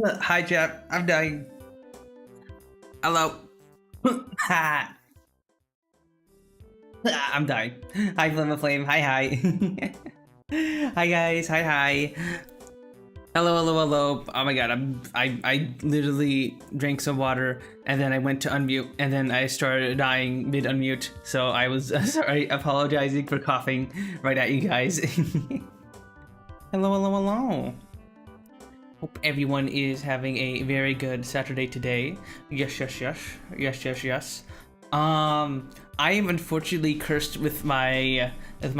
Hi, chat. I'm dying. Hello. Ha. I'm dying. Hi, Flame. Hi, hi. Hi, guys. Hi, hi. Hello, hello, hello. Oh my god, I literally drank some water and then I went to unmute and then I started dying mid unmute. So I was sorry, apologizing for coughing right at you guys. Hello, hello, hello. Hope everyone is having a very good Saturday today. Yes, yes, yes, yes, yes, yes. I am unfortunately cursed with my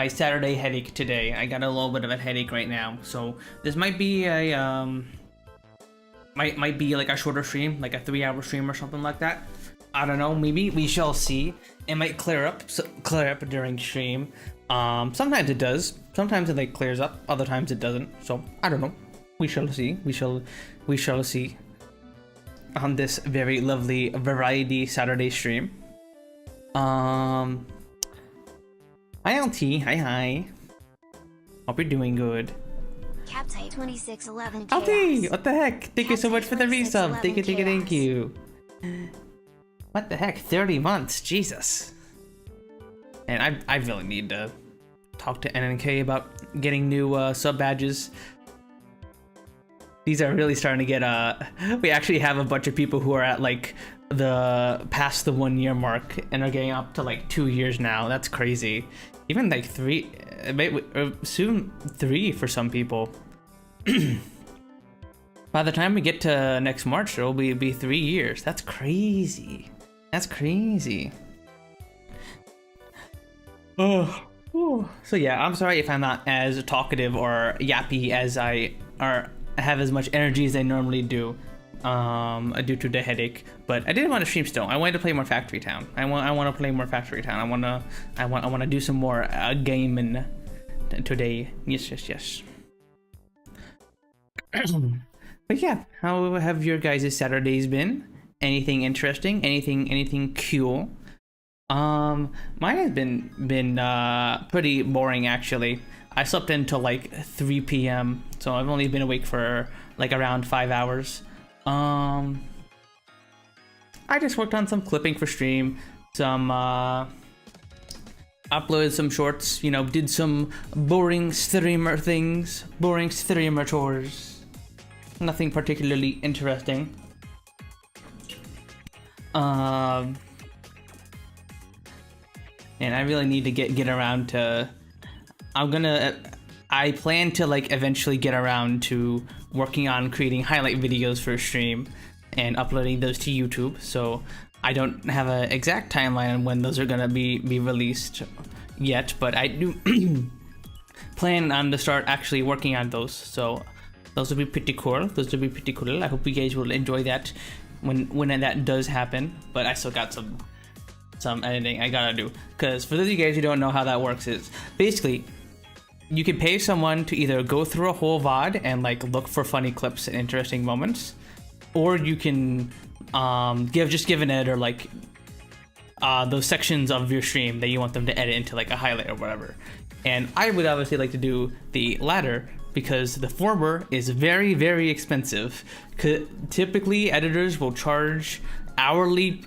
Saturday headache today. I got a little bit of a headache right now, so this might be a might be like a shorter stream, like a 3-hour stream or something like that. I don't know. Maybe we shall see. It might clear up during stream. Sometimes it does. Sometimes it like clears up. Other times it doesn't. So I don't know. We shall see. We shall see on this very lovely variety Saturday stream. Hi LT, hi. Hope you're doing good. Captai 2611 LT, what the heck? Thank you so much for the resub. Thank you. What the heck? 30 months, Jesus. And I really need to talk to NNK about getting new sub badges. These are really starting to get we actually have a bunch of people who are at like past the 1 year mark and are getting up to like 2 years now. That's crazy. Even like 3, soon 3 for some people. By the time we get to next March, it'll be 3 years. That's crazy. That's crazy. Oh. So yeah, I'm sorry if I'm not as talkative or yappy as I have as much energy as I normally do, due to the headache. But I did want to stream still. I wanted to play more Factory Town. I want to play more Factory Town. I want to do some more gaming today. Yes. But yeah, how have your guys' Saturdays been? Anything interesting? Anything cool? Mine has been pretty boring actually. I slept until like 3 p.m. so I've only been awake for like around 5 hours. I just worked on some clipping for stream, some uploaded some shorts, you know, did some boring streamer things, boring streamer chores. Nothing particularly interesting. And I really need to get around to. I plan to like eventually get around to working on creating highlight videos for stream and uploading those to YouTube. So I don't have an exact timeline on when those are gonna be released yet, but I do plan on to start actually working on those. So those will be pretty cool. I hope you guys will enjoy that when that does happen. But I still got some editing I gotta do, because for those of you guys who don't know how that works, is basically you can pay someone to either go through a whole VOD and like look for funny clips and interesting moments, or you can give an editor like those sections of your stream that you want them to edit into like a highlight or whatever. And I would obviously like to do the latter, because the former is very, very expensive. Typically editors will charge hourly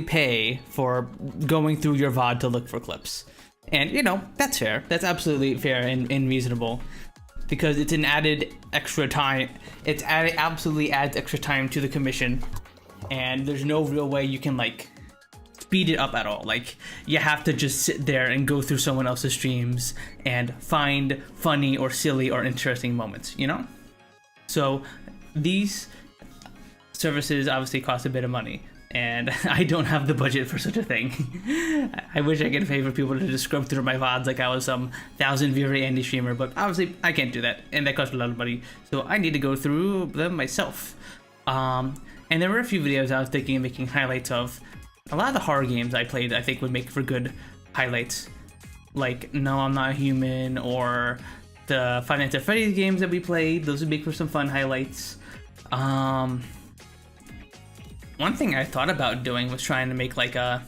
pay for going through your VOD to look for clips. And you know, that's fair. That's absolutely fair and reasonable, because it's an added extra time. Absolutely adds extra time to the commission, and there's no real way you can like speed it up at all. Like, you have to just sit there and go through someone else's streams and find funny or silly or interesting moments, you know? So these services obviously cost a bit of money, and I don't have the budget for such a thing. I wish I could pay for people to just scrub through my VODs like I was some 1,000-viewer indie streamer, but obviously I can't do that, and that costs a lot of money, so I need to go through them myself. And there were a few videos I was thinking of making highlights of. A lot of the horror games I played I think would make for good highlights, like No, I'm Not Human, or the Five Nights at Freddy's games that we played. Those would make for some fun highlights. One thing I thought about doing was trying to make like a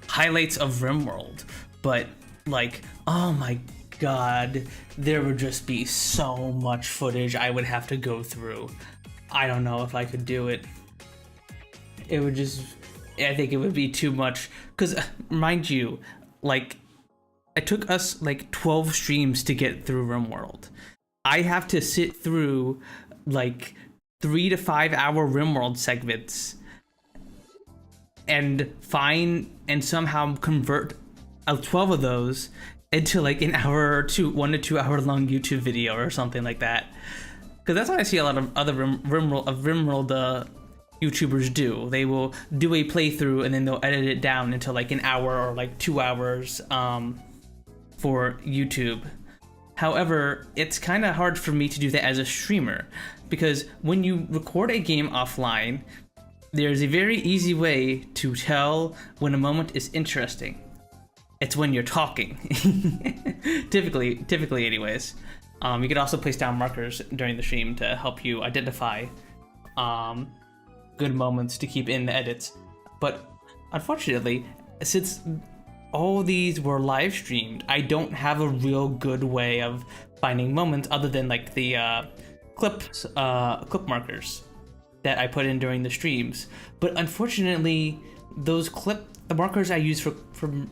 highlights of RimWorld, but like, oh my god, there would just be so much footage I would have to go through. I don't know if I could do it. It would just, I think it would be too much. Because, mind you, like, it took us like 12 streams to get through RimWorld. I have to sit through like 3 to 5 hour RimWorld segments and find and somehow convert 12 of those into like an hour or two, 1 to 2 hour long YouTube video or something like that. Because that's what I see a lot of other RimWorld YouTubers do. They will do a playthrough and then they'll edit it down into like an hour or like 2 hours for YouTube. However, it's kind of hard for me to do that as a streamer, because when you record a game offline, there's a very easy way to tell when a moment is interesting. It's when you're talking. typically anyways. You could also place down markers during the stream to help you identify good moments to keep in the edits. But unfortunately, since all these were live streamed, I don't have a real good way of finding moments other than like the clip markers that I put in during the streams. But unfortunately, those the markers I use for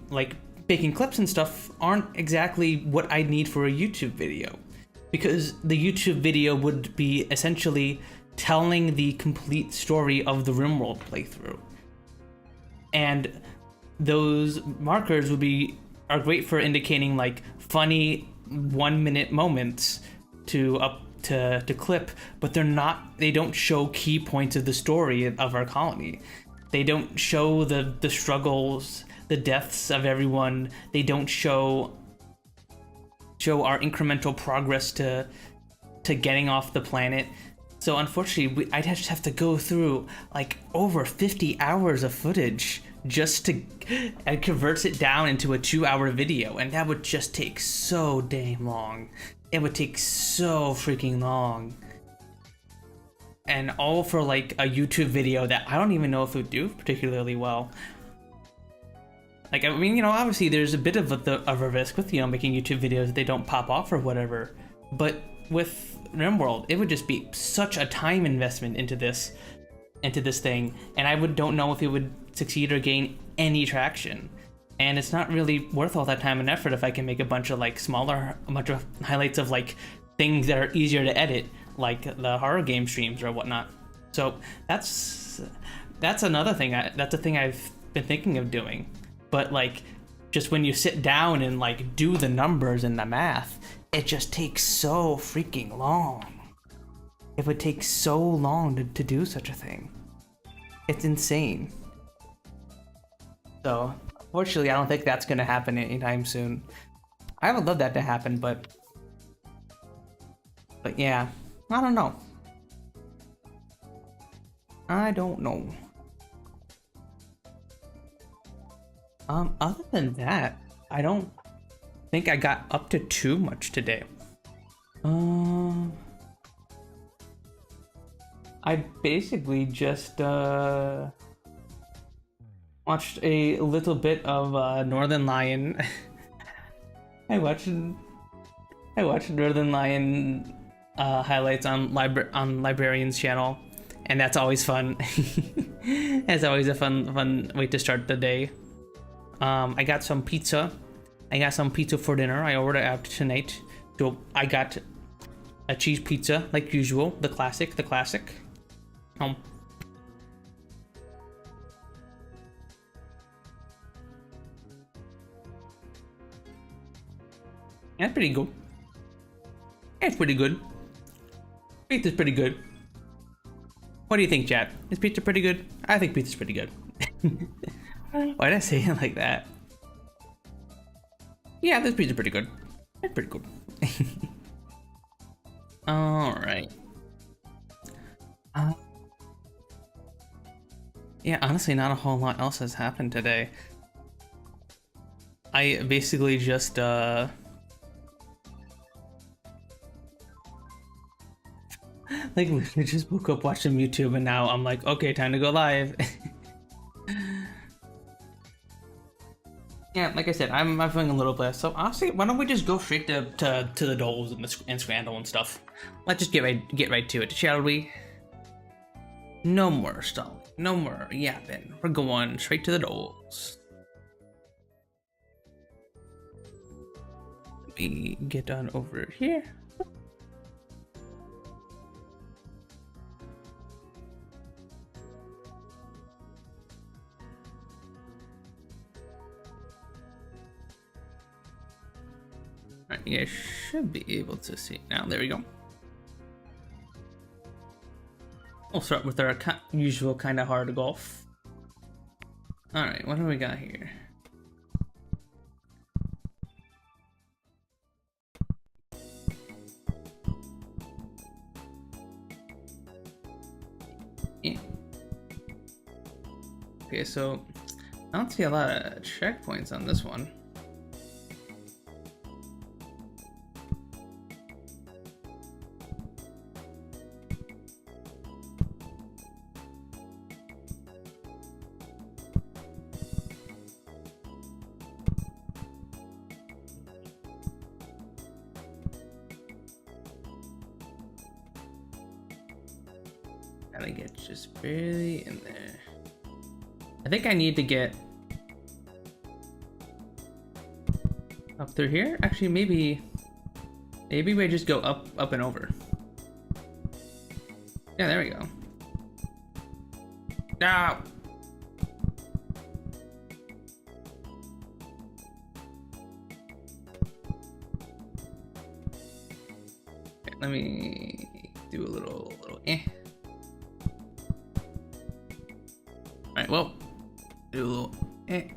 like making clips and stuff aren't exactly what I need for a YouTube video, because the YouTube video would be essentially telling the complete story of the RimWorld playthrough. And those markers are great for indicating like funny 1 minute moments to clip, but they don't show key points of the story of our colony. They don't show the struggles, the deaths of everyone. They don't show our incremental progress to getting off the planet. So unfortunately, I'd just have to go through like over 50 hours of footage just to and converts it down into a 2-hour video, and that would just take so damn long. It would take so freaking long, and all for like a YouTube video that I don't even know if it would do particularly well. Like, I mean, obviously there's a bit of a risk with making YouTube videos that they don't pop off or whatever, but with RimWorld, it would just be such a time investment into this thing, and I don't know if it would succeed or gain any traction. And it's not really worth all that time and effort if I can make a bunch of highlights of like things that are easier to edit, like the horror game streams or whatnot. So that's another thing. That's a thing I've been thinking of doing. But like, just when you sit down and like do the numbers and the math, it just takes so freaking long. It would take so long to do such a thing. It's insane. So, fortunately, I don't think that's gonna happen anytime soon. I would love that to happen, but yeah, I don't know. Other than that, I don't think I got up to too much today. I basically just watched a little bit of Northern Lion. I watched Northern Lion highlights on Librarian's channel, and that's always fun. It's always a fun way to start the day. I got some pizza. For dinner. I ordered out tonight. So I got a cheese pizza, like usual, the classic. That's pretty good. It's pretty good. Pizza's pretty good. What do you think, chat? Is pizza pretty good? I think pizza's pretty good. Why did I say it like that? Yeah, this pizza's pretty good. It's pretty good. Alright. Yeah, honestly, not a whole lot else has happened today. I basically just, like, literally just woke up watching YouTube, and now I'm like, okay, time to go live. Yeah, like I said, I'm feeling a little blessed. So honestly, why don't we just go straight to the dolls and Scandal and stuff? Let's just get right to it, shall we? No more stalling. No more yapping. We're going straight to the doors. Let me get on over here. Alright, you guys should be able to see it now. There we go. We'll start with our usual kind of hard golf. Alright, what do we got here? Yeah. Okay, so I don't see a lot of checkpoints on this one. Gotta get just barely in there. I think I need to get up through here. Actually, maybe we just go up and over. Yeah, there we go. No. Okay, let me do a little eh. Alright, well, do a little eh.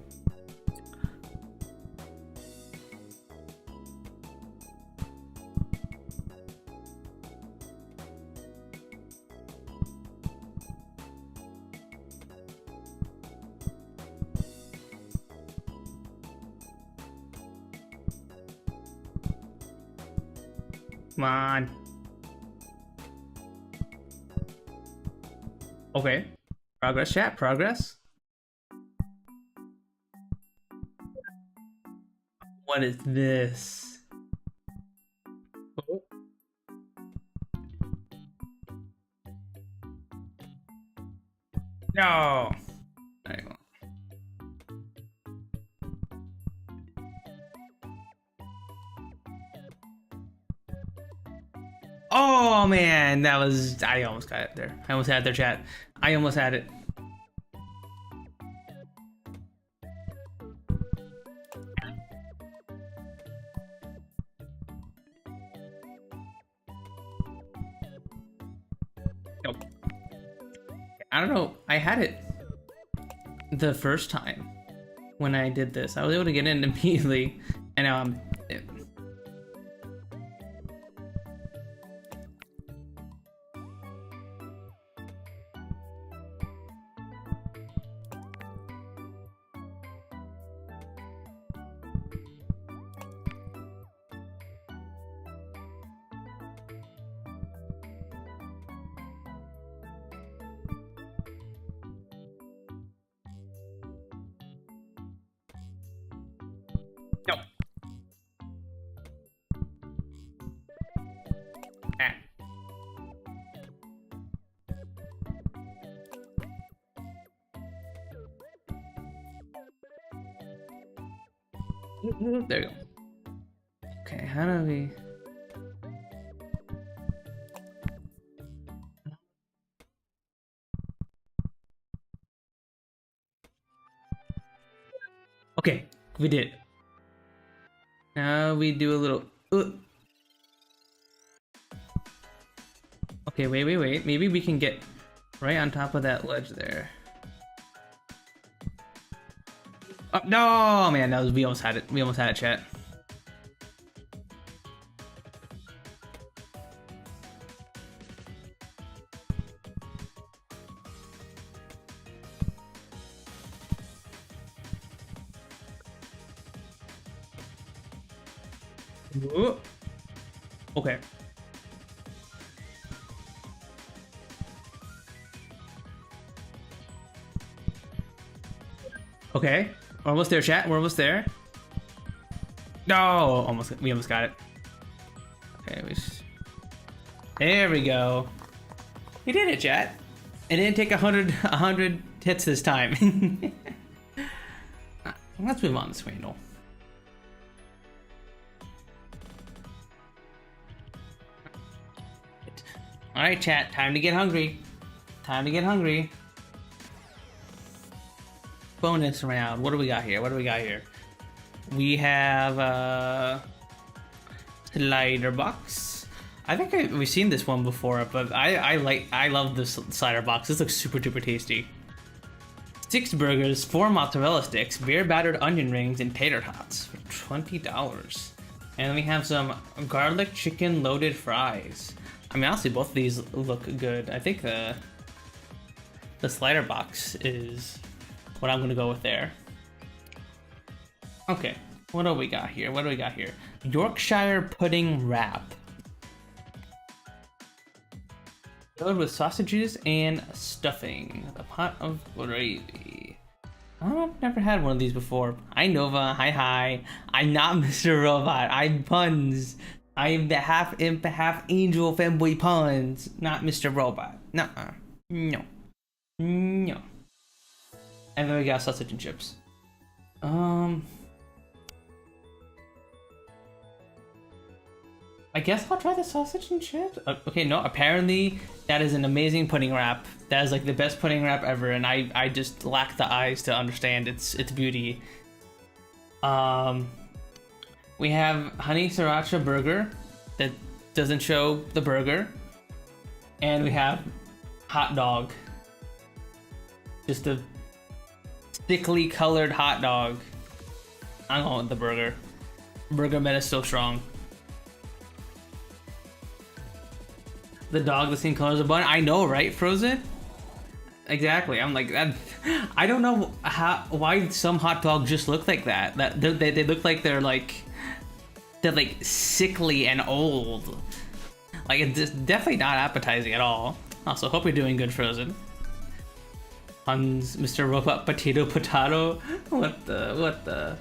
Come on. Okay. Progress, chat. Progress. What is this? Oh. No. There you go. Oh man, that was, I almost got it there. I almost had it there, chat. I almost had it. Nope. I don't know. I had it the first time when I did this. I was able to get in immediately, and now I'm. No. Ah. There you go. Okay, how do we... Okay, we did. Now we do a little... Okay, wait. Maybe we can get right on top of that ledge there. Oh, no, man, that was, we almost had it. We almost had it, chat. Ooh. Okay. Okay. We're almost there, chat. We're almost there. No, we almost got it. Okay, there we go. We did it, chat. It didn't take 100 hits this time. Let's move on to Swindle. Alright, chat, time to get hungry. Time to get hungry. Bonus round. What do we got here? What do we got here? We have slider box. I think we've seen this one before, but I love this slider box. This looks super duper tasty. 6 burgers, 4 mozzarella sticks, beer battered onion rings, and tater tots for $20. And then we have some garlic chicken loaded fries. I mean, honestly, both of these look good. I think the slider box is what I'm gonna go with there. Okay, what do we got here? What do we got here? Yorkshire pudding wrap. Filled with sausages and stuffing. A pot of gravy. I've never had one of these before. Hi Nova, hi. I'm not Mr. Robot, I'm Puns. I am the half imp, half angel femboy Puns, not Mr. Robot. Nuh-uh. No. No. And then we got sausage and chips. I guess I'll try the sausage and chips. Okay, no, apparently that is an amazing pudding wrap. That is like the best pudding wrap ever, and I just lack the eyes to understand its beauty. We have honey sriracha burger that doesn't show the burger. And we have hot dog. Just a thickly colored hot dog. I'm going with the burger. Burger meta is still strong. The dog the same color as a bun. I know, right, Frozen? Exactly. I'm like that. I don't know why some hot dogs just look like that. They look like they're like sickly and old. Like it's definitely not appetizing at all. Also, hope you're doing good, Frozen. Puns, Mr. Robot, potato. What the?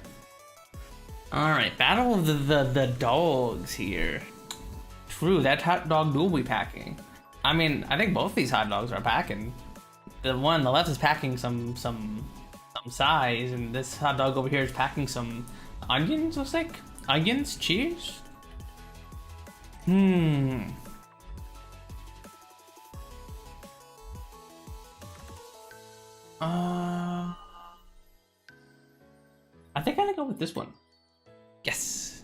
All right, battle of the dogs here. True, that hot dog will be packing. I mean, I think both these hot dogs are packing. The one on the left is packing some size, and this hot dog over here is packing some onions, looks like. Onions? Cheese? I think I'm gonna go with this one. Yes.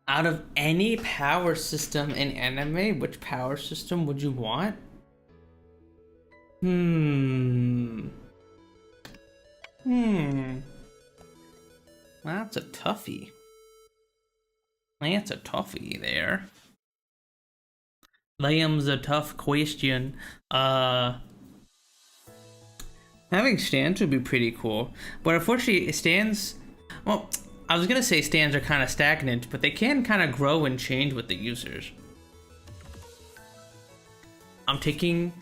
Out of any power system in anime, which power system would you want? That's a toughie. That's a toughie there. Liam's a tough question. Having stands would be pretty cool, but unfortunately stands, well, I was gonna say stands are kind of stagnant, but they can kind of grow and change with the users. I'm taking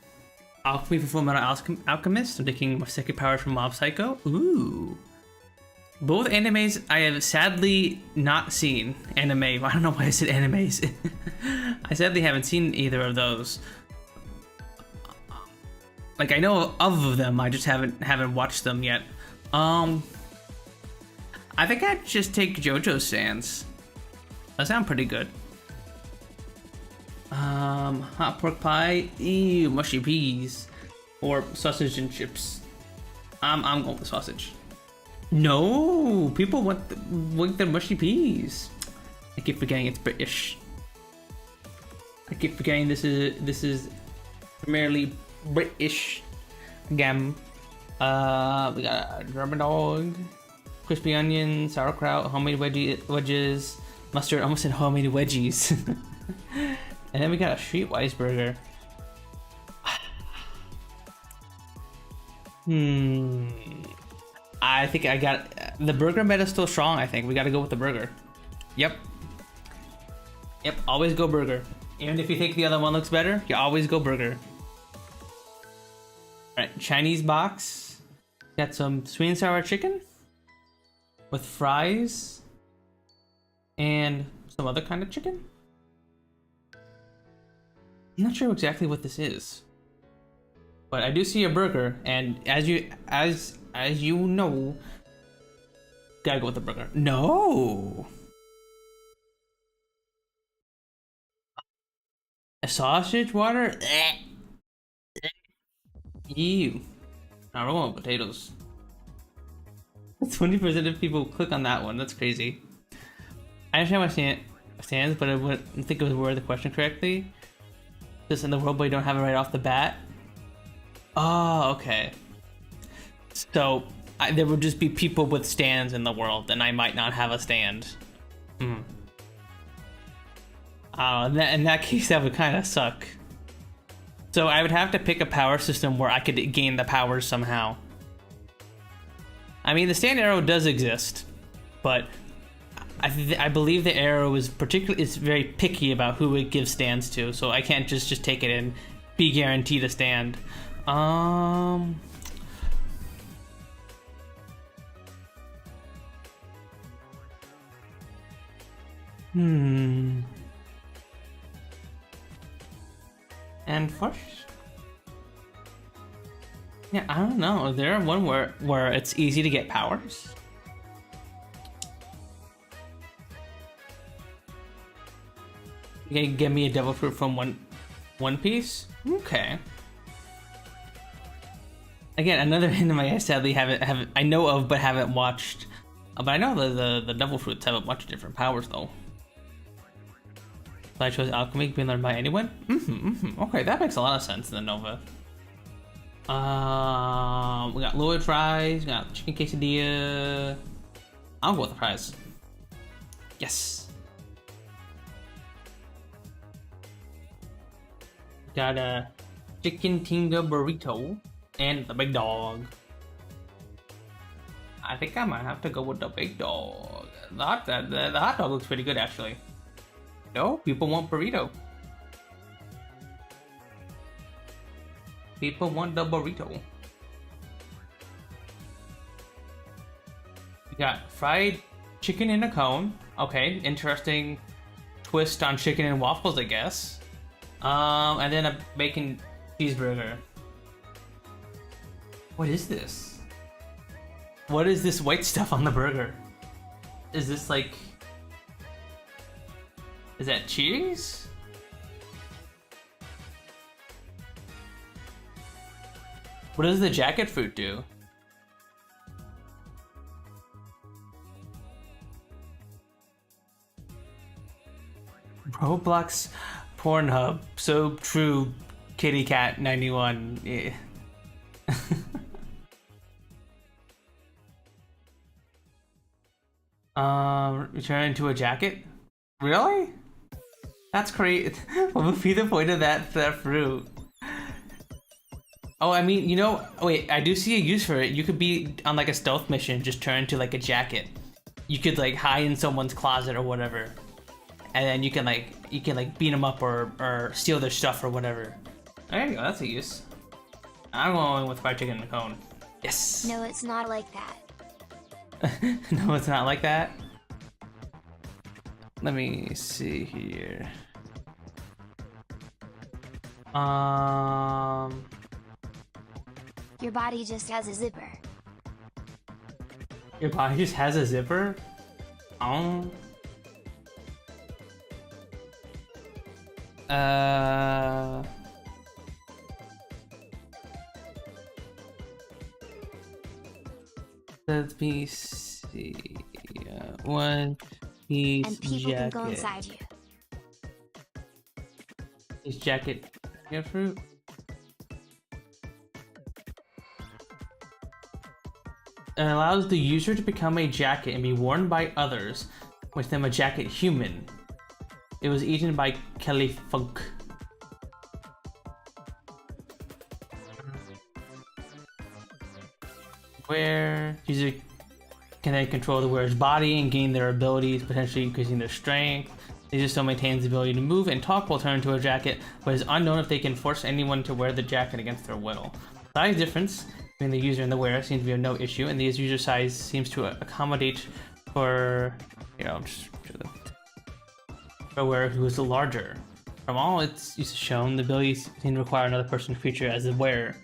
Alchemy for Fullmetal Alchemist. I'm taking my second power from Mob Psycho. Ooh. Both animes I have sadly not seen. Anime. I don't know why I said animes. I sadly haven't seen either of those. Like I know of them, I just haven't watched them yet. I think I'd just take JoJo's Sans. That sounds pretty good. Hot pork pie, ew, mushy peas, or sausage and chips. I'm going with sausage. No, people want the mushy peas. I keep forgetting it's British. I keep forgetting this is primarily British. Again, we got a German dog, crispy onion, sauerkraut, homemade wedges, mustard. I almost said homemade wedgies. And then we got a streetwise burger. I think I got the burger meta still strong. I think we got to go with the burger. Yep, always go burger. Even if you think the other one looks better, you always go burger. Alright, Chinese box. Got some sweet and sour chicken with fries and some other kind of chicken. I'm not sure exactly what this is, but I do see a burger, and as you know, gotta go with the burger. No, a sausage water. Ew. Not rolling potatoes. 20% of people click on that one. That's crazy. I understand my stands, but I wouldn't think it was worded the question correctly. Just in the world, but you don't have it right off the bat. Oh, okay. So there would just be people with stands in the world, and I might not have a stand. In that case, that would kind of suck. So I would have to pick a power system where I could gain the powers somehow. I mean, the stand arrow does exist, but I believe the arrow is very picky about who it gives stands to, so I can't just take it and be guaranteed a stand. And first, yeah, I don't know. Is there one where it's easy to get powers? You can give me a devil fruit from One Piece? Okay. Again, another anime I sadly haven't I know of but haven't watched. But I know the devil fruits have a bunch of different powers though. So I chose alchemy, being learned by anyone? Okay, that makes a lot of sense in the Nova. We got Lloyd fries, we got chicken quesadilla. I'll go with the fries. Yes. Got a chicken tinga burrito and the big dog. I think I might have to go with the big dog. The hot dog looks pretty good actually. No, people want burrito. People want the burrito. We got fried chicken in a cone. Okay, interesting twist on chicken and waffles, I guess. And then a bacon cheeseburger. What is this? What is this white stuff on the burger? Is this like... Is that cheese? What does the jacket fruit do? Roblox Pornhub. So true, Kitty Cat 91. Yeah. Return into a jacket? Really? That's great. What would be the point of that fruit? Oh, I mean, you know, wait, I do see a use for it. You could be on like a stealth mission, just turn into like a jacket. You could like hide in someone's closet or whatever. And then you can beat them up or steal their stuff or whatever. There you go, that's a use. I'm going with fried chicken in a cone. Yes! No, it's not like that. No, it's not like that? Let me see here. Your body just has a zipper. Your body just has a zipper? Let me see. One piece and people jacket. can go inside you. This jacket get fruit? It allows the user to become a jacket and be worn by others, with them a jacket human. It was eaten by Kelly Funk. Where user can then control the wearer's body and gain their abilities, potentially increasing their strength. The user still maintains the ability to move and talk while turned into a jacket, but it is unknown if they can force anyone to wear the jacket against their will. Size difference between the user and the wearer seems to be of no issue, and the user size seems to accommodate for, you know, just for a wearer who is larger. From all it's shown, the abilities can require another person creature as a wearer.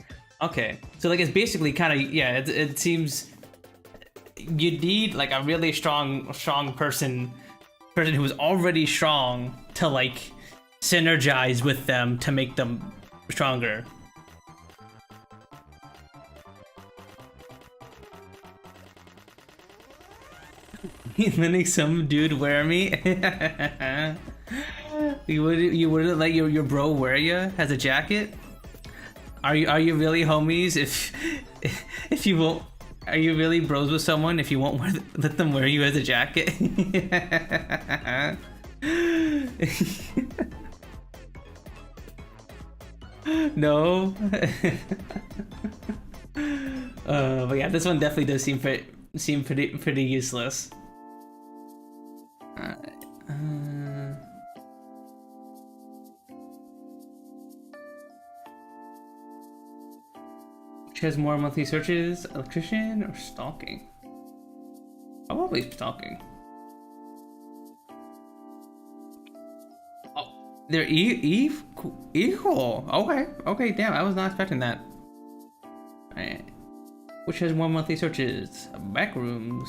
Okay, so like it's basically kind of, yeah, it seems you need like a really strong person who is already strong to like synergize with them to make them stronger. Letting some dude wear me. You wouldn't let your bro wear you as a jacket? Are you really homies if you won't? Are you really bros with someone if you won't let them wear you as a jacket? No. But yeah, this one definitely does seem pretty useless. Which has more monthly searches, electrician or stalking? Probably stalking. Oh, they're equal. Okay, damn, I was not expecting that. Alright. Which has more monthly searches? Backrooms.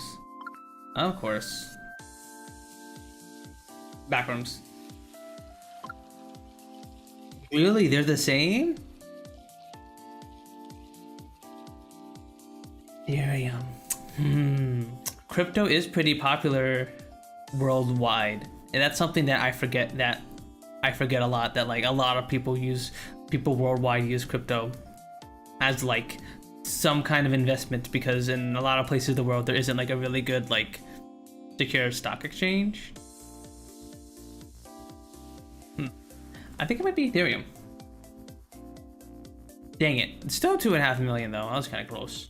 Of course. Backrooms. Really? They're the same? Ethereum. Crypto is pretty popular worldwide. And that's something that I forget a lot, that like a lot of people worldwide use crypto as like some kind of investment, because in a lot of places in the world there isn't like a really good like secure stock exchange. I think it might be Ethereum. Dang it. It's still 2.5 million though. I was kind of close.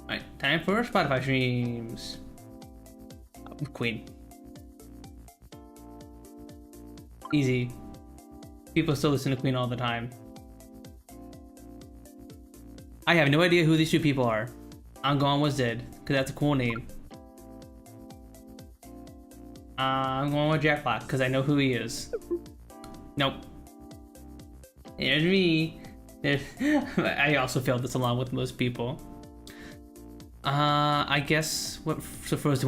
Alright, time for Spotify streams. Queen. Easy. People still listen to Queen all the time. I have no idea who these two people are. I'm going with Zed, because that's a cool name. I'm going with Jack Black, because I know who he is. Nope. There's me. I also failed this along with most people. I guess what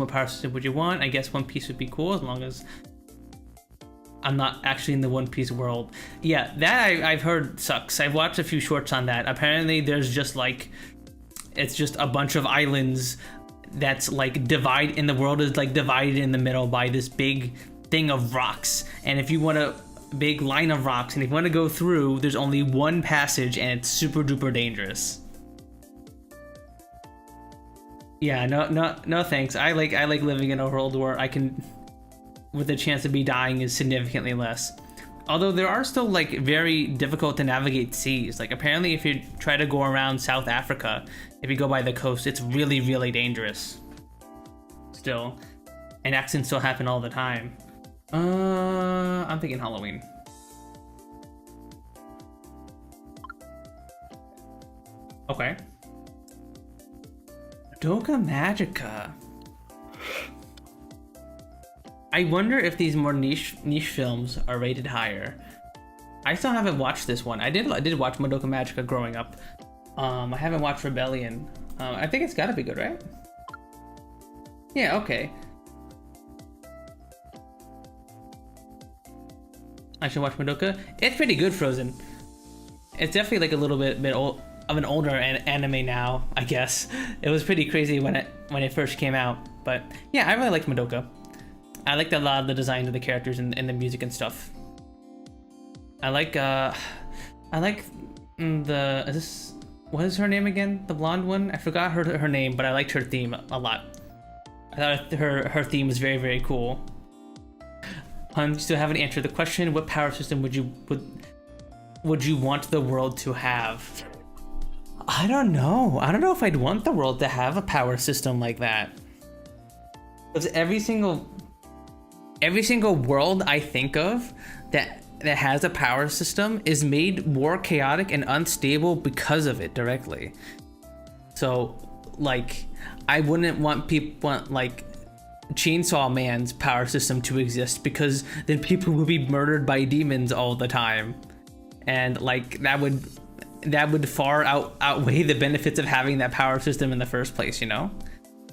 power system would you want? I guess One Piece would be cool as long as I'm not actually in the One Piece world. Yeah, that I've heard sucks. I've watched a few shorts on that. Apparently there's just like, it's just a bunch of islands that's like divided in the middle by this big thing of rocks. And if you want a big line of rocks and if you want to go through, there's only one passage and it's super duper dangerous. Yeah, no thanks. I like living in a world where I can, with the chance of me dying is significantly less. Although there are still like very difficult to navigate seas. Like apparently if you try to go around South Africa, if you go by the coast, it's really, really dangerous. Still. And accidents still happen all the time. I'm thinking Halloween. Okay. Madoka Magica. I wonder if these more niche films are rated higher. I still haven't watched this one. I did watch Madoka Magica growing up. I haven't watched Rebellion. I think it's gotta be good, right? Yeah, okay. I should watch Madoka. It's pretty good, Frozen. It's definitely like a little bit old, of an older anime now, I guess. It was pretty crazy when it first came out, but yeah, I really liked Madoka. I liked a lot of the design of the characters and the music and stuff. I like what is her name again? The blonde one? I forgot her name, but I liked her theme a lot. I thought her theme was very, very cool. You still haven't answered the question. What power system would you want the world to have? I don't know. I don't know if I'd want the world to have a power system like that. Because every single world I think of that has a power system is made more chaotic and unstable because of it directly. So, like, I wouldn't want Chainsaw Man's power system to exist, because then people would be murdered by demons all the time, and like that would far outweigh the benefits of having that power system in the first place, you know?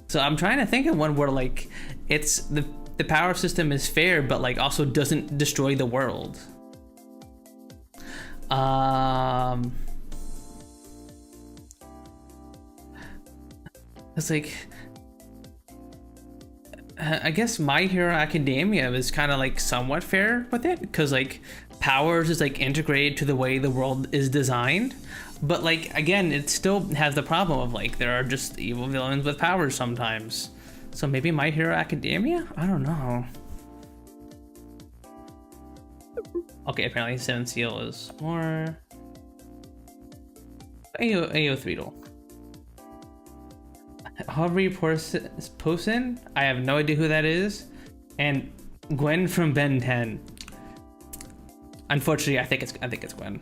So I'm trying to think of one where like it's the power system is fair but like also doesn't destroy the world. It's like, I guess My Hero Academia is kind of like somewhat fair with it, because like powers is like integrated to the way the world is designed, but like again it still has the problem of like there are just evil villains with powers sometimes. So maybe My Hero Academia? I don't know. Okay, apparently Seven Seal is more. AO Threedle. Aubrey Posen? I have no idea who that is. And Gwen from Ben 10. Unfortunately, I think it's Gwen.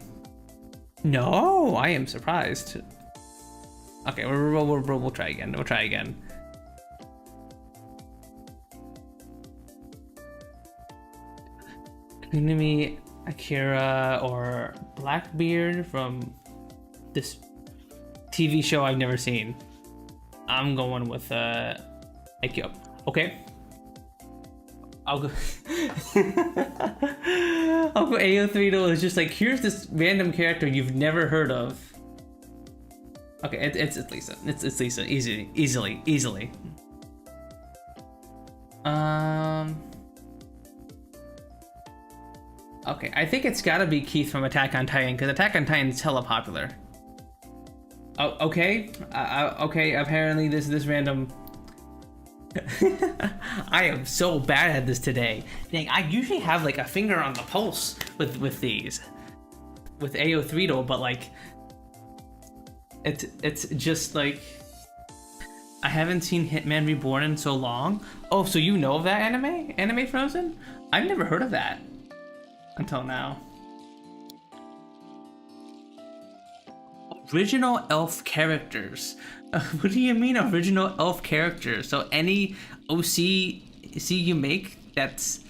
No, I am surprised. Okay, we'll try again. We'll try again. Kunimi Akira or Blackbeard from this TV show I've never seen. I'm going with Akio. Okay. I'll go. I'll go AO3 is just like, here's this random character you've never heard of. Okay, it's Lisa. It's Lisa. Easily. Okay, I think it's gotta be Keith from Attack on Titan, because Attack on Titan is hella popular. Oh, okay. Okay, apparently this random... I am so bad at this today. Dang, I usually have like a finger on the pulse with these. With AO3, but like... It's just like... I haven't seen Hitman Reborn in so long. Oh, so you know of that anime? Anime Frozen? I've never heard of that. Until now. Original elf characters. What do you mean original elf characters? So any OC you make that's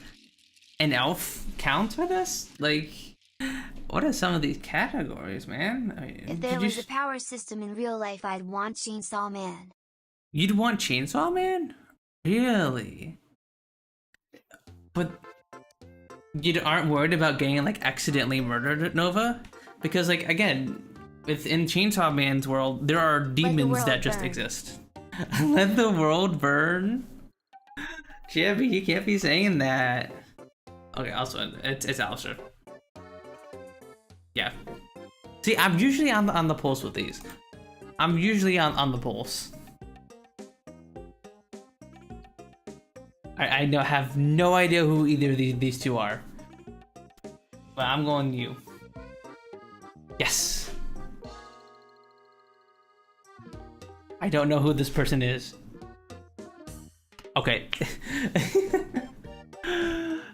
an elf counts for this? Like, what are some of these categories, man? I mean, If there was a power system in real life, I'd want Chainsaw Man. You'd want Chainsaw Man? Really? But you aren't worried about getting like accidentally murdered at Nova? Because like, again, within Chainsaw Man's world, there are demons that just exist. Let the world burn? Jebby, you can't be saying that. Okay, also, it's Alistair. Yeah. See, I'm usually on the pulse with these. I'm usually on the pulse. I have no idea who either of these two are. But I'm going you. Yes. I don't know who this person is. Okay.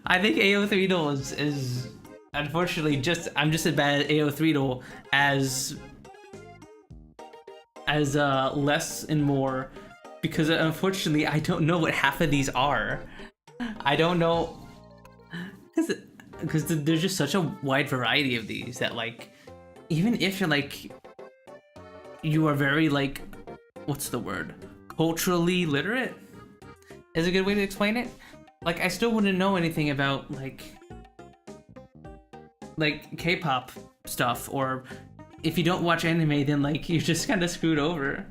I think AO3 is unfortunately I'm just as bad at AO3 as less and more, because unfortunately I don't know what half of these are. I don't know, because there's just such a wide variety of these that like, even if you're like, you are very like, what's the word? Culturally literate is a good way to explain it. Like, I still wouldn't know anything about like K-pop stuff, or if you don't watch anime, then like you're just kind of screwed over.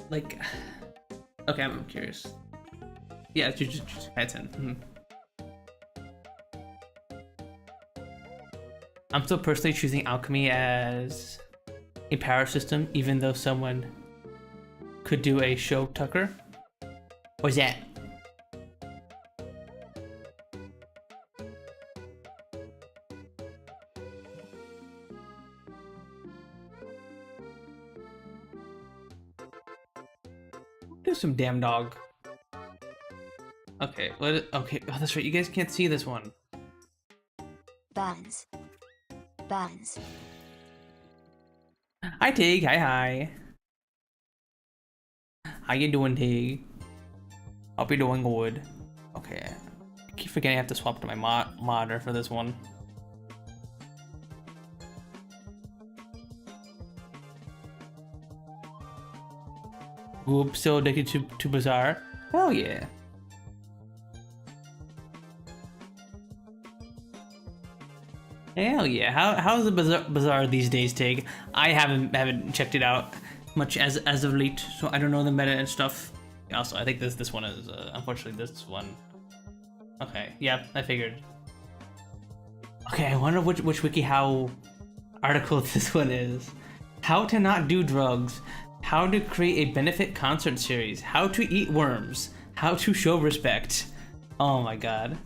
Like, okay, I'm curious. Yeah, just pay attention. I'm still personally choosing alchemy as a power system, even though someone could do a show tucker. What's that? Do some damn dog. Okay, okay, oh, that's right, you guys can't see this one. Buns. Hi Tig, hi. How you doing, T? Hope you're doing good. Okay. I keep forgetting I have to swap to my modder for this one. Whoop, still addicted to Bazaar? Hell yeah. Hell yeah. How's the Bazaar these days, Tig? I haven't checked it out much as of late, so I don't know the meta and stuff. Also, I think this one is unfortunately this one. Okay, yeah, I figured. Okay, I wonder which WikiHow article this one is. How to not do drugs. How to create a benefit concert series. How to eat worms. How to show respect. Oh my god.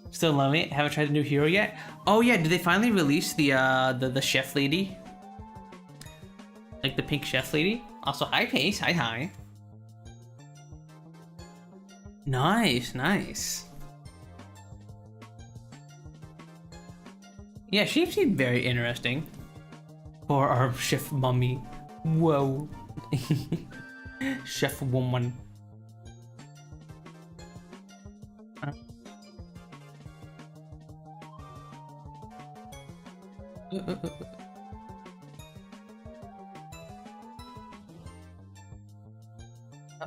Still love it. Haven't tried the new hero yet. Oh yeah, did they finally release the chef lady? Like the pink chef lady? Also, hi Pace. Hi. Nice, nice. Yeah, she seemed very interesting. For our chef mummy. Whoa. Chef woman.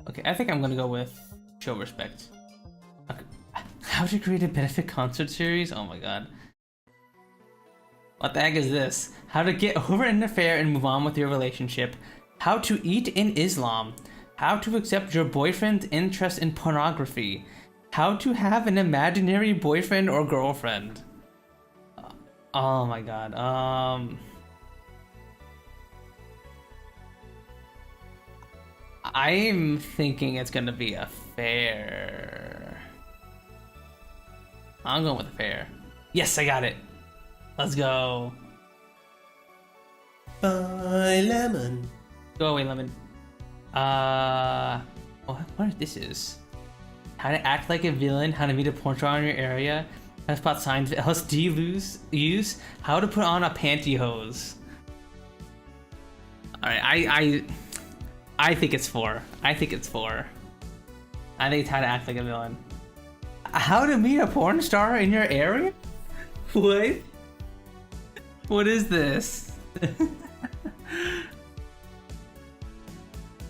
Okay, I think I'm gonna go with show respect. Okay. How to create a benefit concert series? Oh my god. What the heck is this? How to get over an affair and move on with your relationship. How to eat in Islam. How to accept your boyfriend's interest in pornography. How to have an imaginary boyfriend or girlfriend. Oh my god. I'm thinking it's gonna be a fair. I'm going with a fair. Yes, I got it. Let's go. Bye, lemon. Go away, lemon. What this is? How to act like a villain, how to meet a porn star in your area, how to spot signs of LSD use, how to put on a pantyhose. Alright, I think it's 4. I think it's 4. I think it's how to act like a villain. How to meet a porn star in your area? What? What is this?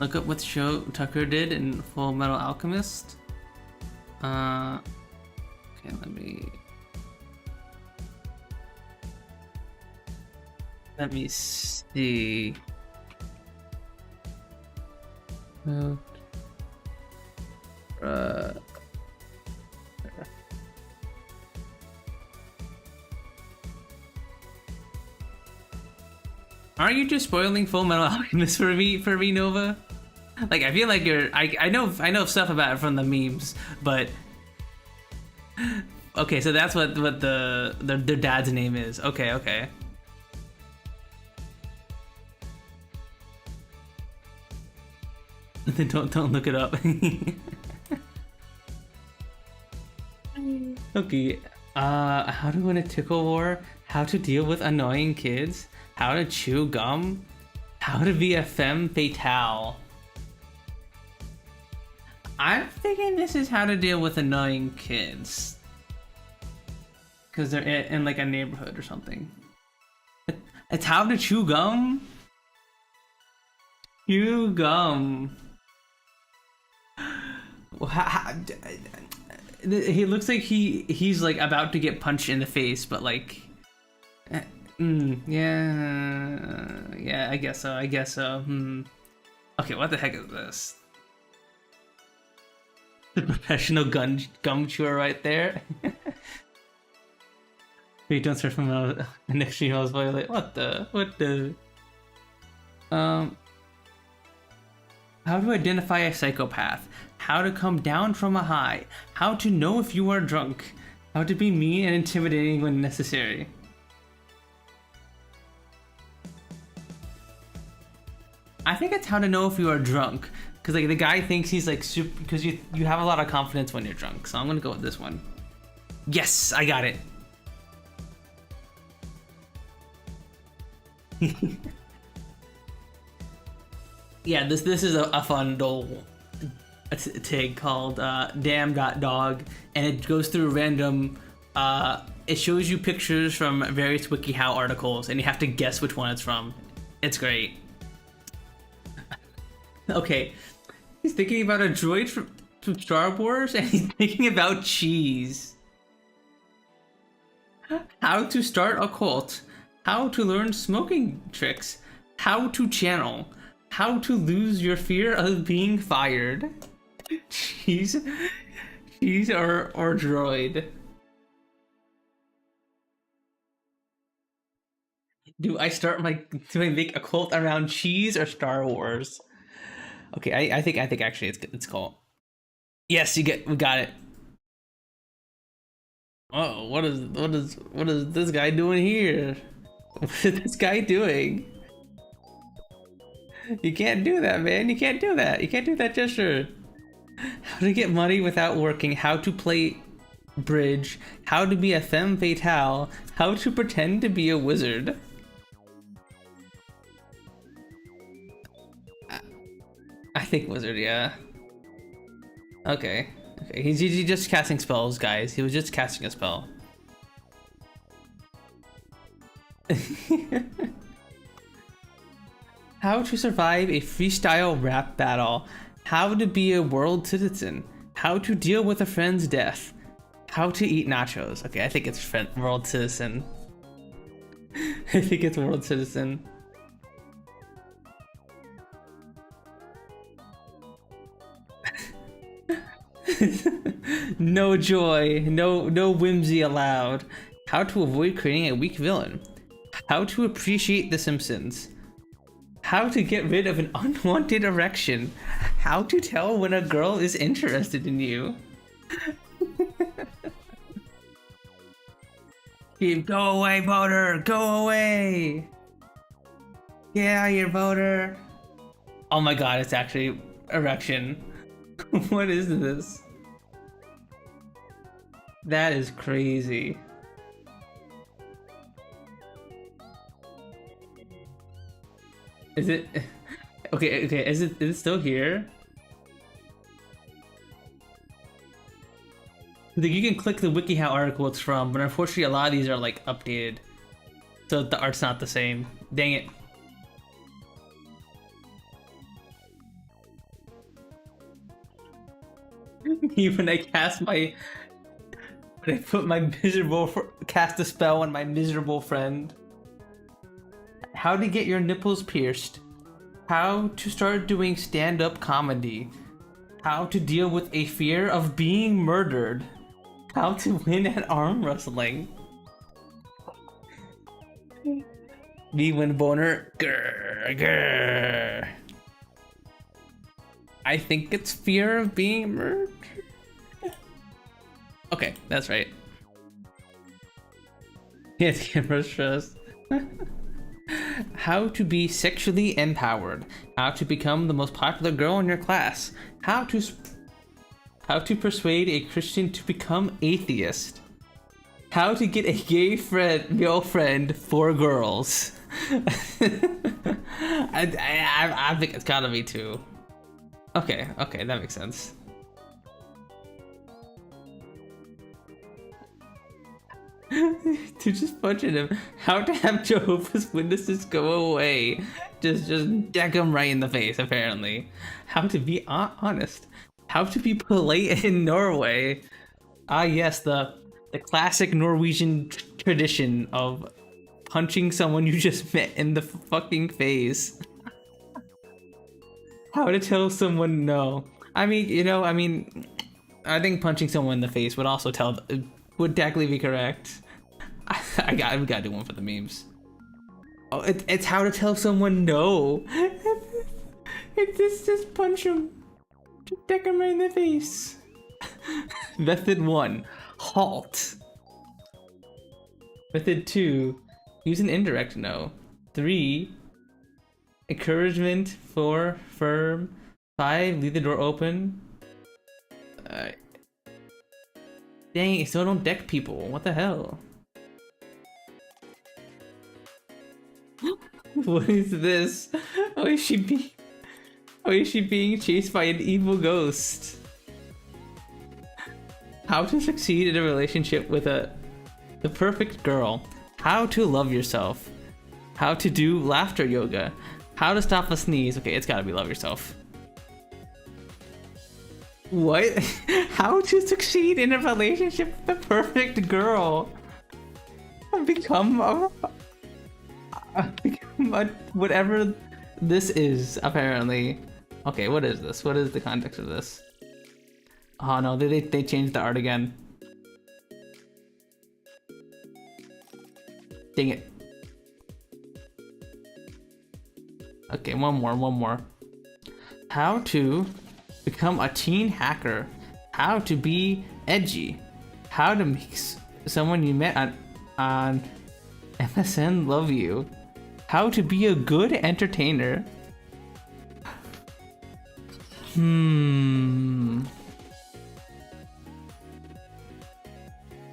Look up what show Tucker did in Full Metal Alchemist. Okay, let me see. Aren't you just spoiling Full Metal Alchemist for me, Nova? Like, I feel like you're. I know stuff about it from the memes, but okay, so that's what their dad's name is. Okay. Then don't look it up. Okay. How to win a tickle war? How to deal with annoying kids? How to chew gum? How to be a femme fatale? I'm thinking this is how to deal with annoying kids. Because they're in like a neighborhood or something. It's how to chew gum? Chew gum. He looks like he's like about to get punched in the face, but like, yeah, I guess so. Okay, what the heck is this? The professional gum chewer right there. Wait, don't search from an extreme house violate. What the? How to identify a psychopath. How to come down from a high. How to know if you are drunk. How to be mean and intimidating when necessary. I think it's how to know if you are drunk. Because like the guy thinks he's like super, because you have a lot of confidence when you're drunk. So I'm gonna go with this one. Yes, I got it. Yeah, this is a fun little tag called damn.dog, and it goes through random it shows you pictures from various WikiHow articles and you have to guess which one it's from. It's great. Okay, he's thinking about a droid from Star Wars and he's thinking about cheese. How to start a cult, how to learn smoking tricks, how to channel, how to lose your fear of being fired. Cheese or droid. Do I make a cult around cheese or Star Wars? Okay, I think actually it's called. Yes, we got it. Oh, what is this guy doing here? What is this guy doing? You can't do that, man. You can't do that. You can't do that gesture. How to get money without working, how to play bridge, how to be a femme fatale, how to pretend to be a wizard. I think wizard, yeah. Okay. He's just casting spells, guys. He was just casting a spell. How to survive a freestyle rap battle. How to be a world citizen. How to deal with a friend's death. How to eat nachos. Okay, I think it's world citizen. I think it's world citizen. No joy, no whimsy allowed. How to avoid creating a weak villain. How to appreciate The Simpsons. How to get rid of an unwanted erection. How to tell when a girl is interested in you. Go away, voter! Go away! Yeah, you voter! Oh my god, it's actually erection. What is this? That is crazy. Is it okay? Is it still here? Like, you can click the WikiHow article it's from, but unfortunately a lot of these are like updated, so the art's not the same. Dang it. When I put my cast a spell on my miserable friend. How to get your nipples pierced. How to start doing stand-up comedy. How to deal with a fear of being murdered. How to win at arm wrestling. Me win boner. Grr, grr. I think it's fear of being murdered. Okay, that's right. Yes, camera stress. How to be sexually empowered. How to become the most popular girl in your class. How to persuade a Christian to become atheist. How to get a gay girlfriend for girls. I think it's gotta be two. Okay, that makes sense. To just punching him. How to have Jehovah's Witnesses go away. Just deck them right in the face, apparently. How to be honest. How to be polite in Norway. Ah yes, the classic Norwegian tradition of punching someone you just met in the fucking face. How to tell someone no. I mean, I think punching someone in the face would also would technically be correct. We gotta do one for the memes. Oh, it's how to tell someone no. It's just punch him. Just deck him right in the face. Method 1, halt. Method 2, use an indirect no. 3, encouragement. 4, firm. 5, leave the door open. Dang, I still don't deck people. What the hell? What is this? Why is she be? Why is she being chased by an evil ghost? How to succeed in a relationship with the perfect girl. How to love yourself. How to do laughter yoga. How to stop a sneeze. Okay, it's gotta be love yourself. What? How to succeed in a relationship with the perfect girl. Become a whatever this is, apparently. Okay, what is this? What is the context of this? Oh no, they changed the art again. Dang it. Okay, one more. How to become a teen hacker. How to be edgy. How to make someone you met on MSN love you. How to be a good entertainer.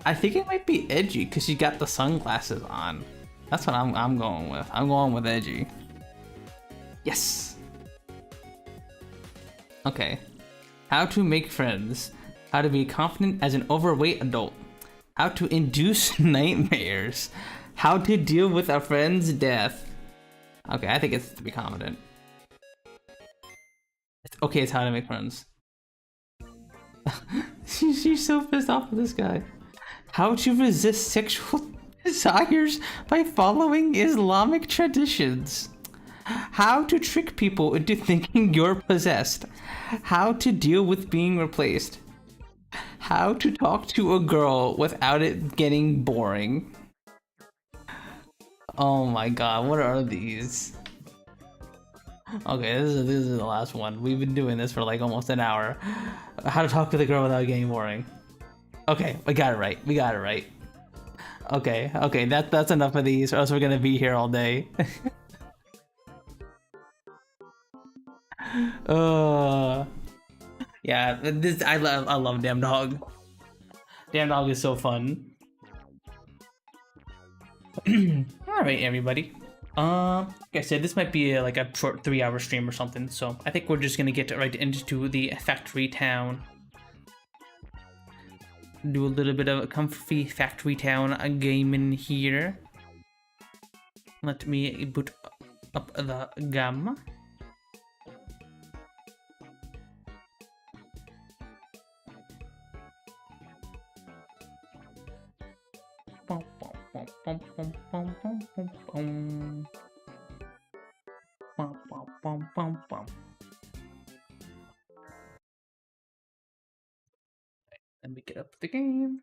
I think it might be edgy because she got the sunglasses on. That's what I'm going with. I'm going with edgy. Yes. Okay. How to make friends. How to be confident as an overweight adult. How to induce nightmares. How to deal with a friend's death. Okay, I think it's to be confident. Okay, it's how to make friends. She's so pissed off with this guy. How to resist sexual desires by following Islamic traditions. How to trick people into thinking you're possessed. How to deal with being replaced. How to talk to a girl without it getting boring. Oh my god, what are these? Okay, this is the last one. We've been doing this for like almost an hour. How to talk to the girl without getting boring. Okay, we got it right. We got it right. Okay, that's enough of these, or else we're gonna be here all day. Yeah, this I love Damn Dog. Damn Dog is so fun. All right, everybody. Like I said, this might be like a short 3-hour stream or something, so I think we're just gonna get right into the factory town. Do a little bit of a comfy factory town gaming here. Let me boot up the gamma. Let me get up the game.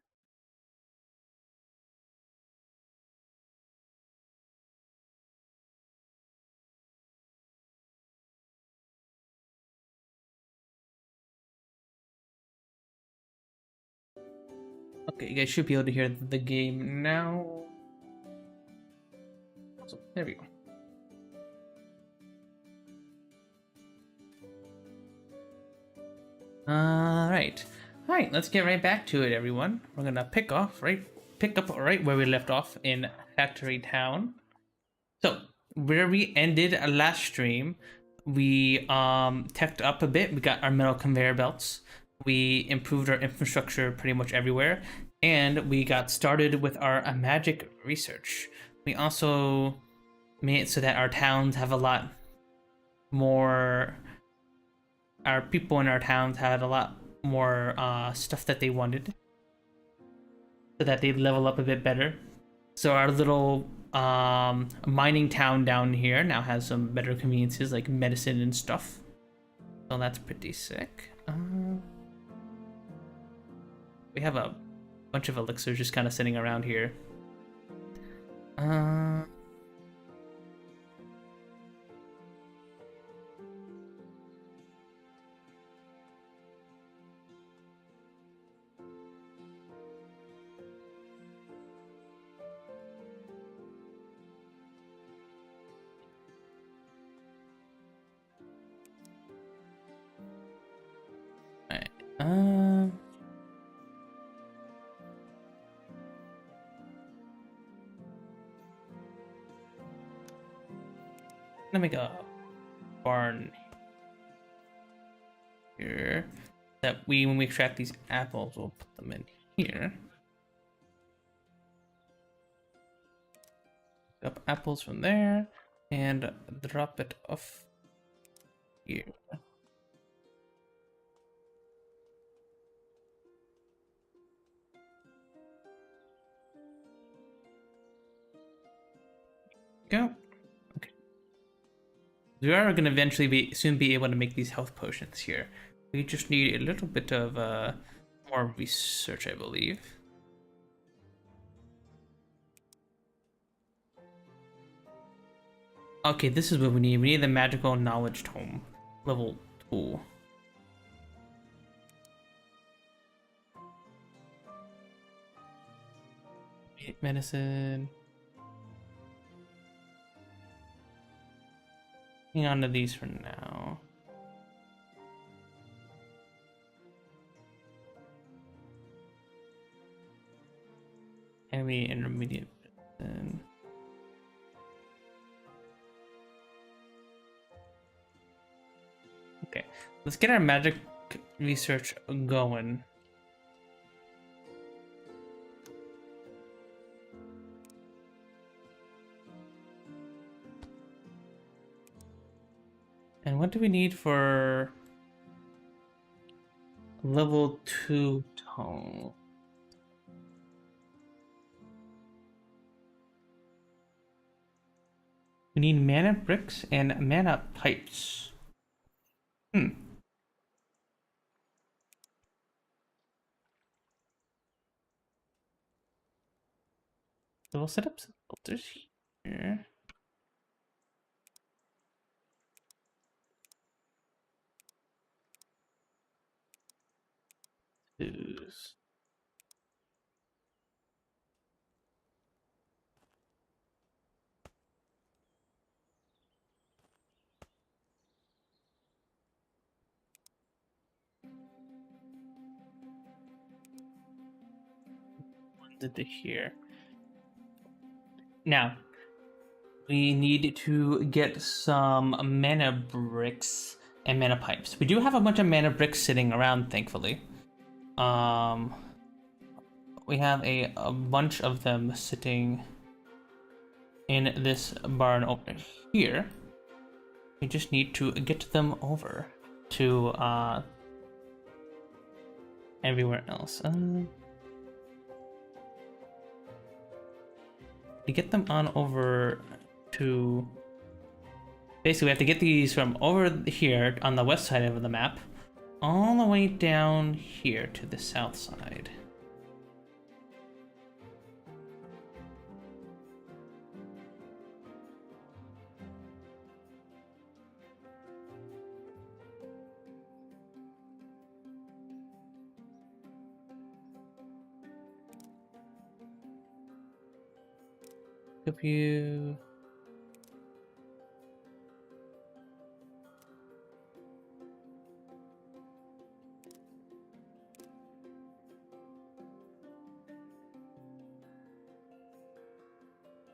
Okay, you guys should be able to hear the game now. So, there we go. Alright, let's get right back to it, everyone. We're gonna pick up right where we left off in Factory Town. So, where we ended last stream, we teched up a bit. We got our metal conveyor belts. We improved our infrastructure pretty much everywhere, and we got started with our magic research. We also made it so that our towns have a lot more. Our people in our towns had a lot more stuff that they wanted, so that they level up a bit better. So our little mining town down here now has some better conveniences like medicine and stuff. So that's pretty sick. We have a bunch of elixirs just kind of sitting around here. Let me make a barn. here. That when we extract these apples, we'll put them in here. Up apples from there and drop it off here. Go. Okay. We are going to eventually soon be able to make these health potions here. We just need a little bit of more research, I believe. Okay, this is what we need. We need the magical knowledge tome, level 2. Medicine. Hang on to these for now. Enemy intermediate medicine. Okay, let's get our magic research going. And what do we need for level 2 tome? We need mana bricks and mana pipes. So we'll set up some filters here. Use. Did the here. Now, we need to get some mana bricks and mana pipes. We do have a bunch of mana bricks sitting around, thankfully. We have a bunch of them sitting in this barn over here. We just need to get them over to everywhere else. To get them on over to... Basically, we have to get these from over here on the west side of the map all the way down here to the south side. Hope you...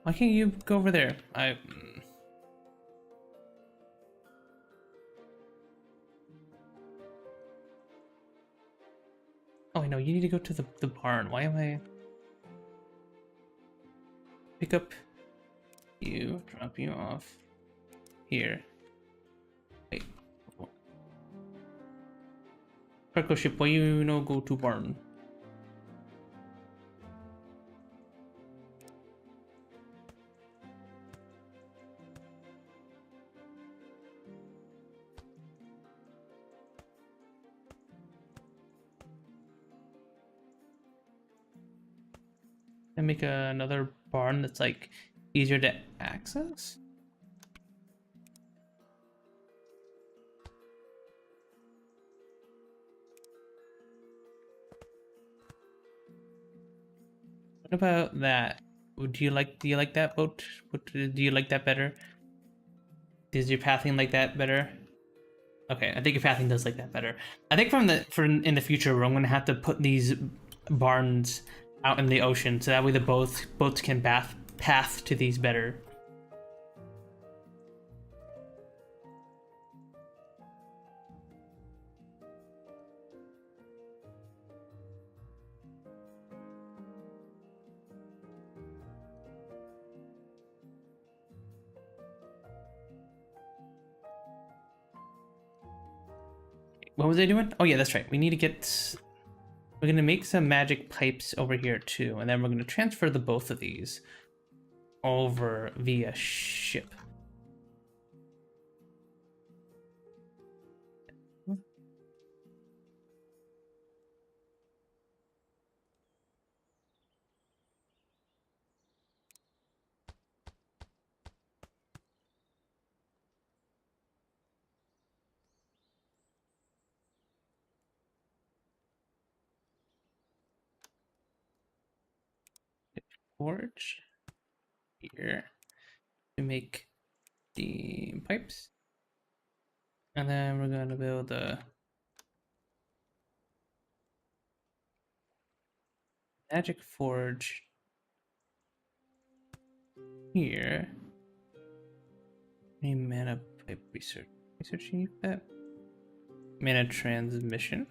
Why can't you go over there? Oh, I know, you need to go to the barn. Why am I... Pick up you, drop you off here. Wait. Cargo ship, why you no go to barn? And make another barn that's like easier to access. What about that? Do you like that boat? Do you like that better? Does your pathing like that better? Okay, I think your pathing does like that better. I think in the future, I'm gonna have to put these barns out in the ocean, so that way the boats can path to these better. what was I doing? Oh yeah, that's right. We need to get. We're gonna make some magic pipes over here too, and then we're gonna transfer the both of these over via ship. Forge here to make the pipes, and then we're gonna build a magic forge here. A mana pipe researching that mana transmission.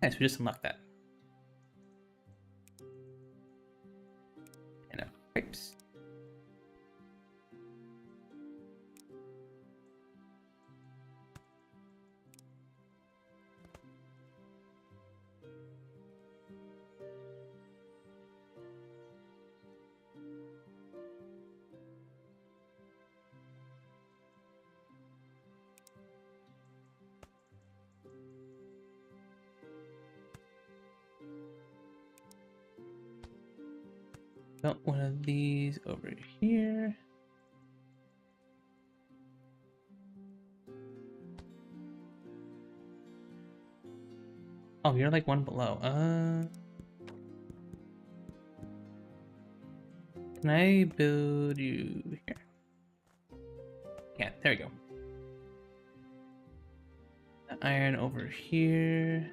Nice, we just unlocked that. Mana pipes. Got one of these over here. Oh, you're like one below. Can I build you here? Yeah, there we go. The iron over here.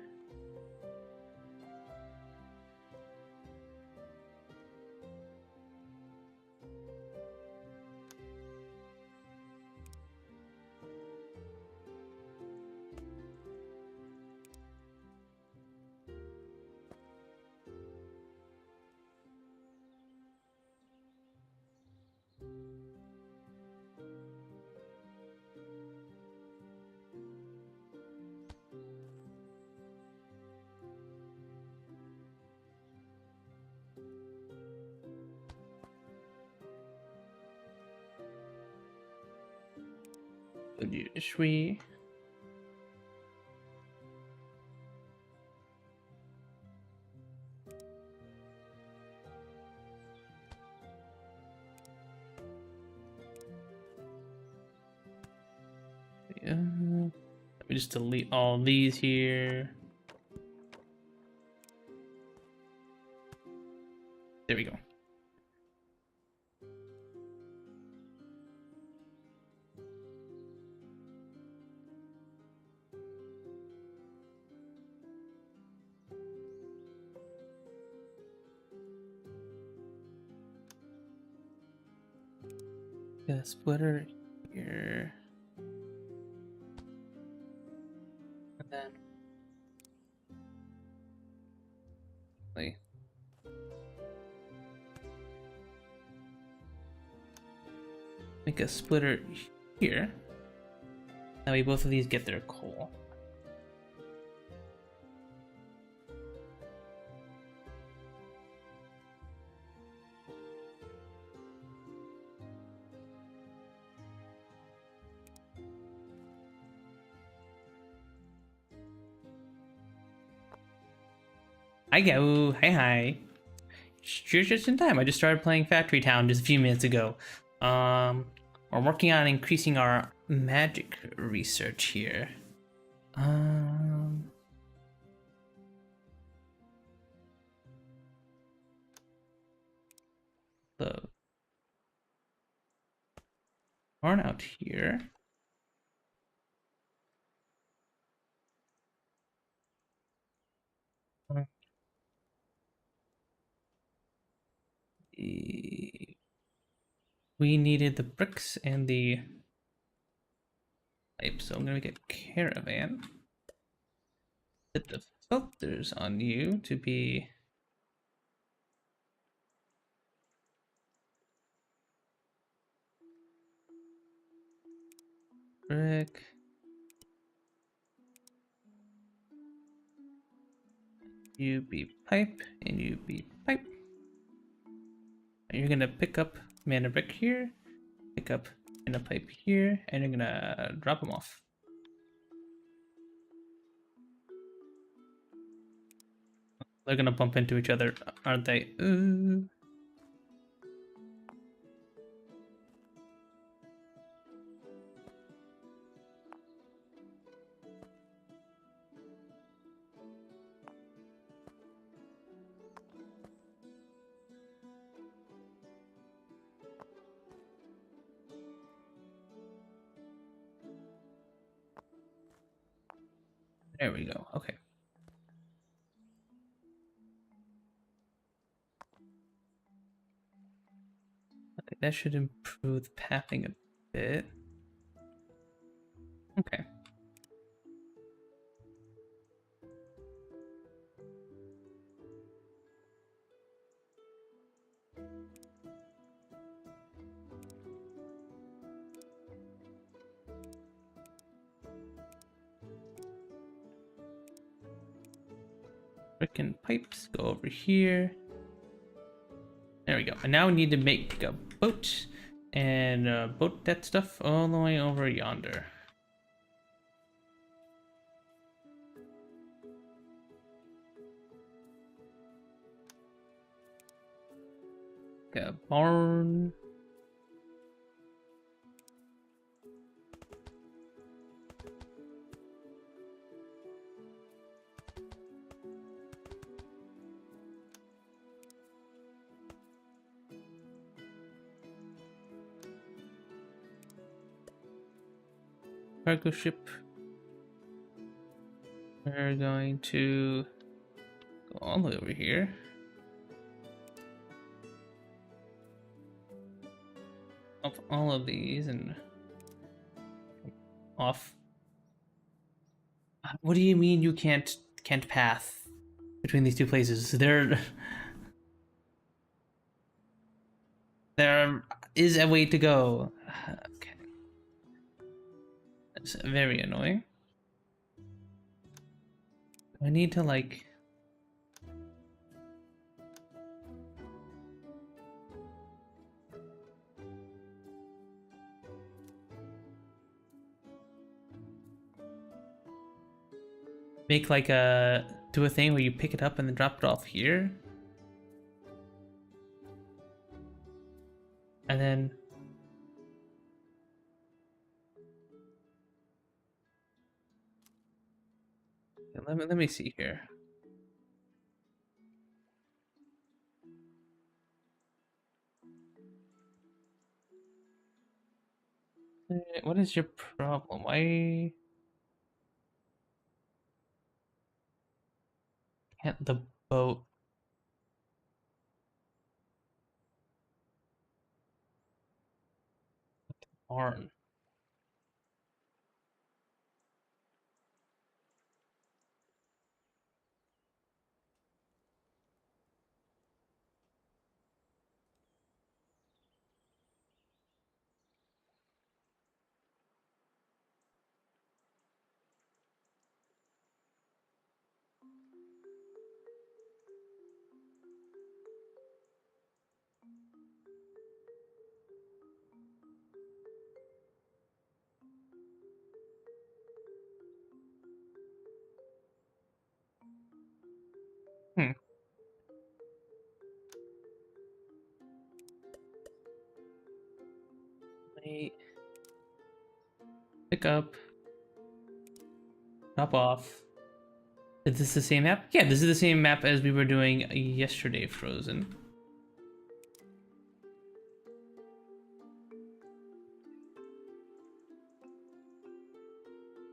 Build you a tree. Let me just delete all these here. There we go. Got a splitter here. And then wait. Make a splitter here. That way both of these get their coal. Hi go, hi. You're just in time. I just started playing Factory Town just a few minutes ago. We're working on increasing our magic research here. The barn out here. We needed the bricks and the pipe, so I'm gonna make a caravan. Set the filters on you to be brick, You be pipe, and you be pipe. And you're gonna pick up mana brick here, pick up mana pipe here, and you're gonna drop them off. They're gonna bump into each other, aren't they? Ooh. There we go. Okay. Okay, that should improve the pathing a bit. Okay. Frickin' pipes go over here. There we go. And now we need to make a boat and boat that stuff all the way over yonder. A barn. Cargo ship. We're going to go all the way over here. Up all of these and off. What do you mean you can't path between these two places? There is a way to go. Okay. That's very annoying. I need to like make like do a thing where you pick it up and then drop it off here. And then let me see here. What is your problem? Why can't the boat barn? Hmm. Wait. Pick up. Drop off. Is this the same map? Yeah, this is the same map as we were doing yesterday, Frozen.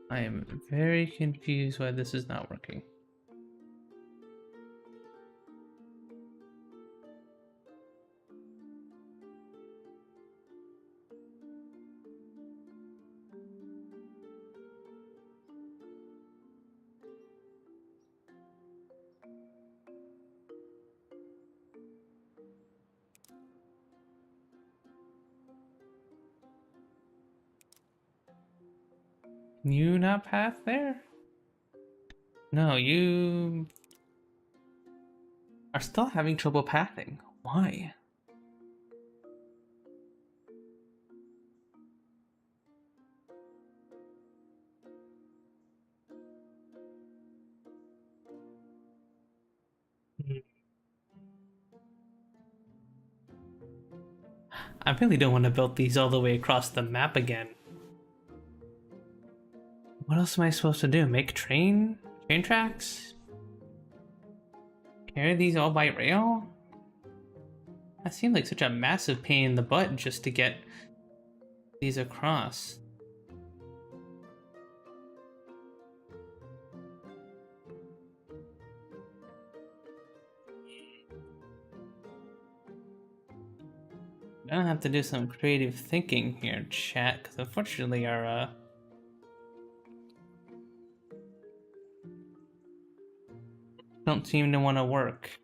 I am very confused why this is not working. Can you not path there? No, you are still having trouble pathing. Why? I really don't want to build these all the way across the map again. What else am I supposed to do? Make train tracks? Carry these all by rail? That seemed like such a massive pain in the butt just to get these across. I'm gonna have to do some creative thinking here, chat, because unfortunately our don't seem to want to work.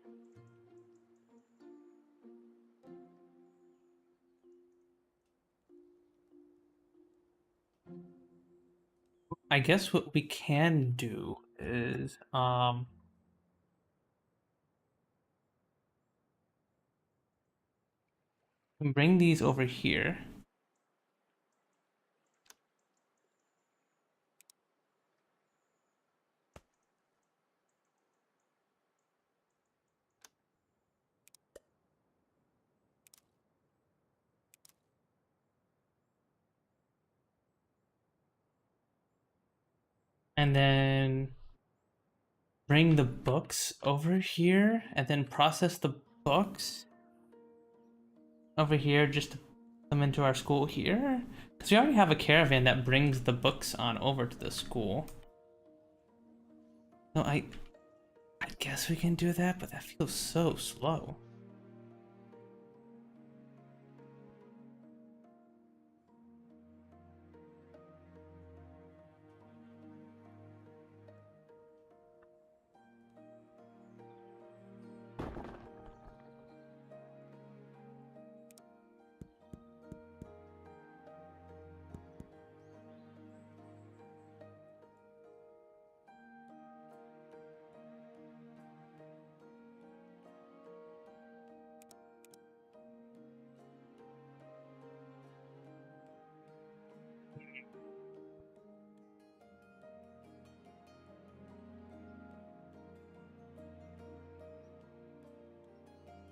I guess what we can do is bring these over here. And then bring the books over here and then process the books over here just to put them into our school here. Because we already have a caravan that brings the books on over to the school. No, I guess we can do that, but that feels so slow.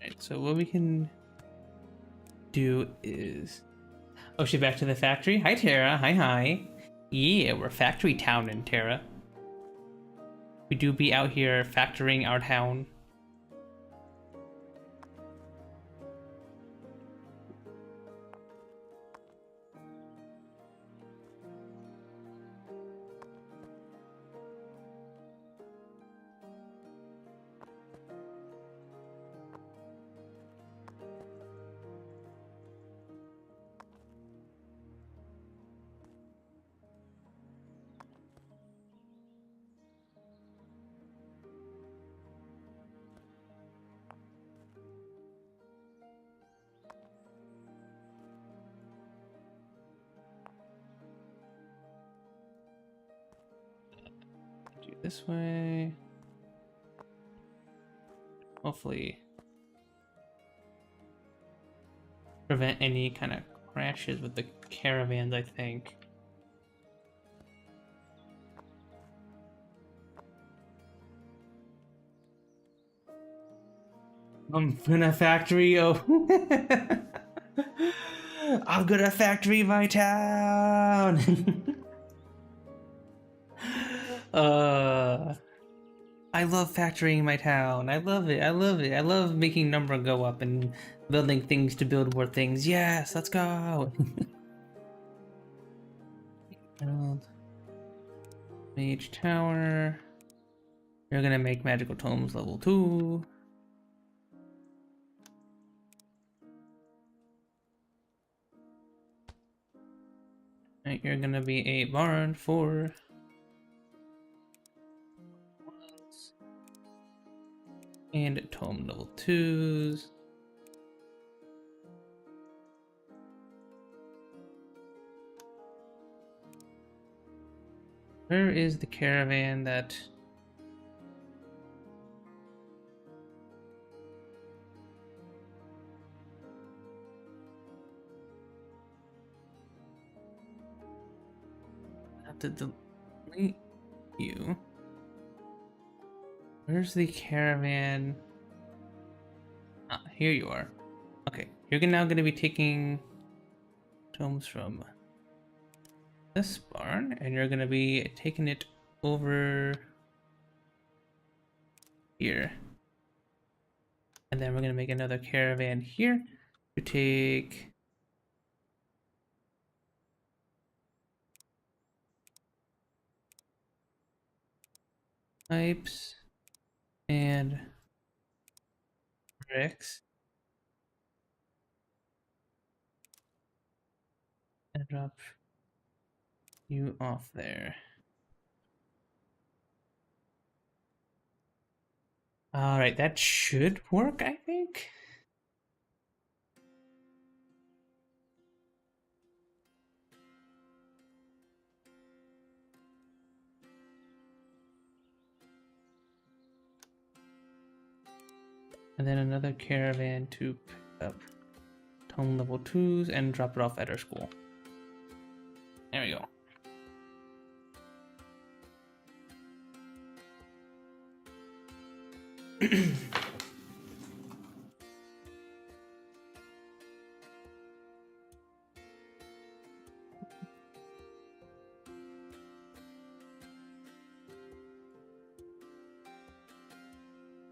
Right, so what we can do is... Oh, she's back to the factory? Hi, Tara. Hi. Yeah, we're factory town in Tara. We do be out here factoring our town. Do it this way. Hopefully prevent any kind of crashes with the caravans, I think. I'm gonna factory, oh. I'm gonna factory my town. I love factoring my town. I love it. I love making number go up and building things to build more things. Yes, let's go. Build Mage Tower. You're gonna make Magical Tomes level 2. Right, you're gonna be a barn for and tome level 2s. Where is the caravan that to delete you. Where's the caravan? Ah, here you are. Okay, you're now going to be taking tomes from this barn, and you're going to be taking it over here. And then we're going to make another caravan here to take pipes and bricks and drop you off there. All right, that should work, I think. And then another caravan to pick up tome level 2s and drop it off at our school. There we go.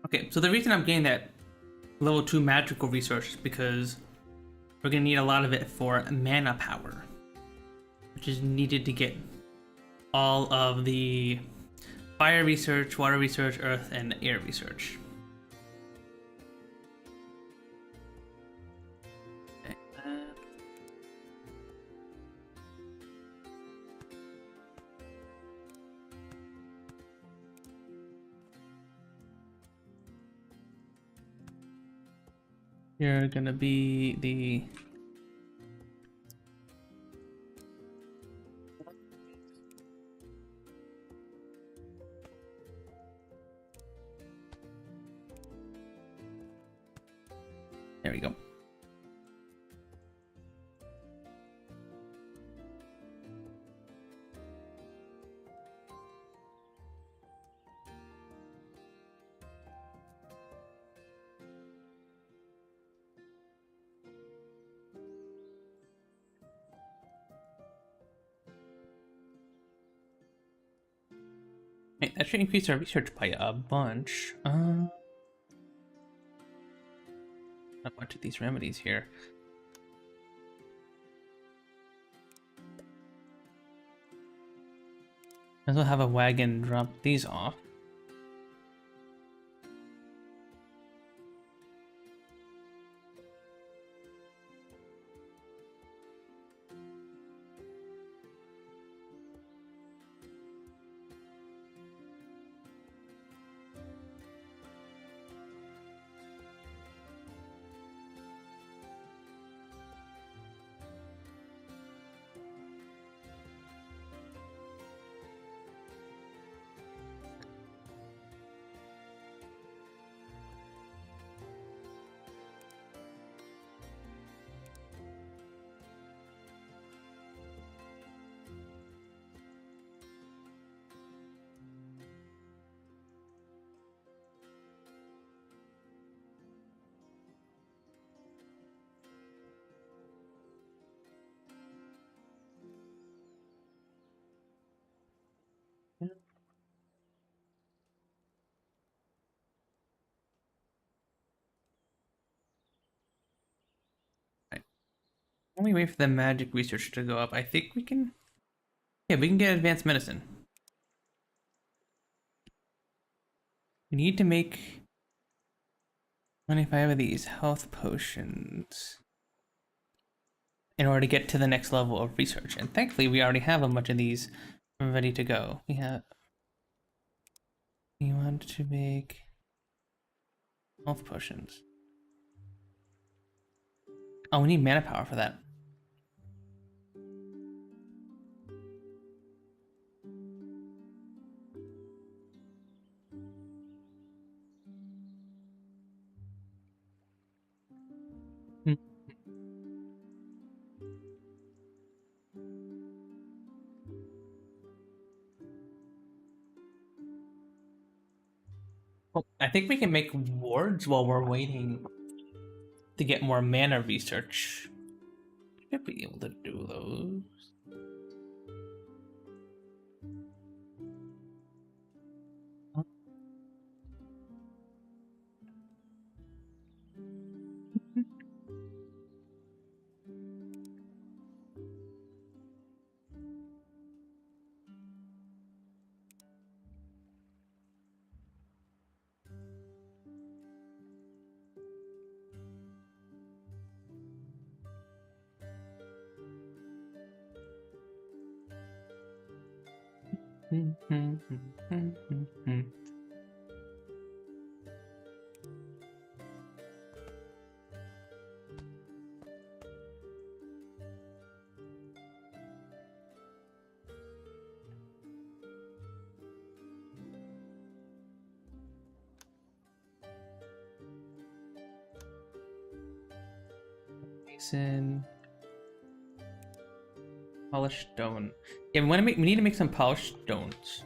Okay, so the reason I'm getting that level 2 magical resource is because we're going to need a lot of it for mana power, which is needed to get all of the fire research, water research, earth, and air research. You're gonna be the there we go. Hey, that should increase our research by a bunch. A bunch of these remedies here. As well have a wagon drop these off. When we wait for the magic research to go up, I think we can... Yeah, we can get advanced medicine. We need to make 25 of these health potions in order to get to the next level of research. And thankfully, we already have a bunch of these ready to go. We want to make health potions. Oh, we need mana power for that. Well, I think we can make wards while we're waiting to get more mana research. Should be able to do those. Mason, polished stone. Yeah, we need to make some polished stones.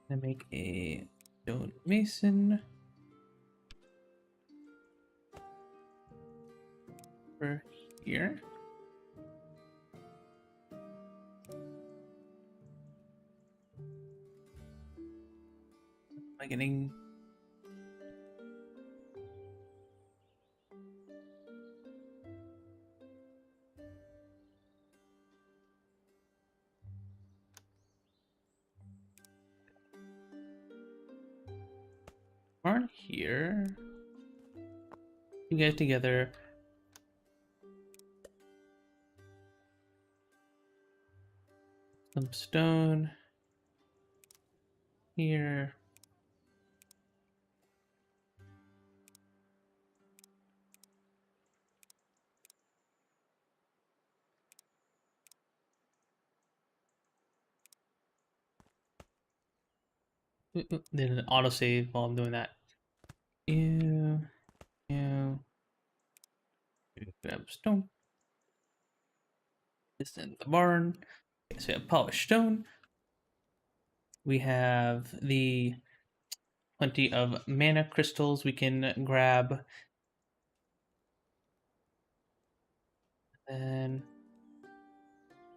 Gonna make a stone mason over here. Am I getting? Aren't here. You guys together. Some stone here. Then an autosave while I'm doing that. You grab stone. This in the barn. Okay, so we have polished stone. We have the plenty of mana crystals we can grab. And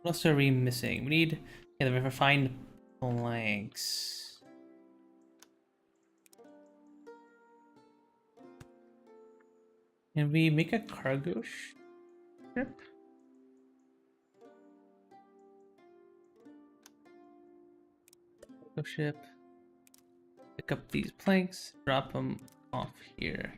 what else are we missing? We need the refined planks. Can we make a cargo ship? Cargo ship. Pick up these planks, drop them off here.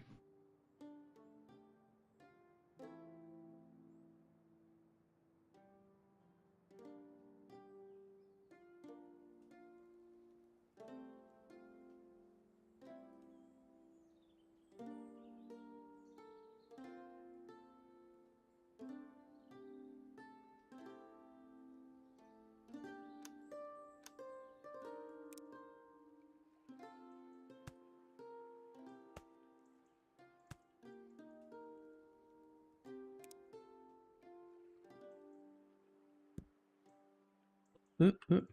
Oop, oop.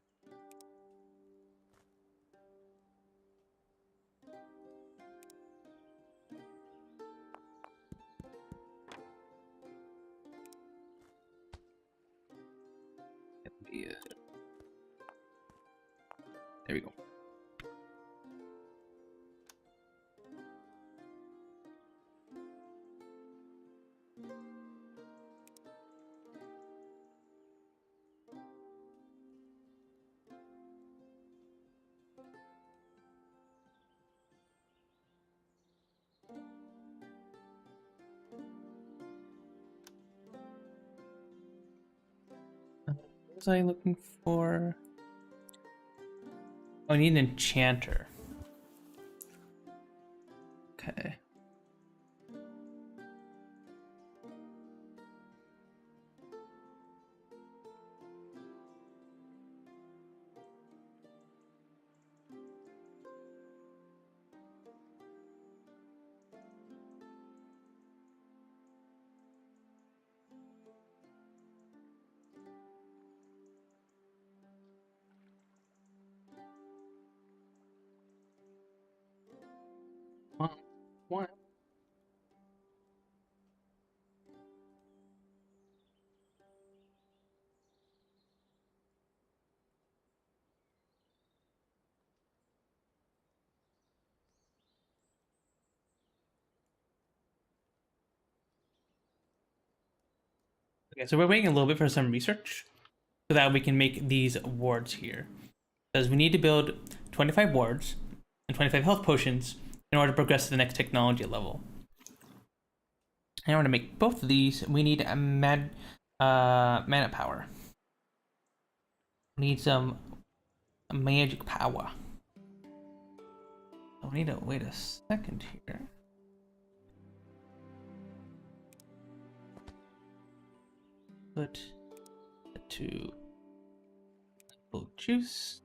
Yeah. There we go. What was I looking for? Oh, I need an enchanter. Okay. one. Okay, so we're waiting a little bit for some research so that we can make these wards here. Because we need to build 25 wards and 25 health potions in order to progress to the next technology level. In order to make both of these, we need a mana power. We need some magic power. I need to wait a second here. Put the two apple juice.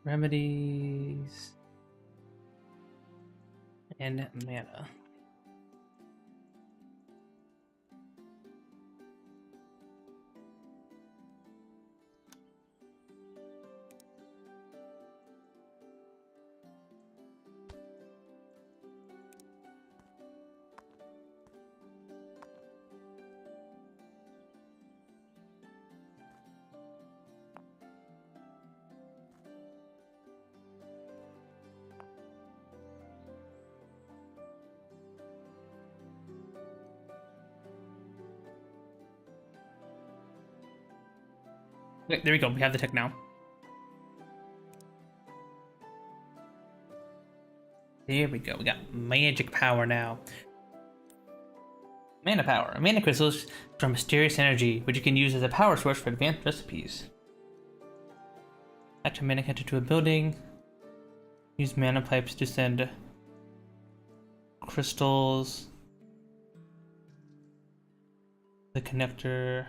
Remedies and mana. Okay, there we go. We have the tech now. There we go. We got magic power now. Mana power. Mana crystals from mysterious energy, which you can use as a power source for advanced recipes. Attach a mana connector to a building. Use mana pipes to send crystals. The connector.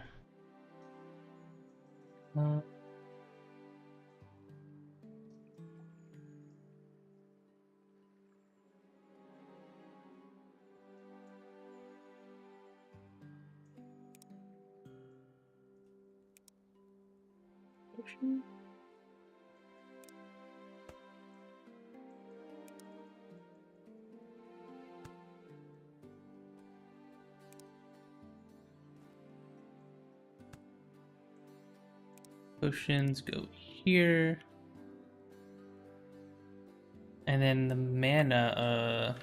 Potions go here. And then the mana,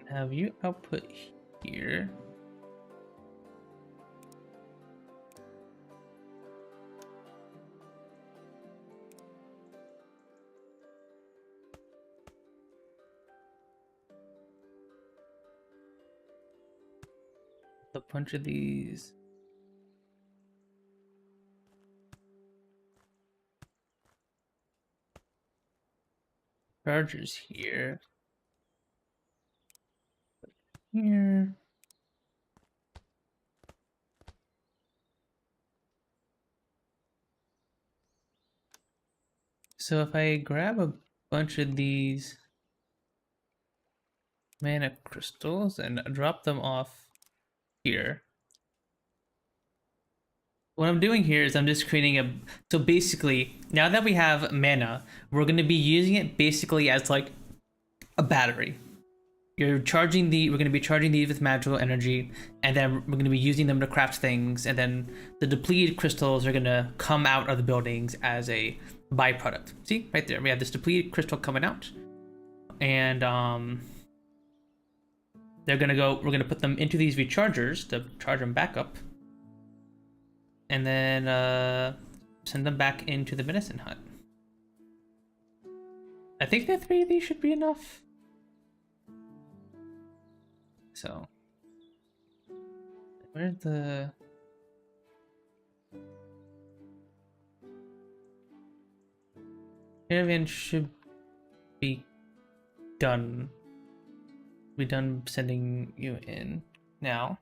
have you output here. A bunch of these. Chargers here. Here. So if I grab a bunch of these mana crystals and drop them off here. What I'm doing here is I'm just creating a, so basically now that we have mana, we're going to be using it basically as like a battery. We're going to be charging these with magical energy, and then we're going to be using them to craft things, and then the depleted crystals are going to come out of the buildings as a byproduct. See, right there, we have this depleted crystal coming out, and we're going to put them into these rechargers to charge them back up, and then send them back into the medicine hut. I think that 3 of these should be enough. So, where's the... Caravan should be done. We're done sending you in now.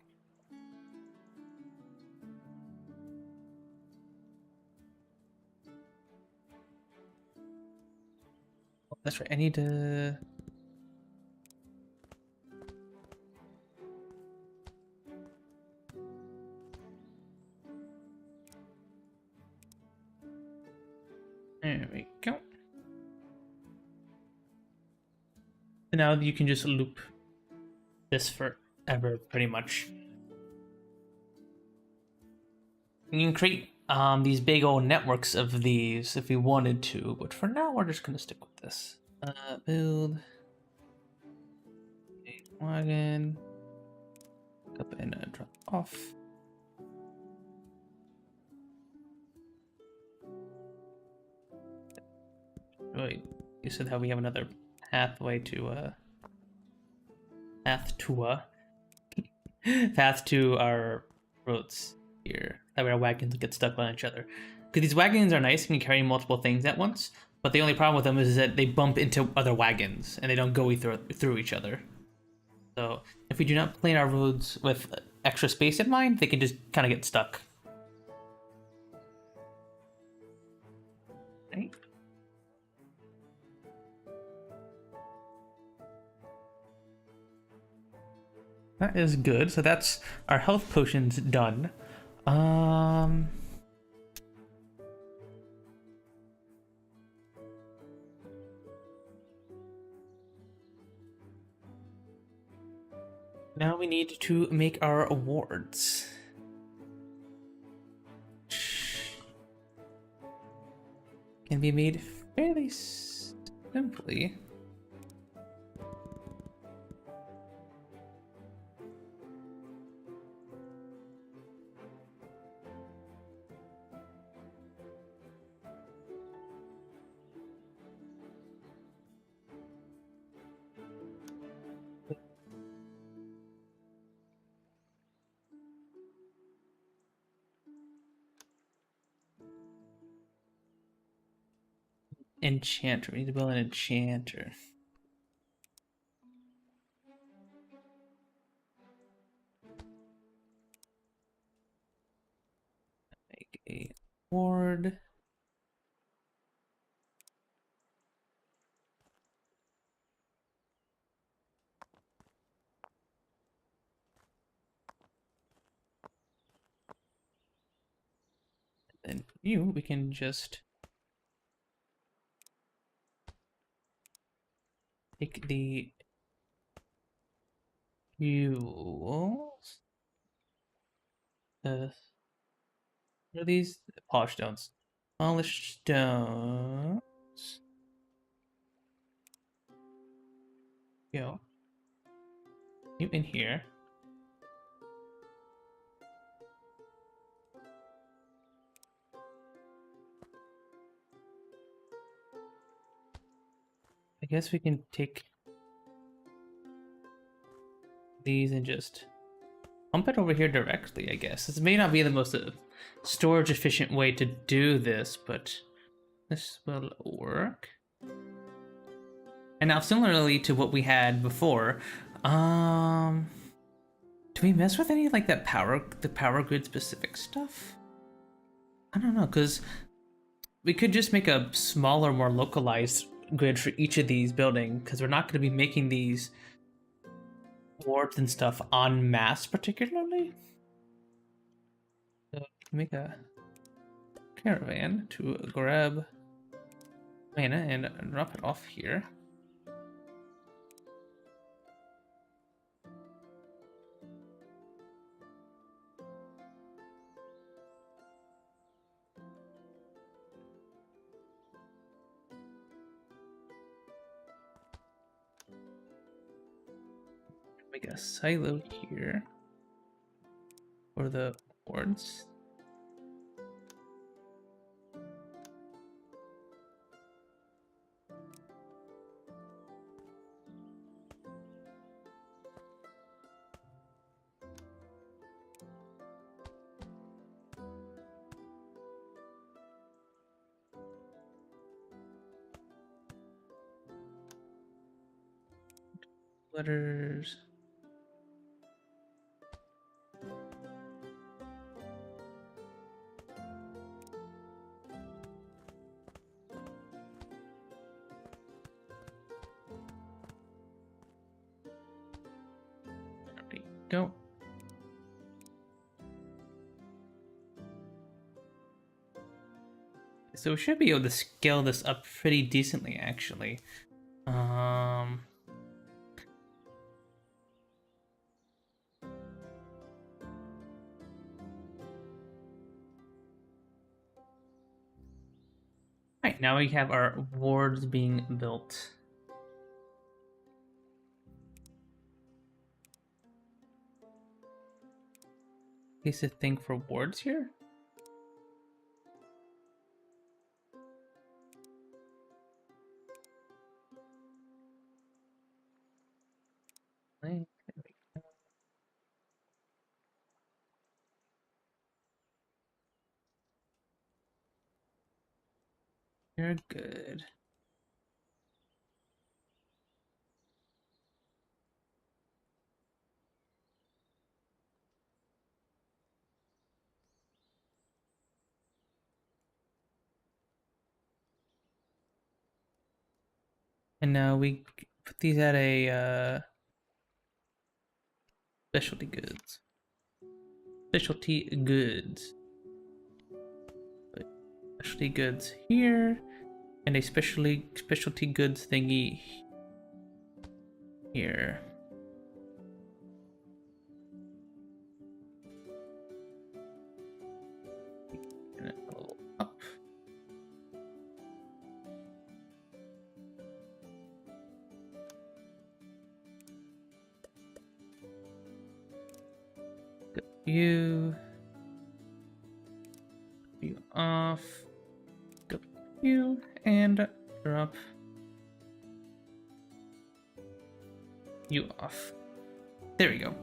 Oh, that's right. I need to. There we go. So now you can just loop this forever, pretty much. You can create these big old networks of these if we wanted to, but for now we're just gonna stick with this. Build a wagon, up and drop off. Wait, you said how we have another pathway to path to our roads here. That way our wagons get stuck on each other. Because these wagons are nice and can carry multiple things at once, but the only problem with them is that they bump into other wagons and they don't go through each other. So if we do not plan our roads with extra space in mind, they can just kind of get stuck. Right? That is good. So that's our health potions done. Now we need to make our awards. Can be made fairly simply. Enchanter. We need to build an enchanter. Make a ward. And you, we can just take the fuels. What are these? Polished stones. Polished stones. Go. You in here. I guess we can take these and just pump it over here directly, I guess. This may not be the most storage efficient way to do this, but this will work. And now similarly to what we had before, do we mess with any like the power grid specific stuff? I don't know, because we could just make a smaller, more localized grid for each of these buildings, because we're not going to be making these wards and stuff en masse particularly. So make a caravan to grab mana and drop it off here. Make a silo here for the wards. Letters. There we go. So we should be able to scale this up pretty decently, actually. Right, now we have our wards being built. Is a thing for wards here? You're good. And now we put these at a specialty goods. Specialty goods. Put specialty goods here, and a specialty goods thingy here. And a little up. You off, go you, and drop you off. There we go.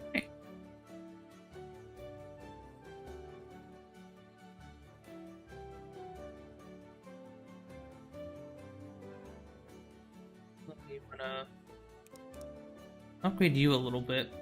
Okay. We're gonna upgrade you a little bit.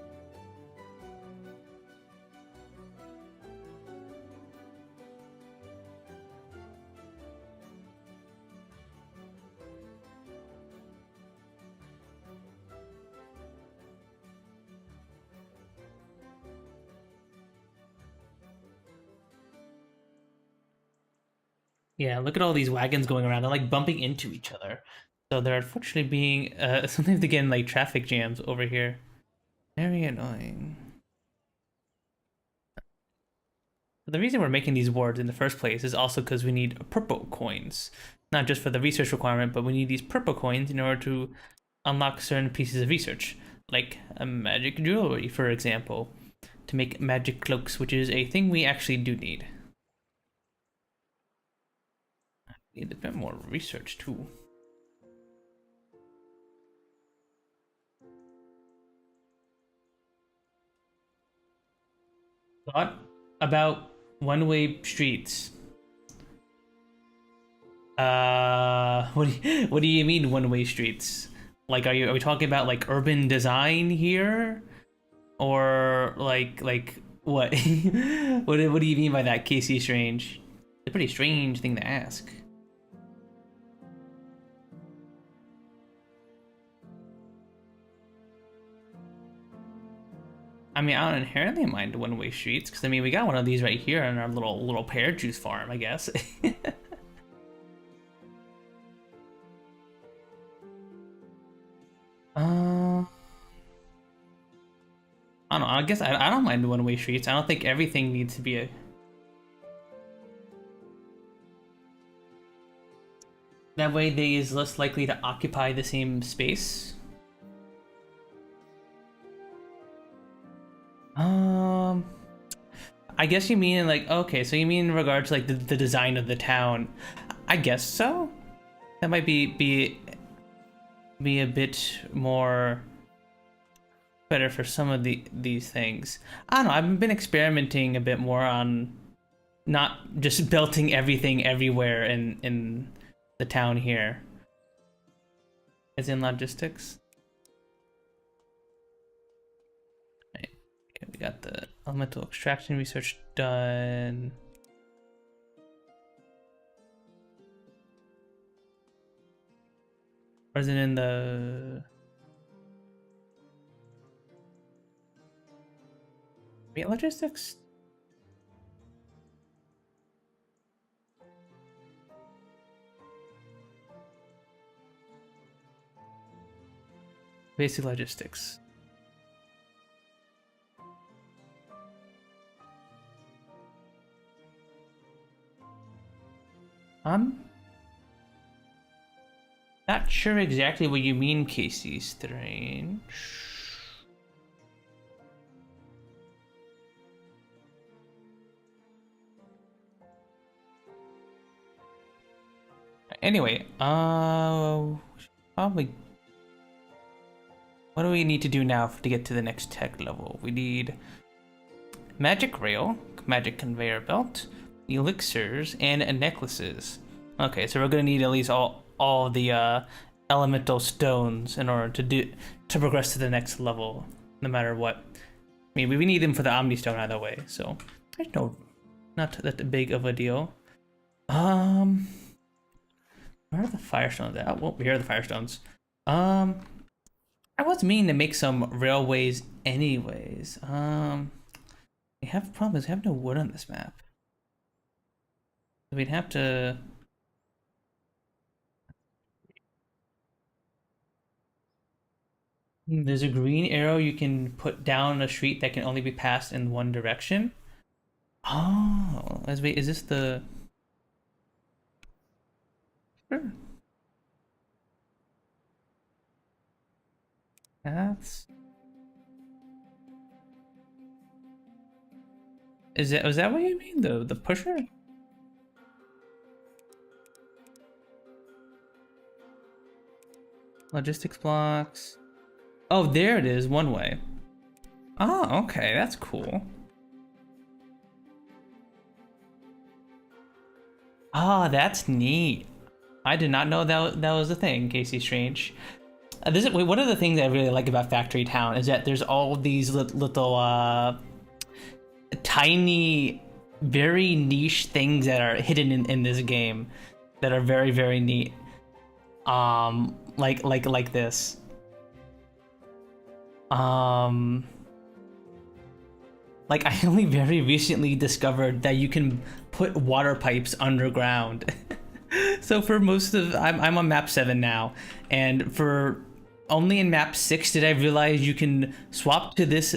Yeah, look at all these wagons going around. They're like bumping into each other. So they're unfortunately being sometimes they get in like traffic jams over here. Very annoying. The reason we're making these wards in the first place is also because we need purple coins. Not just for the research requirement, but we need these purple coins in order to unlock certain pieces of research. Like a magic jewelry, for example. To make magic cloaks, which is a thing we actually do need. Need a bit more research too. Thought about one-way streets. What do you mean one-way streets? Like, are we talking about like urban design here, or like what? What do you mean by that, Casey Strange? It's a pretty strange thing to ask. I mean, I don't inherently mind one-way streets, because I mean, we got one of these right here in our little pear juice farm, I guess. I don't know. I guess I don't mind one-way streets. I don't think everything needs to be a. That way, they is less likely to occupy the same space. I guess you mean like, okay, so you mean in regards to like the design of the town. I guess so. That might be a bit more better for some of these things. I don't know. I've been experimenting a bit more on not just belting everything everywhere in the town here. As in logistics. Right. Okay, we got the elemental extraction research done. Or is it in the... Wait, logistics? Basic logistics. I'm not sure exactly what you mean, Casey Strange. Anyway, probably. What do we need to do now to get to the next tech level? We need magic rail, magic conveyor belt, elixirs, and necklaces. Okay, so we're gonna need at least all the elemental stones in order to progress to the next level, no matter what. I mean, we need them for the Omni Stone either way, so there's not that big of a deal. Where are the Firestones at? Oh, here are the Firestones. I was meaning to make some railways anyways. We have problems. We have no wood on this map. We'd have to... There's a green arrow you can put down a street that can only be passed in one direction. Oh, wait, is this the... Sure. Paths. Was that what you mean? The pusher? Logistics blocks. Oh, there it is, one way. Oh, okay, that's cool. Ah, that's neat. I did not know that was a thing, Casey Strange. One of the things I really like about Factory Town is that there's all these little tiny, very niche things that are hidden in this game that are very, very neat. Like this. Like I only very recently discovered that you can put water pipes underground. So for most of I'm on map 7 now, and for only in map 6 did I realize you can swap to this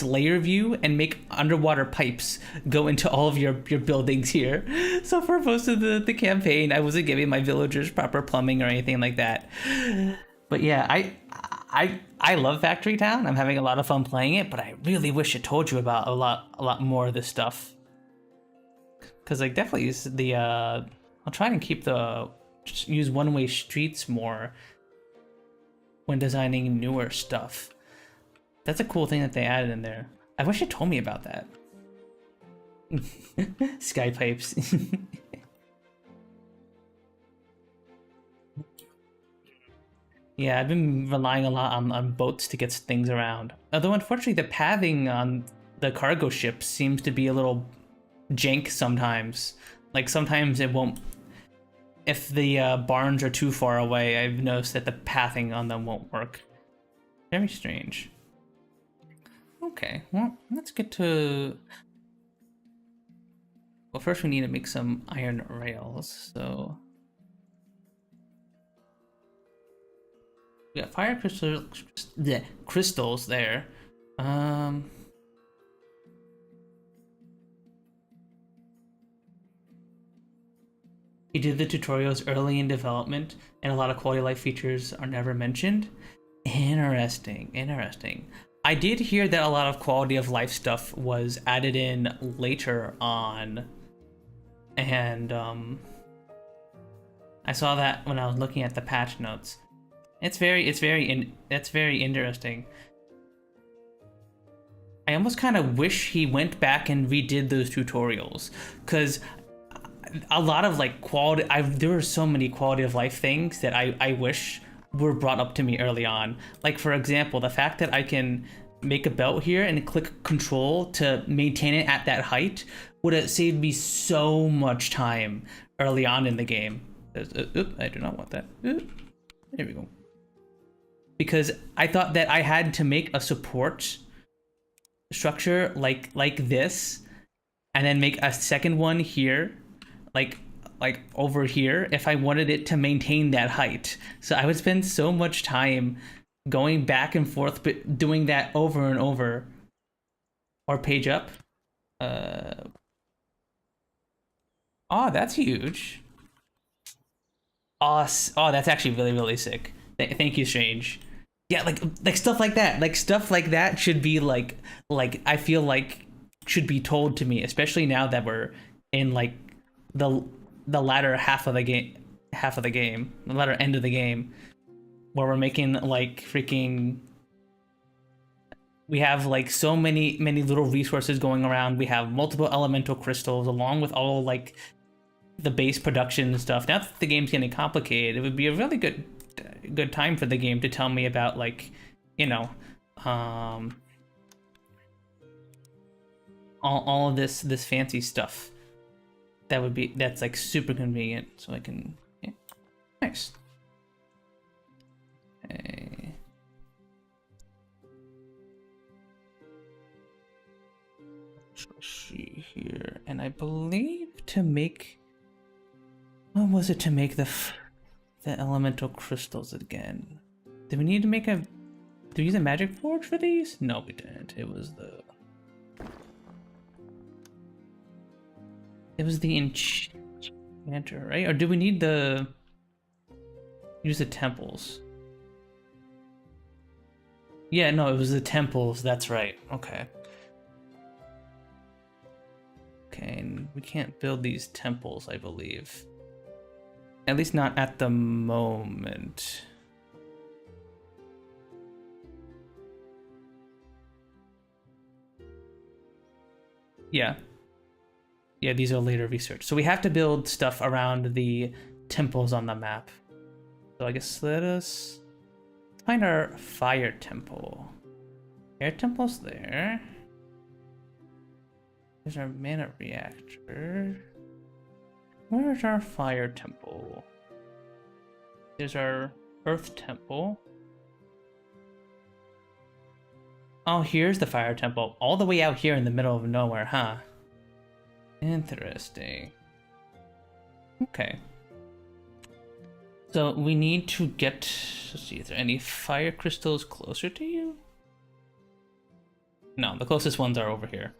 layer view and make underwater pipes go into all of your buildings here. So for most of the campaign, I wasn't giving my villagers proper plumbing or anything like that. But yeah, I love Factory Town. I'm having a lot of fun playing it, but I really wish it told you about a lot more of this stuff. Cause like definitely use the I'll try and use one-way streets more when designing newer stuff. That's a cool thing that they added in there. I wish it told me about that. Sky pipes. Yeah, I've been relying a lot on boats to get things around. Although unfortunately the pathing on the cargo ships seems to be a little jank sometimes. Like sometimes it won't... If the barns are too far away, I've noticed that the pathing on them won't work. Very strange. Okay, well, let's get to... Well, first we need to make some iron rails, so... We got fire crystals there. You did the tutorials early in development, and a lot of quality of life features are never mentioned. Interesting. I did hear that a lot of quality of life stuff was added in later on, and I saw that when I was looking at the patch notes. That's very interesting. I almost kind of wish he went back and redid those tutorials, because a lot of like quality, there were so many quality of life things that I wish were brought up to me early on. Like, for example, the fact that I can make a belt here and click control to maintain it at that height would have saved me so much time early on in the game. I do not want that. There we go. Because I thought that I had to make a support structure like this, and then make a second one here, like over here, if I wanted it to maintain that height. So I would spend so much time going back and forth, but doing that over and over. Or page up. Oh, that's huge. Oh, that's actually really, really sick. Thank you, Strange. Yeah, like stuff like that. Like stuff like that should be like I feel like should be told to me, especially now that we're in like the latter half of the game, the latter end of the game, where we're making like freaking. We have like so many little resources going around. We have multiple elemental crystals, along with all like the base production and stuff. Now that the game's getting complicated, it would be a really good time for the game to tell me about, like, you know, all of this fancy stuff. That's like super convenient, so I can, yeah. Nice. Okay. Let's see here, and I believe to make, what was it to make the elemental crystals again? Did we need to make did we use a magic forge for these? No, we didn't. It was the enchanter, right? Or do we need use the temples? Yeah, no, it was the temples. That's right. Okay. Okay, and we can't build these temples, I believe. At least not at the moment. Yeah. Yeah, these are later research. So we have to build stuff around the temples on the map. So I guess let us find our fire temple. Air temple's there. There's our mana reactor. Where's our fire temple? There's our earth temple. Oh, here's the fire temple. All the way out here in the middle of nowhere, huh? Interesting. Okay. So we need to get... Let's see, is there any fire crystals closer to you? No, the closest ones are over here.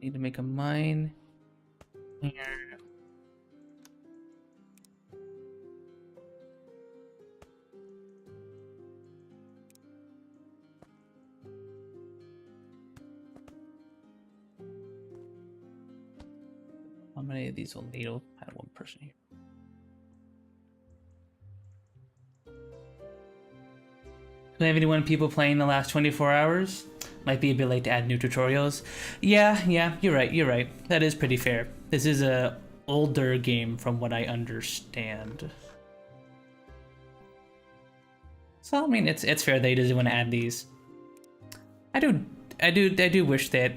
Need to make a mine here. How many of these will need? I have one person here. Do we have anyone people playing the last 24 hours? Might be a bit late to add new tutorials. Yeah, you're right. That is pretty fair. This is a older game from what I understand. So I mean, it's fair that he doesn't want to add these. I do wish that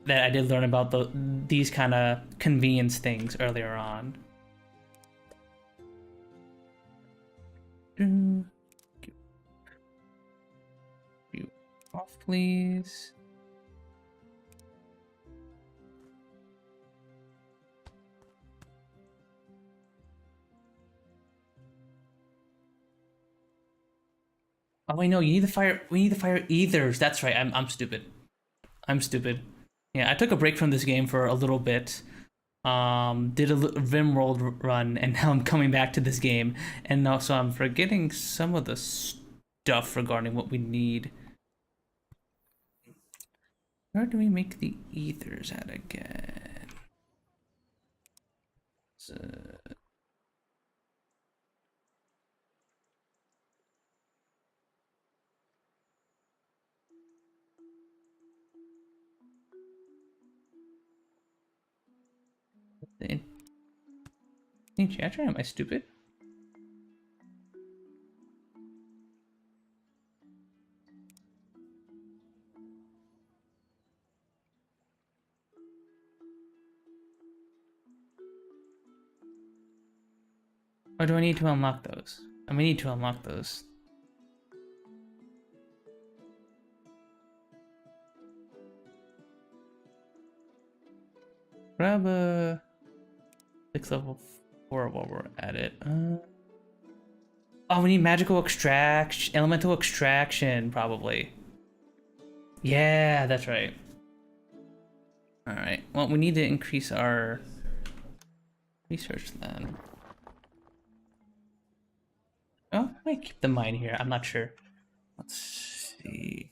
I did learn about these kind of convenience things earlier on. Off, please. Oh wait, no, you need the fire. We need the fire ethers. That's right. I'm stupid. I'm stupid. Yeah, I took a break from this game for a little bit. Did a Vim World run, and now I'm coming back to this game, and now so I'm forgetting some of the stuff regarding what we need. Where do we make the ethers at again? Actually, am I stupid? Or do I need to unlock those? I may need to unlock those. Grab a 6 level 4 while we're at it. Oh, we need magical extraction, elemental extraction, probably. Yeah, that's right. Alright, well, we need to increase our research then. Oh, I might keep the mine here, I'm not sure. Let's see.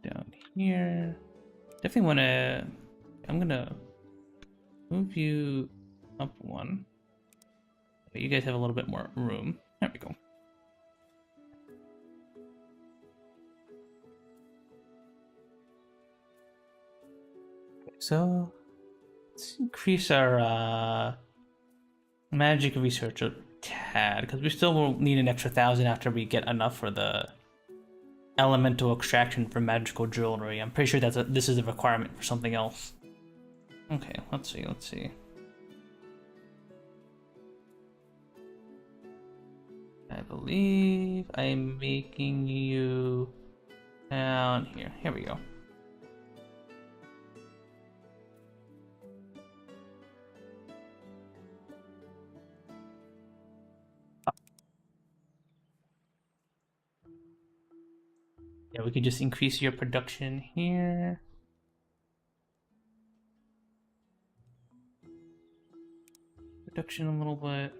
Down here. Definitely want to. I'm gonna move you up one. You guys have a little bit more room. There we go. So let's increase our magic research a tad, because we still will need an extra 1,000 after we get enough for the elemental extraction for magical jewelry. I'm pretty sure this is a requirement for something else. Okay, let's see. I believe I'm making you down here. Here we go. Yeah, we could just increase your production here. Production a little bit.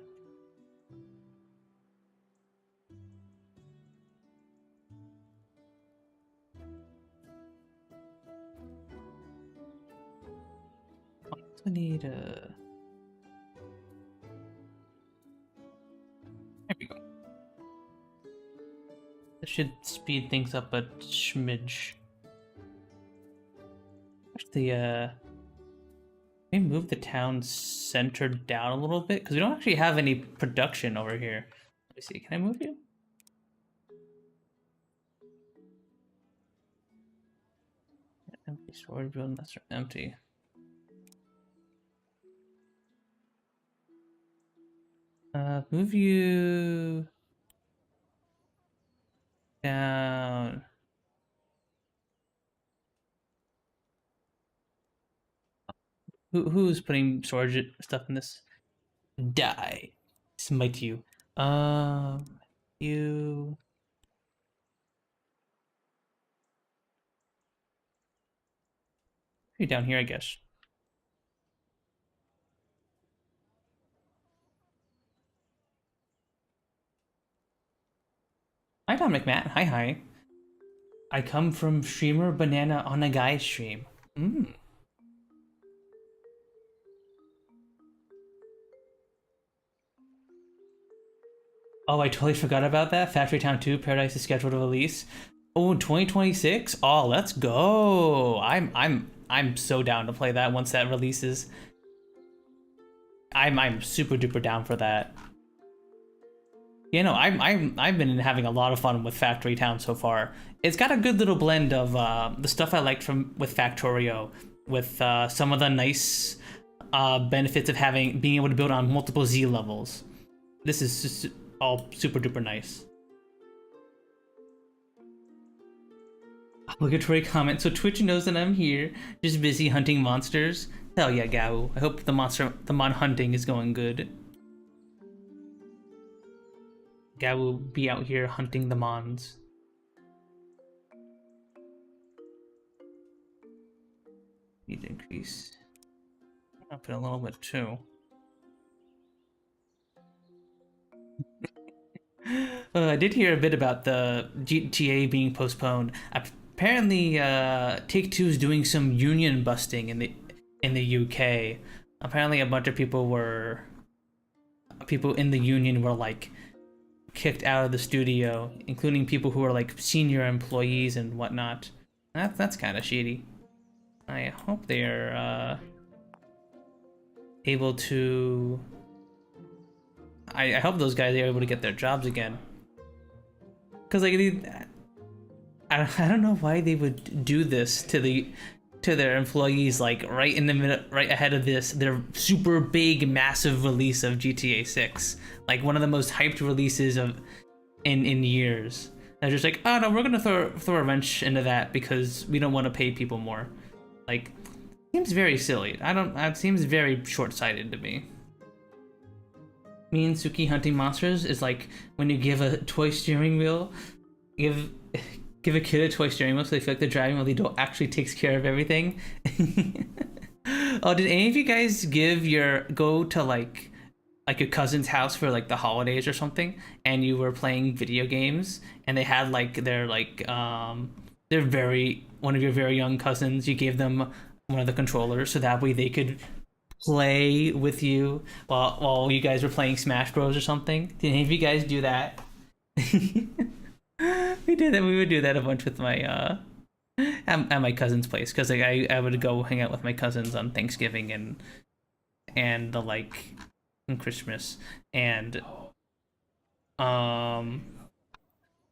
I need a. There we go. That should speed things up a smidge. Actually, maybe move the town center down a little bit, because we don't actually have any production over here. Let me see, can I move you? Empty storage building, that's empty. Move you down. Who's putting storage stuff in this? Die. Smite you. You. You're down here, I guess. Hi, Dominic Matt. Hi. I come from streamer Banana on a Guy stream. Oh, I totally forgot about that. Factory Town 2 Paradise is scheduled to release. Oh, 2026? Oh, let's go. I'm so down to play that once that releases. I'm super duper down for that. You know, I've been having a lot of fun with Factory Town so far. It's got a good little blend of the stuff I liked with Factorio, with some of the nice benefits of being able to build on multiple Z levels. This is just all super duper nice. Obligatory comment. So Twitch knows that I'm here, just busy hunting monsters. Hell yeah, Gao. I hope the mon hunting is going good. Guy will be out here hunting the mons. Need to increase up in a little bit too. I did hear a bit about the GTA being postponed. Apparently, Take-Two is doing some union busting in the UK. Apparently, a bunch of people in the union were like kicked out of the studio, including people who are like senior employees and whatnot. That's kind of shady. I hope they are able to. I hope those guys are able to get their jobs again. Cause like I don't know why they would do this to their employees, like right in the minute, right ahead of their super big massive release of GTA 6, like one of the most hyped releases in years. They're just like, oh no, we're gonna throw a wrench into that because we don't want to pay people more. Like, seems very silly. It seems very short-sighted to me. Me and Suki hunting monsters is like when you give a toy steering wheel, give a kid a toy steering wheel so they feel like they're driving while they don't actually takes care of everything. Oh, did any of you guys go to like your cousin's house for like the holidays or something, and you were playing video games and they had like one of your very young cousins, you gave them one of the controllers so that way they could play with you while you guys were playing Smash Bros or something? Did any of you guys do that? We did that. We would do that a bunch with my at my cousin's place, because like I would go hang out with my cousins on Thanksgiving and the like and Christmas, and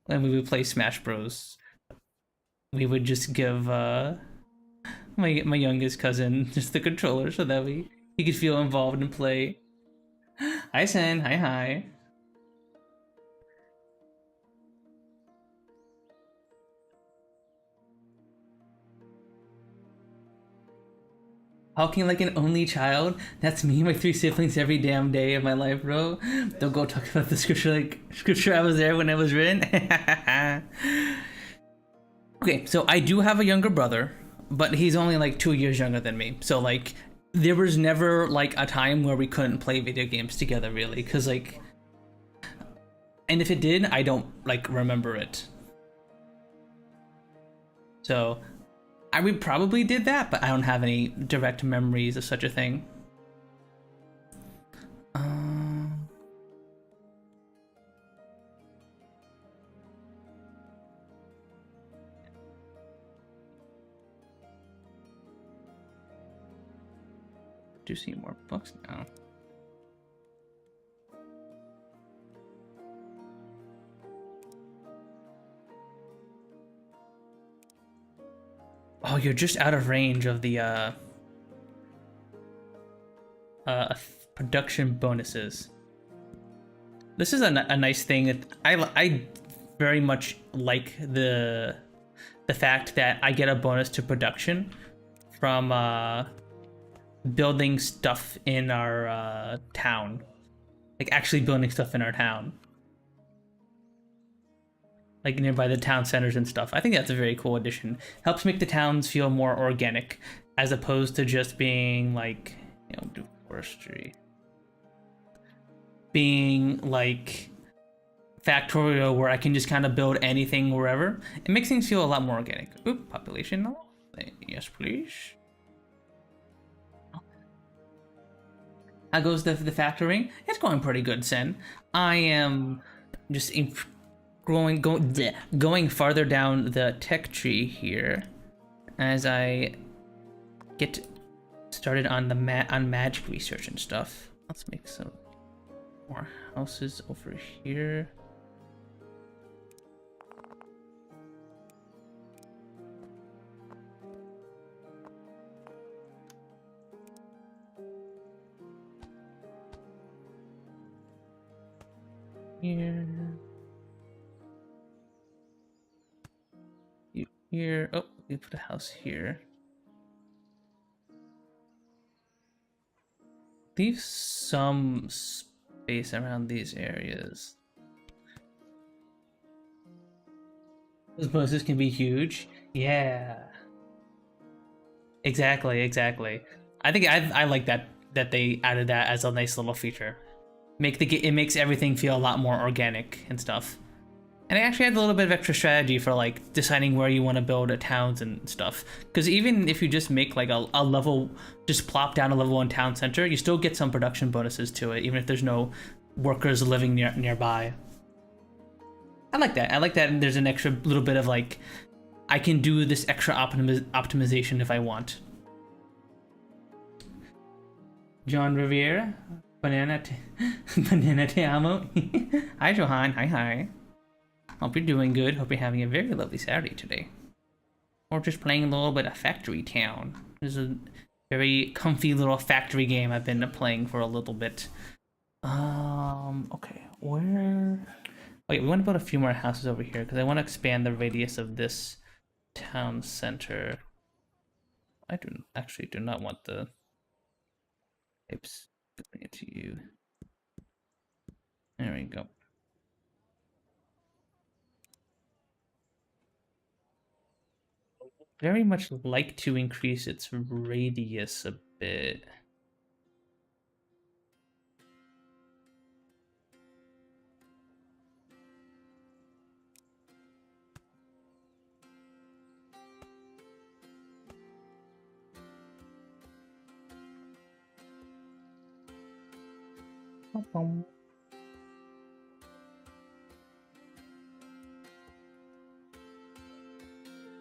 when we would play Smash Bros, we would just give my youngest cousin just the controller so that he could feel involved and play. Hi Sen, hi. Talking like an only child? That's me and my 3 siblings every damn day of my life, bro. Don't go talk about the scripture I was there when it was written. Okay, so I do have a younger brother, but he's only like 2 years younger than me. So like, there was never like a time where we couldn't play video games together, really, because like, and if it did, I don't like remember it. So we probably did that, but I don't have any direct memories of such a thing. Do see more books now. Oh, you're just out of range of the production bonuses. This is a nice thing that I very much like the fact that I get a bonus to production from building stuff in our town, like actually building stuff in our town, like nearby the town centers and stuff. I think that's a very cool addition. Helps make the towns feel more organic, as opposed to just being like, you know, do forestry, being like Factorio, where I can just kind of build anything wherever. It makes things feel a lot more organic. Oop, population. Yes, please. How goes the factoring? It's going pretty good, Sen. I am just going farther down the tech tree here as I get started on the magic research and stuff. Let's make some more houses over here. Here. Oh, we put a house here. Leave some space around these areas. Those bonuses can be huge. Yeah. Exactly. I think I like that they added that as a nice little feature. It makes everything feel a lot more organic and stuff. And I actually had a little bit of extra strategy for like deciding where you want to build towns and stuff. Because even if you just make like a level, just plop down a level 1 town center, you still get some production bonuses to it, even if there's no workers living nearby. I like that. I like that there's an extra little bit of like, I can do this extra optimization if I want. John Riviera, Banana Te Amo. Hi, Johan. Hi. Hope you're doing good. Hope you're having a very lovely Saturday today. Or just playing a little bit of Factory Town. This is a very comfy little factory game I've been playing for a little bit. Okay, where... Wait, we want to build a few more houses over here because I want to expand the radius of this town center. I do not want the types going into you. There we go. Very much like to increase its radius a bit.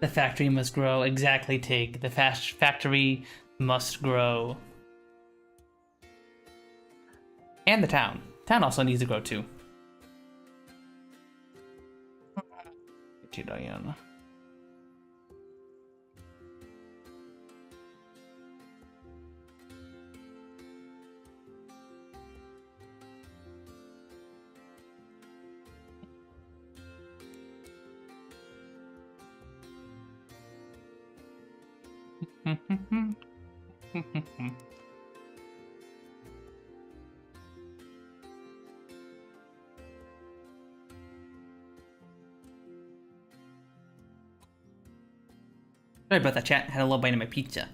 The factory must grow. Exactly, Tig. The factory must grow. And the town. Town also needs to grow too. Diana. Sorry about that, chat. Had a little bite of my pizza.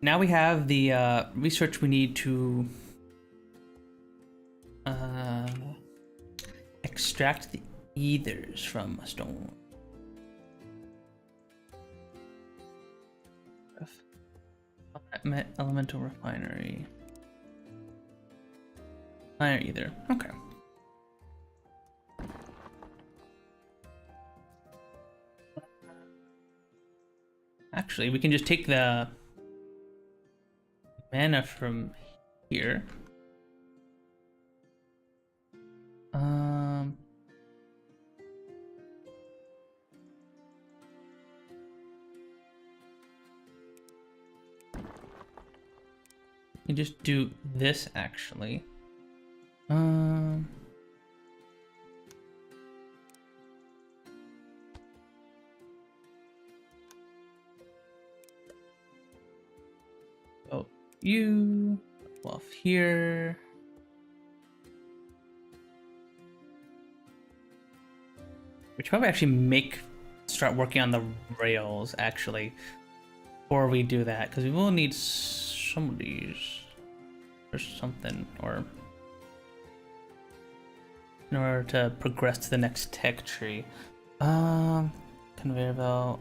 Now we have the research we need to extract the ethers from a stone. Elemental refinery. Iron ether. Okay. Actually, we can just take the mana from here. You just do this actually. Oh, you off here. We should probably actually start working on the rails actually before we do that, because we will need some of these or something, or in order to progress to the next tech tree. Conveyor belt.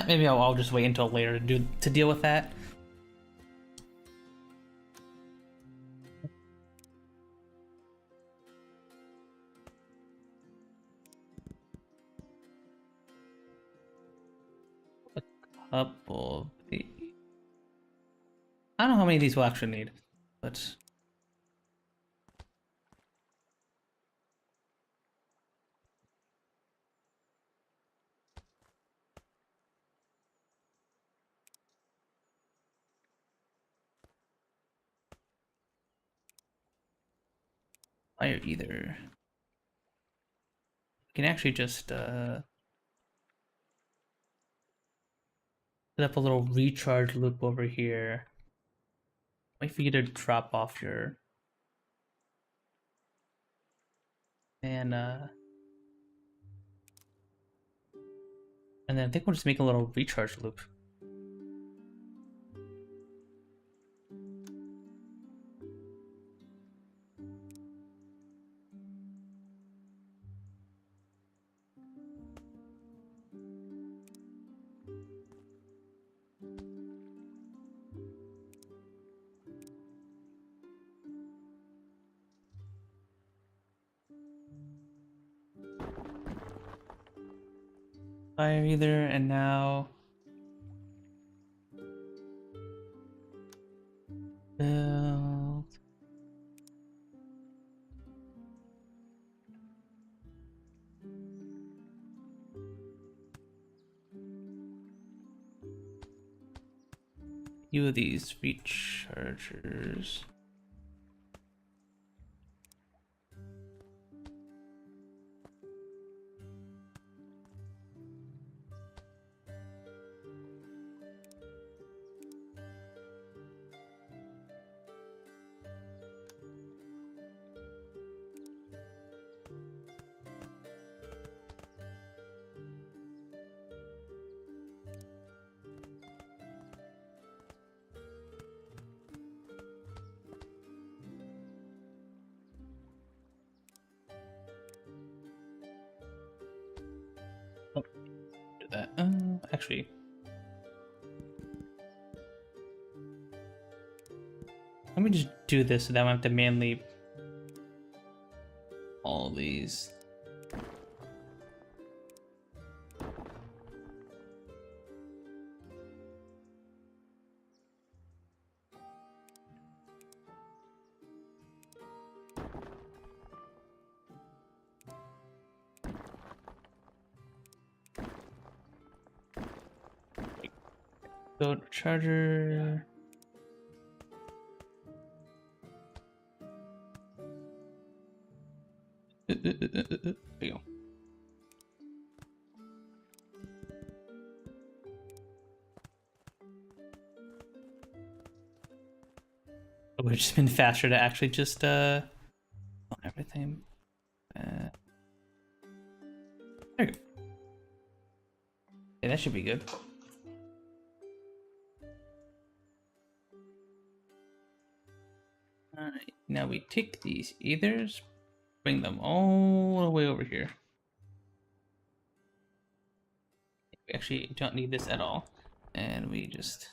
Maybe I'll just wait until later to deal with that. A couple of these. I don't know how many of these we'll actually need, but fire either. You can actually just set up a little recharge loop over here. Wait for you to drop off your mana. And then I think we'll just make a little recharge loop. Fire either, and now build. Few of these rechargers. Oh, do that. Actually, let me just do this so that I don't have to manually all these. Go to charger. There you go. It would have just been faster to actually just on everything. There you go. Yeah, that should be good. Alright, now we take these ethers, bring them all the way over here. We actually don't need this at all. And we just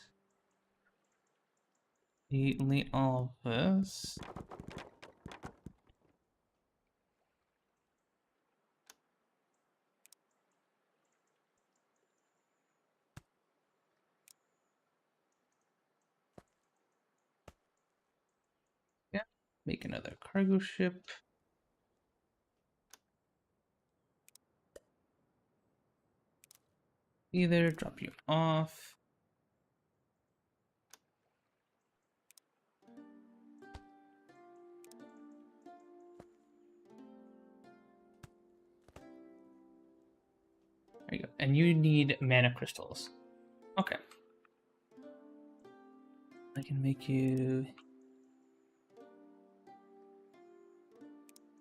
delete all of this. Yeah, make another cargo ship. Either drop you off. There you go. And you need mana crystals. Okay. I can make you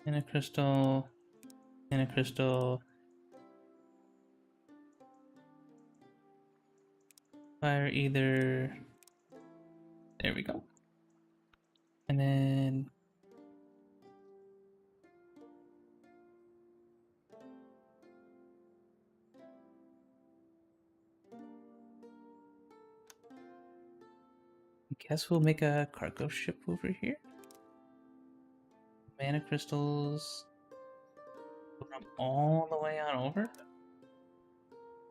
mana crystal, mana crystal, fire either. There we go. And then I guess we'll make a cargo ship over here. Mana crystals. Put them all the way on over.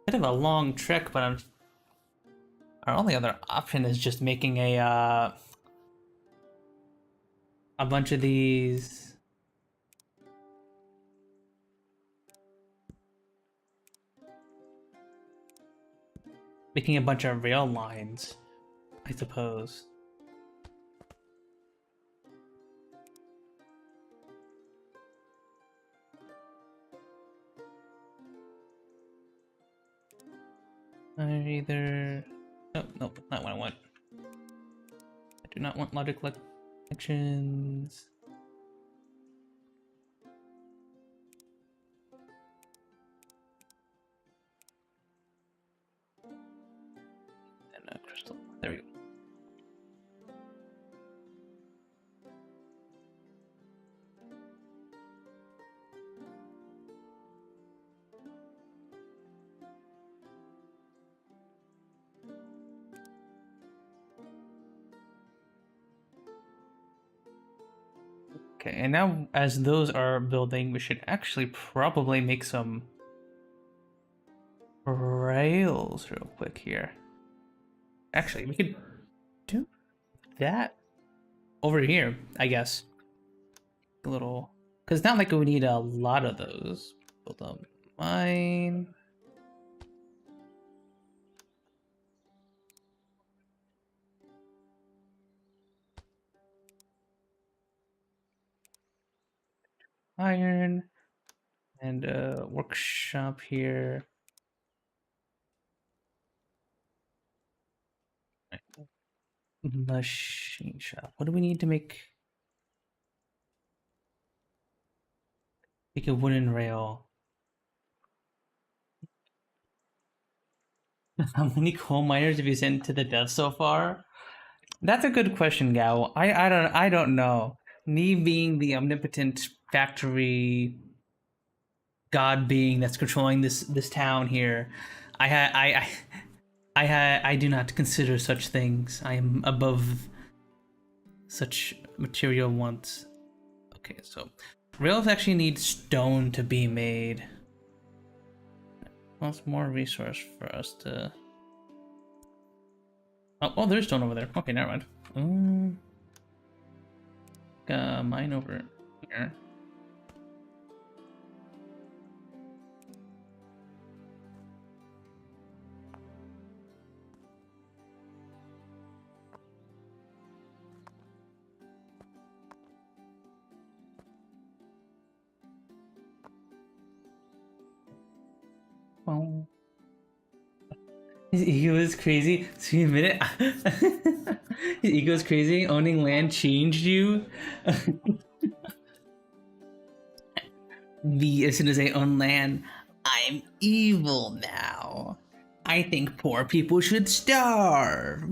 Bit of a long trek, but our only other option is just making a bunch of these. Making a bunch of rail lines, I suppose. Either... Oh, nope, not what I want. I do not want logic connections. And a crystal. There we go. Okay, and now as those are building, we should actually probably make some rails real quick here. Actually, we could do that over here, I guess. A little, because it's not like we need a lot of those. Build up mine. Iron and workshop here. Machine shop. What do we need to make a wooden rail? How many coal miners have you sent to the death so far? That's a good question, Gao. I don't know. Me being the omnipotent factory god being that's controlling this town here, I do not consider such things. I am above such material wants. Okay, so rails actually need stone to be made. Well, it's more resource for us to. Oh, there's stone over there. Okay, never mind. Mine over here. Oh. His ego is crazy. So you admit it? His ego is crazy. Owning land changed you. As soon as I own land, I'm evil now. I think poor people should starve.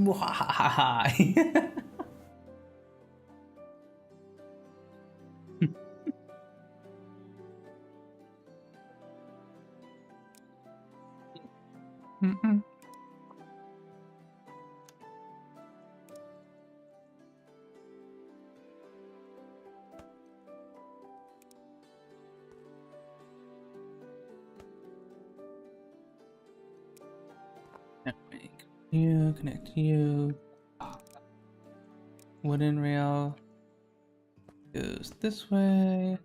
You connect you. Wooden rail goes this way.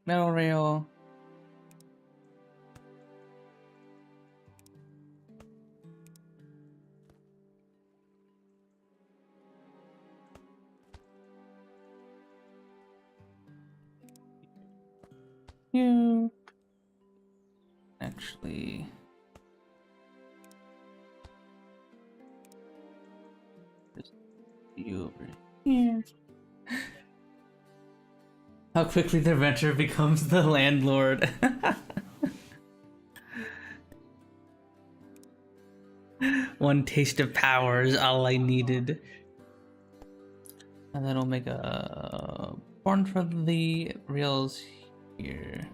Metal rail. You actually. You over here. How quickly the renter becomes the landlord. One taste of power is all I needed. And that'll make a barn for the rails here.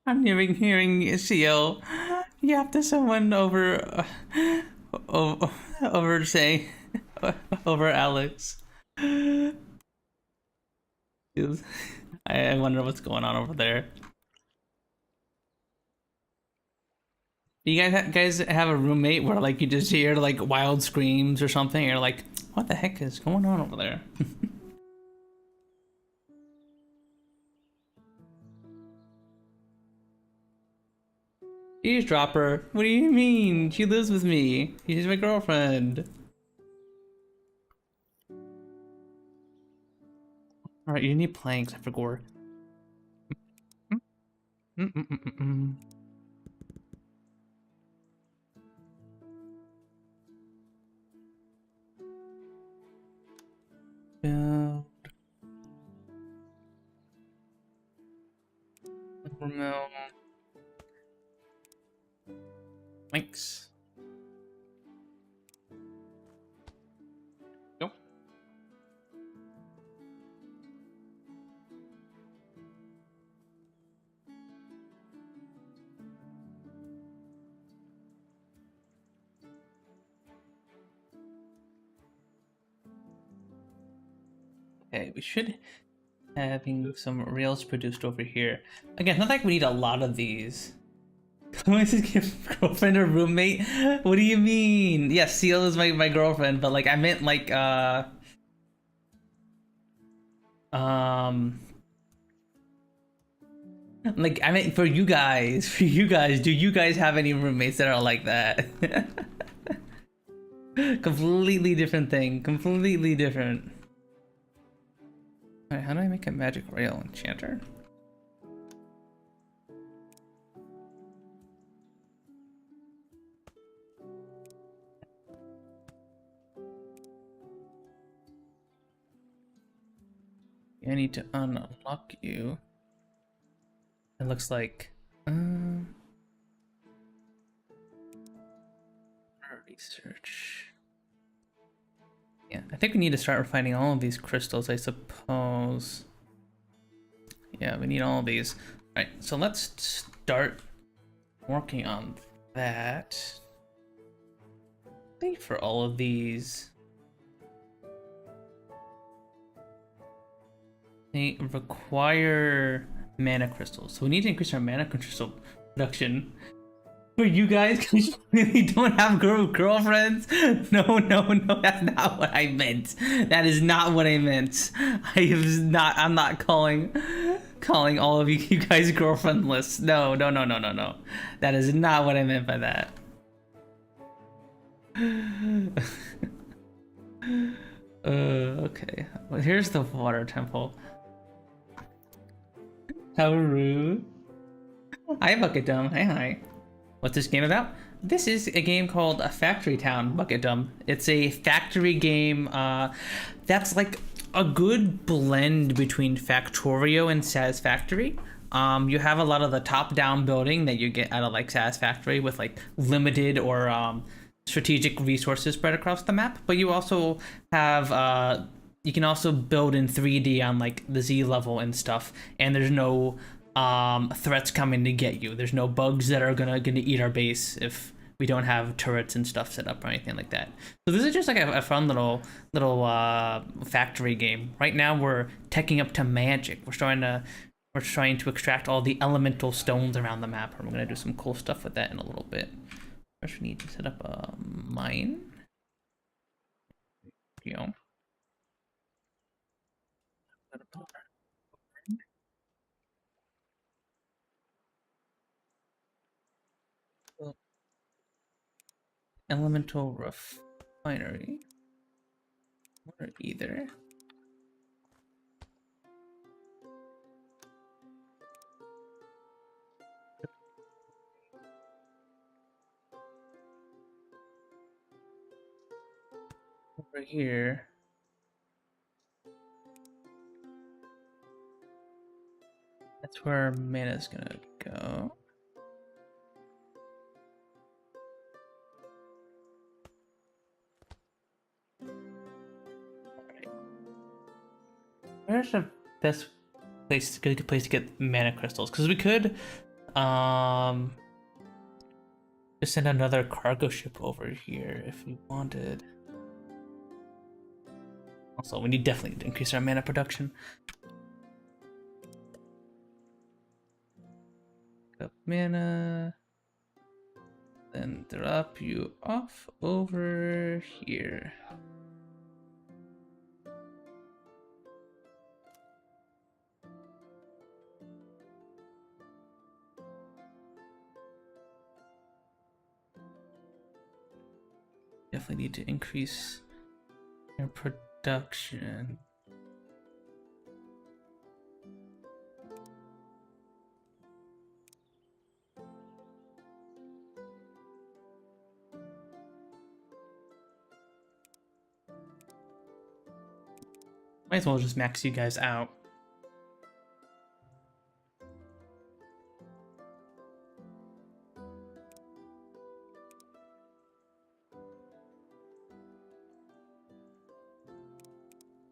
I'm hearing CL yap to someone over over say over Alex. I wonder what's going on over there. Do you guys have a roommate where like you just hear like wild screams or something? You're like, what the heck is going on over there? Eavesdropper? What do you mean? She lives with me. She's my girlfriend. Alright, you need planks, I forgot. Remove. Thanks. Nope. Okay, we should having some rails produced over here. Again, not like we need a lot of these. Why is his girlfriend or roommate? What do you mean? Yes, Seal is my girlfriend, but like I meant like like I meant for you guys. For you guys, do you guys have any roommates that are like that? Completely different thing. Completely different. Alright, how do I make a magic rail enchanter? I need to unlock you. It looks like research. Yeah, I think we need to start refining all of these crystals, I suppose. Yeah, we need all of these. All right, so let's start working on that. Wait for all of these. They require mana crystals, so we need to increase our mana crystal production. For you guys, because you really don't have girlfriends? No, that's not what I meant. That is not what I meant. I'm not calling all of you guys girlfriendless. No. That is not what I meant by that. Okay. Well, here's the water temple. How rude. Hi, Bucket Dumb. Hi. What's this game about? This is a game called A Factory Town, Bucket Dumb. It's a factory game that's like a good blend between Factorio and Satisfactory. You have a lot of the top-down building that you get out of like Satisfactory with like limited or strategic resources spread across the map, but you also have you can also build in 3D on like the Z level and stuff, and there's no threats coming to get you. There's no bugs that are gonna eat our base if we don't have turrets and stuff set up or anything like that. So this is just like a fun little factory game. Right now we're teching up to magic. We're trying to extract all the elemental stones around the map, and we're gonna do some cool stuff with that in a little bit. First we need to set up a mine. You know. Elemental refinery. Or either. Over here. That's where our mana's gonna go. Where's the best place, good place to get mana crystals? Because we could, just send another cargo ship over here if we wanted. Also, we need definitely to increase our mana production. Up mana, then drop you off over here. Definitely need to increase your production. Might as well just max you guys out.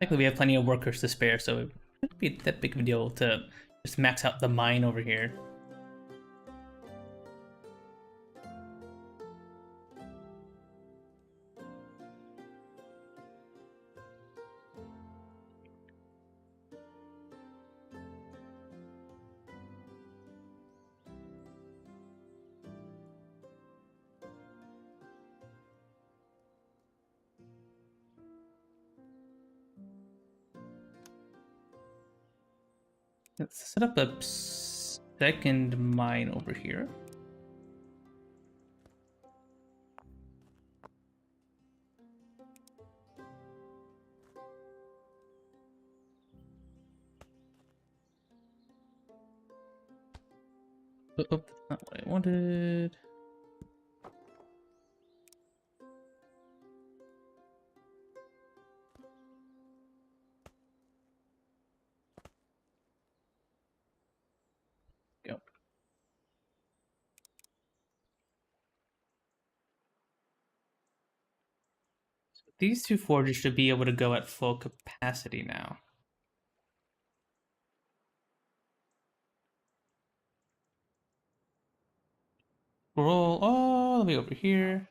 Luckily, we have plenty of workers to spare, so it wouldn't be that big of a deal to just max out the mine over here. Let's set up a second mine over here. Oh, that's not what I wanted. Go. So these two forges should be able to go at full capacity now. Roll all the way over here.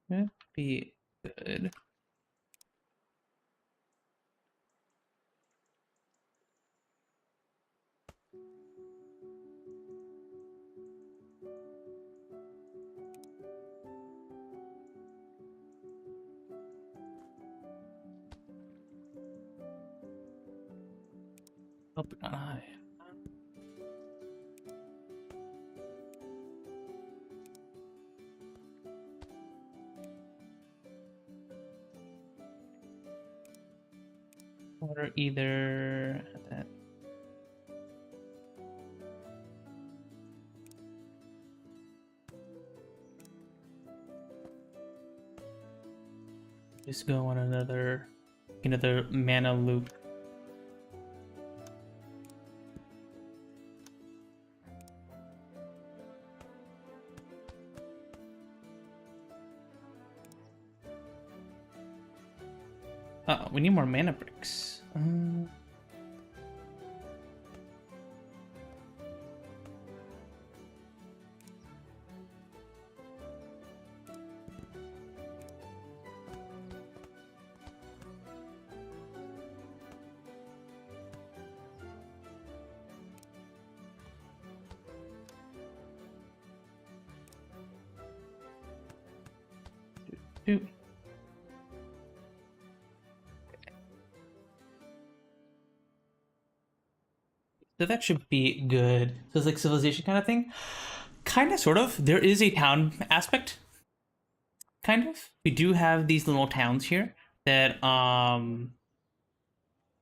That'd be good. Oh, but not high. Or either that. Just go on another mana loop. Oh, we need more mana bricks. Two. So that should be good. So it's like civilization kind of thing. Kind of, sort of. There is a town aspect. Kind of. We do have these little towns here that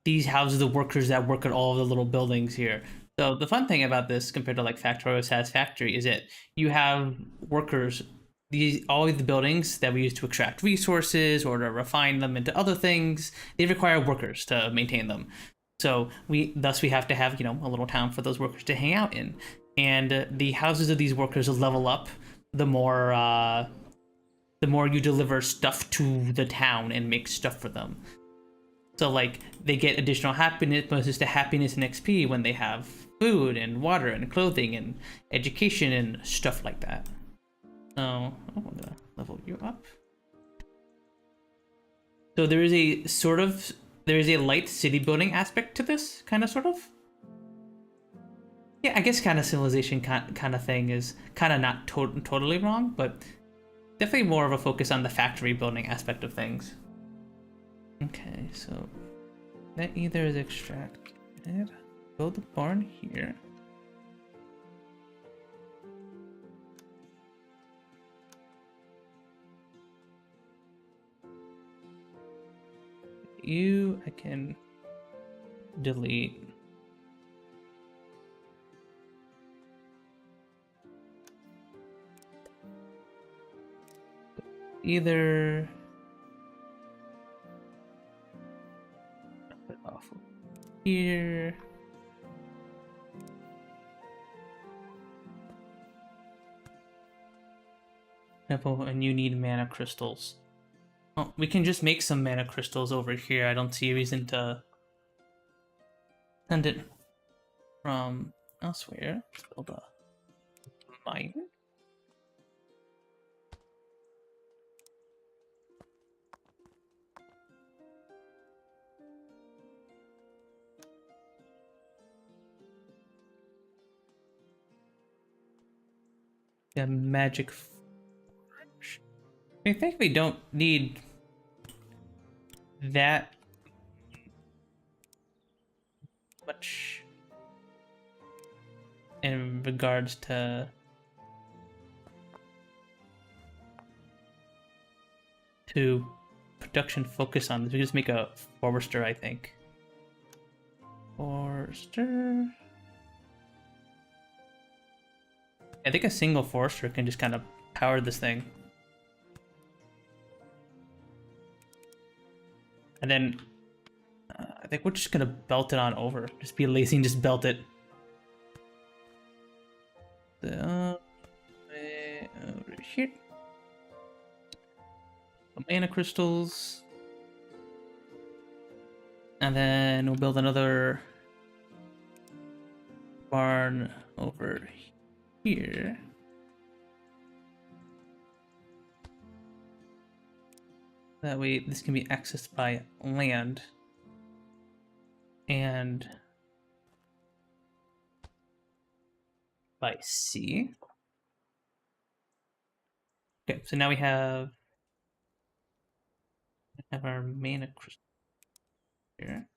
these houses the workers that work at all of the little buildings here. So the fun thing about this compared to like Factorio Satisfactory is that you have workers, these all of the buildings that we use to extract resources or to refine them into other things, they require workers to maintain them. So we have to have, a little town for those workers to hang out in. And the houses of these workers will level up the more you deliver stuff to the town and make stuff for them. So like they get additional happiness bonuses to happiness and XP when they have food and water and clothing and education and stuff like that. So I'm gonna level you up. So there is a light city building aspect to this, kind of, sort of. Yeah, I guess kind of civilization kind of thing is kind of not totally wrong, but definitely more of a focus on the factory building aspect of things. Okay, so that either is extracted. Build the barn here. I can delete. Either put off here. And you need mana crystals. Well, we can just make some mana crystals over here. I don't see a reason to send it from elsewhere. Let's build a mine. The magic forge. I think we don't need that much in regards to production focus on this. We just make a forester, I think. Forester. I think a single forester can just kind of power this thing. And then I think we're just gonna belt it on over. Just be lazy and just belt it. Over here. Some mana crystals. And then we'll build another barn over here. That way this can be accessed by land and by sea. Okay, so now we have our mana crystal here.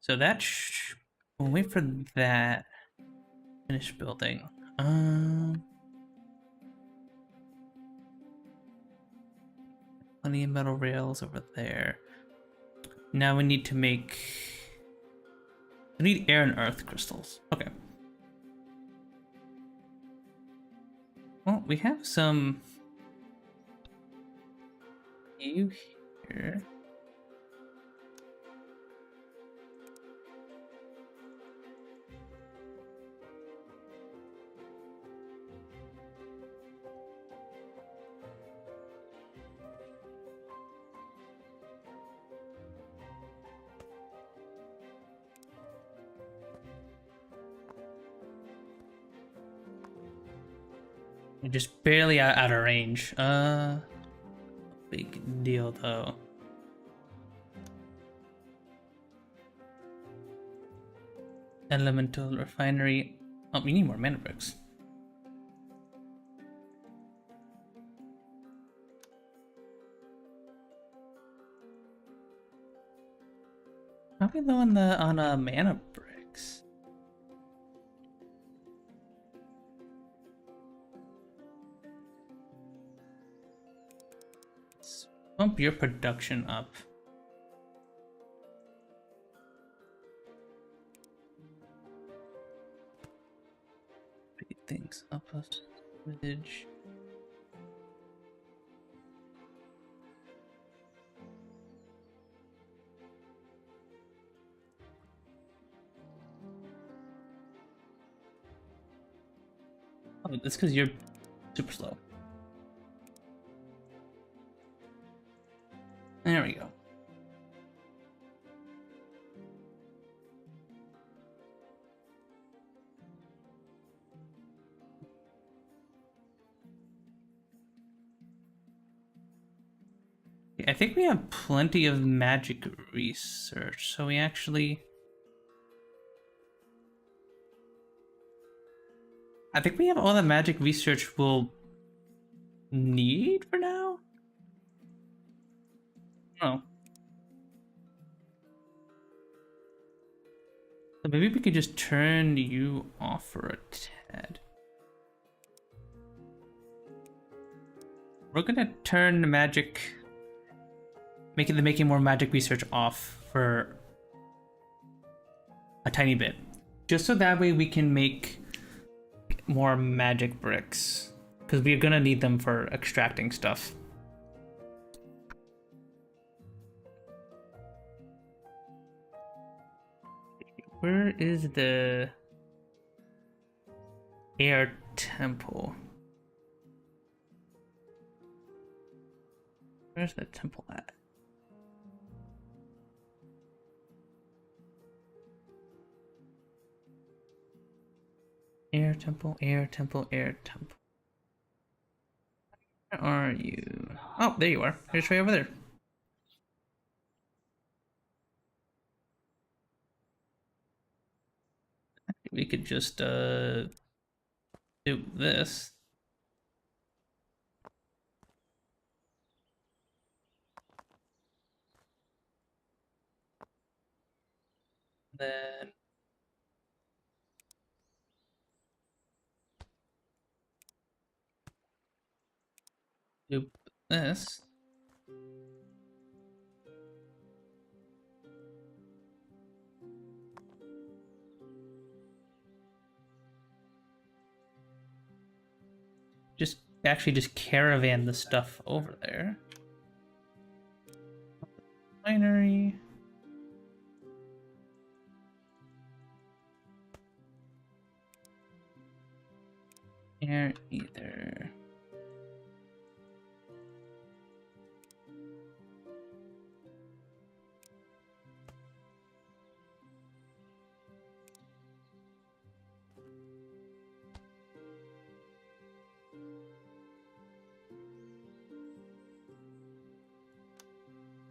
So that we'll wait for that. Finish building. Plenty of metal rails over there. Now we need to make. We need air and earth crystals. Okay. Well, we have some. You here. We're just barely out of range. Big deal though. Elemental refinery. Oh, we need more mana bricks. How are we low on mana bricks? Let's bump your production up. Speed things up a smidge. Oh, that's because you're super slow. There we go. I think we have plenty of magic research, so we actually... I think we have all the magic research we'll need for now? Oh. So maybe we could just turn you off for a tad. We're gonna turn the magic... making more magic research off for a tiny bit. Just so that way we can make more magic bricks because we're gonna need them for extracting stuff. Where is the air temple? Where's the temple at? Air temple, air temple, air temple. Where are you? Oh, there you are. You're just way over there. We could just do this. Then do this. Just actually just caravan the stuff over there. Winery. Air either.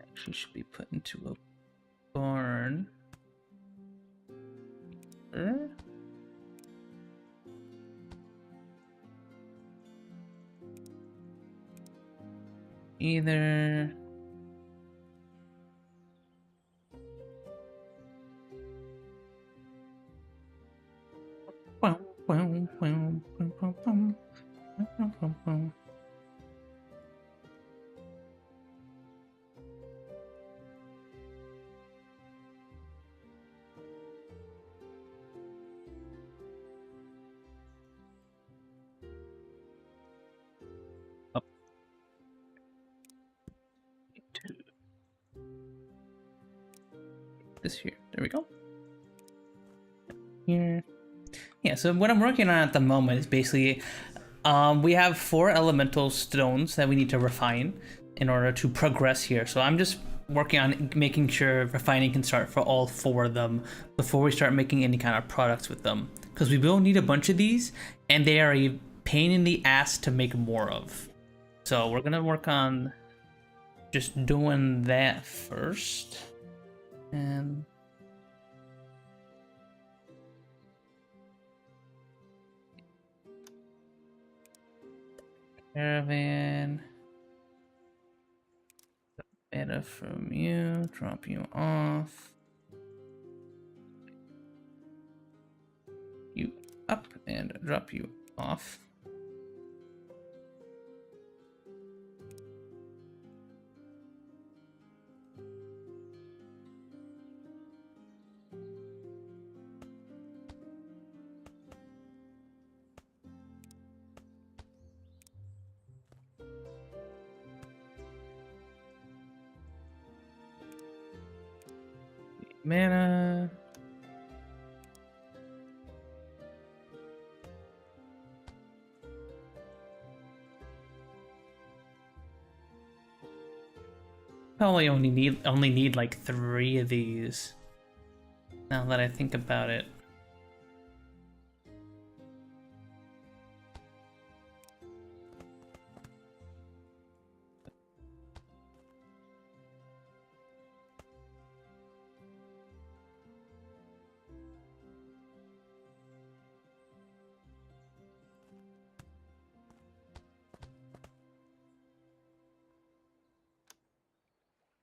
Actually should be put into a barn. Either up to this here. There we go. Here. Yeah, so what I'm working on at the moment is basically we have 4 elemental stones that we need to refine in order to progress here. So I'm just working on making sure refining can start for all 4 of them before we start making any kind of products with them. Because we will need a bunch of these, and they are a pain in the ass to make more of. So we're gonna work on just doing that first. And caravan. Beta from you, drop you off. You up and drop you off. Mana. Probably only need like 3 of these. Now that I think about it.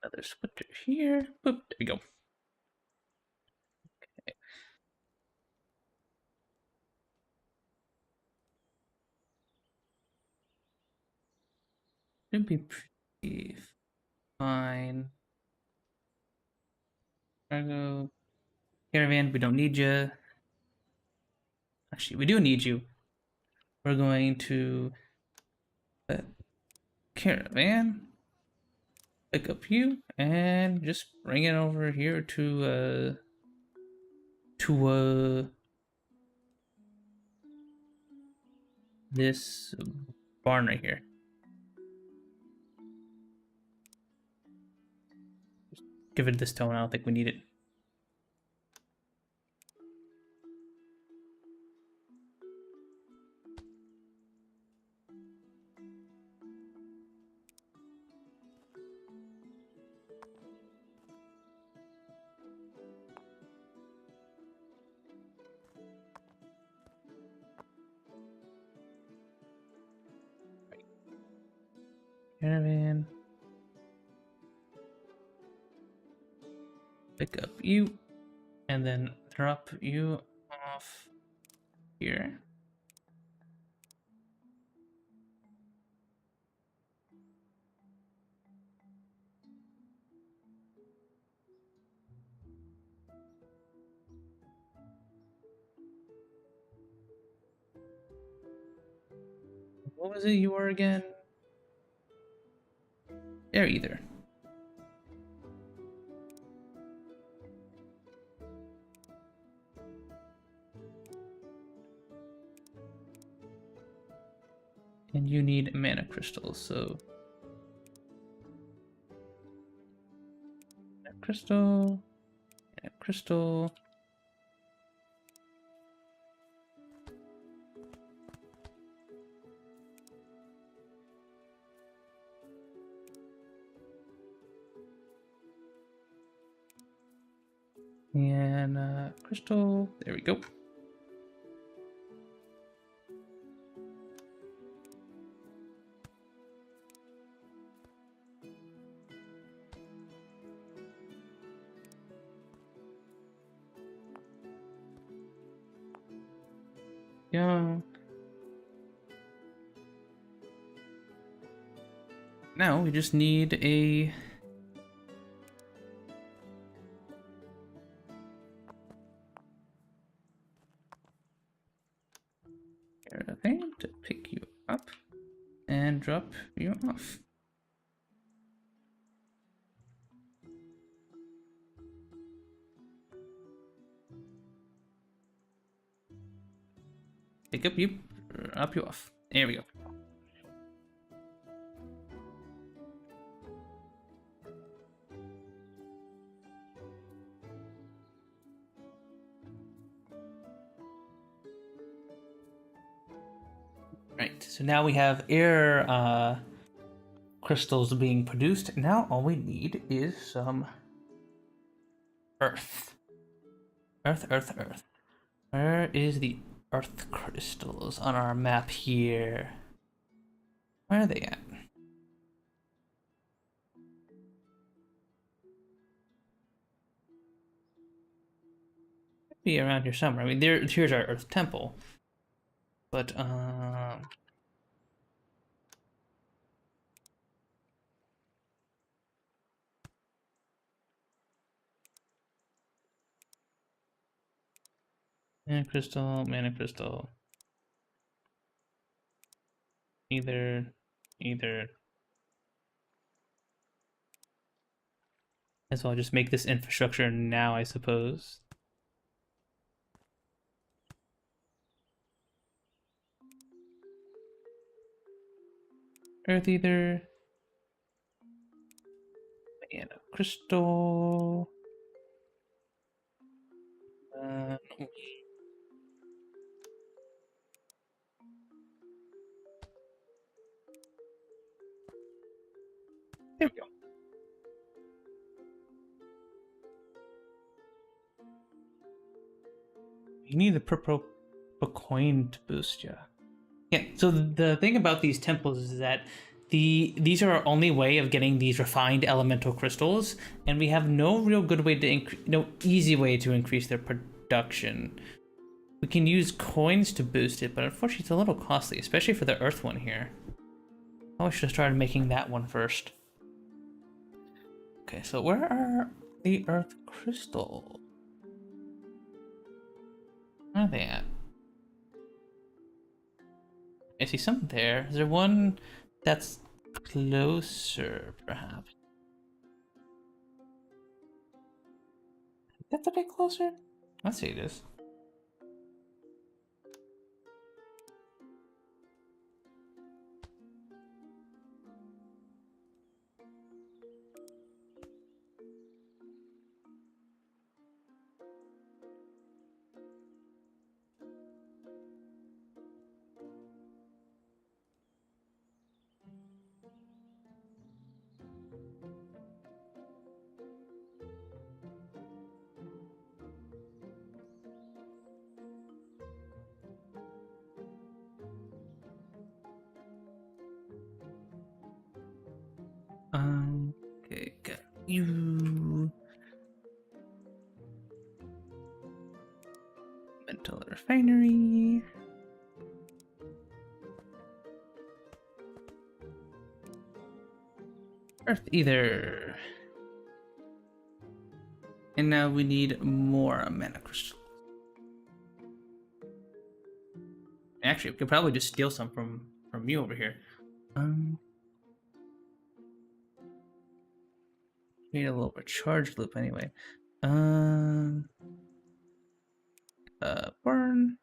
Another splitter here. Boop, there we go. Okay. Should be pretty fine. Cargo. Caravan, we don't need you. Actually, we do need you. we're going to caravan, pick up you, and just bring it over here to this barn right here. Just give it this tone. I don't think we need it. Caravan. Pick up you, and then drop you off here. What was it you were again? There either. And you need mana crystals, so mana crystal, mana crystal. And crystal, there we go. Yeah. Now we just need a caravan to pick you up and drop you off. Pick up you, drop you off. There we go. Right, so now we have air crystals being produced. Now all we need is some earth. Earth. Where is the earth crystals on our map here? Where are they at? Be around here somewhere. I mean, here's our earth temple. But mana crystal. Either. As well, just make this infrastructure now, I suppose. Earth either. Mana crystal. There we go. You need the purple coin to boost you. Yeah, so the thing about these temples is that these are our only way of getting these refined elemental crystals, and we have no real good way to no easy way to increase their production. We can use coins to boost it, but unfortunately it's a little costly, especially for the earth one here. I should have started making that one first. Okay, so where are the earth crystals? Where are they at? I see some there. Is there one that's closer, perhaps? That's a bit closer. Let's see it is. Okay, got you. Mental refinery. Earth Ether. And now we need more mana crystals. Actually, we could probably just steal some from you over here. Need a little recharge loop anyway. Burn.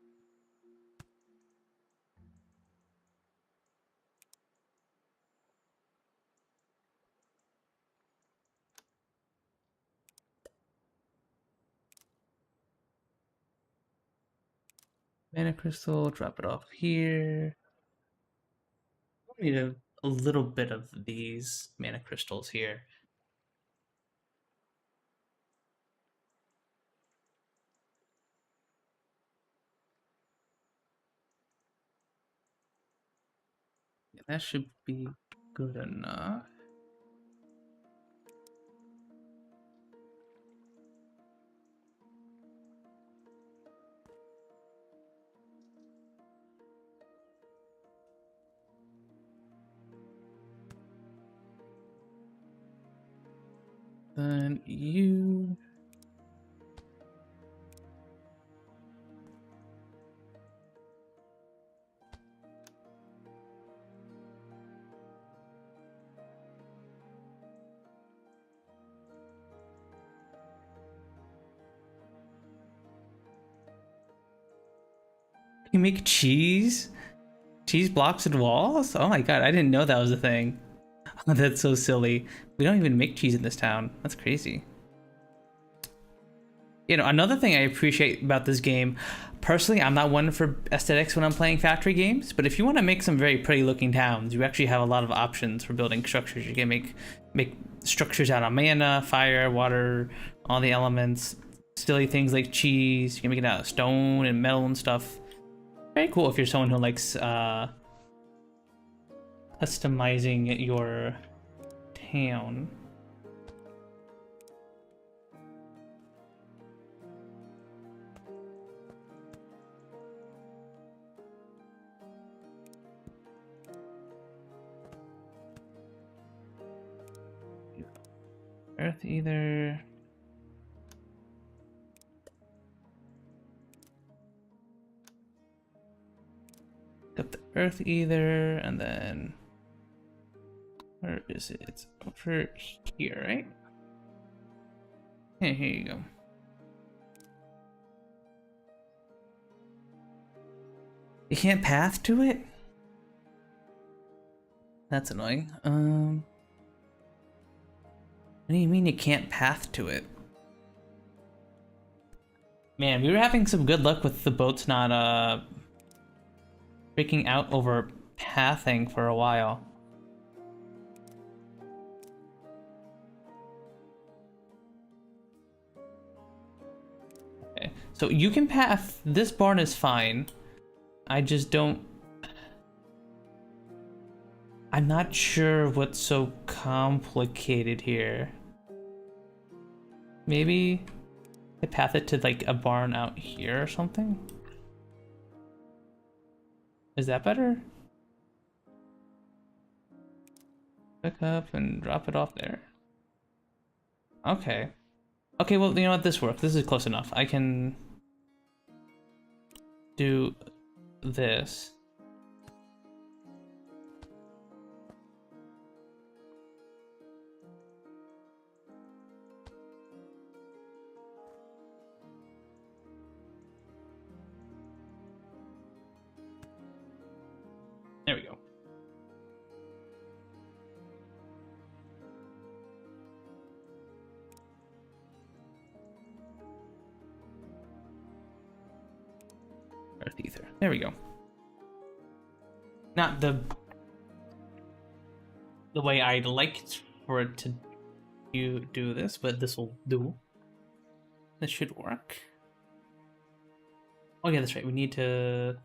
Mana crystal, drop it off here. I need a little bit of these mana crystals here. Yeah, that should be good enough. Then you. You make cheese? Cheese blocks and walls? Oh my god, I didn't know that was a thing. Oh, that's so silly. We don't even make cheese in this town. That's crazy. You know, another thing I appreciate about this game, personally, I'm not one for aesthetics when I'm playing factory games, but if you want to make some very pretty looking towns, you actually have a lot of options for building structures. You can make structures out of mana, fire, water, all the elements, silly things like cheese. You can make it out of stone and metal and stuff. Very cool if you're someone who likes customizing your town. Earth Ether. Got the Earth Ether, and then where is it? It's over here, right? Hey, here you go. You can't path to it? That's annoying. What do you mean you can't path to it? Man, we were having some good luck with the boats not freaking out over pathing for a while. Okay, so you can path. This barn is fine. I just don't. I'm not sure what's so complicated here. Maybe I path it to like a barn out here or something? Is that better? Pick up and drop it off there. Okay. Okay, well, you know what? This works. This is close enough. I can do this. Earth ether. There we go. Not the way I'd like for it to do this, but this will do. This should work. Oh yeah, that's right. We need to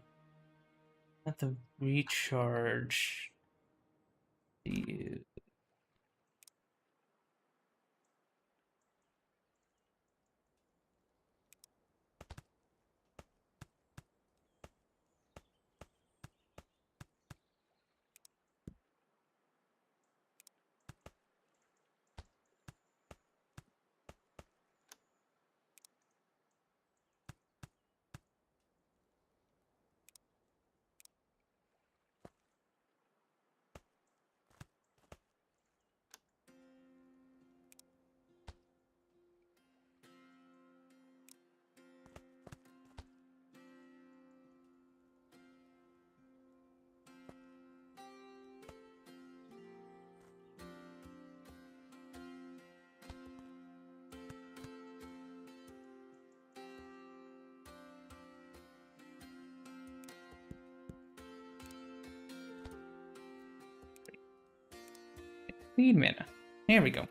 have to recharge the. Seed mana. There we go.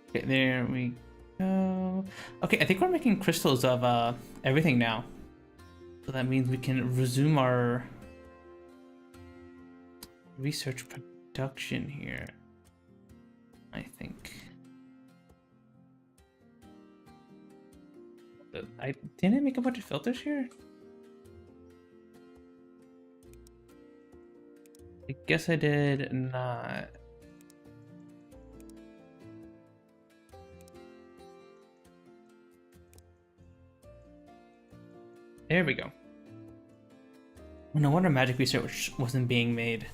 Okay, there we go. Okay, I think we're making crystals of everything now. So that means we can resume our research production here, I think. Didn't I make a bunch of filters here? I guess I did not. There we go. No wonder magic research wasn't being made.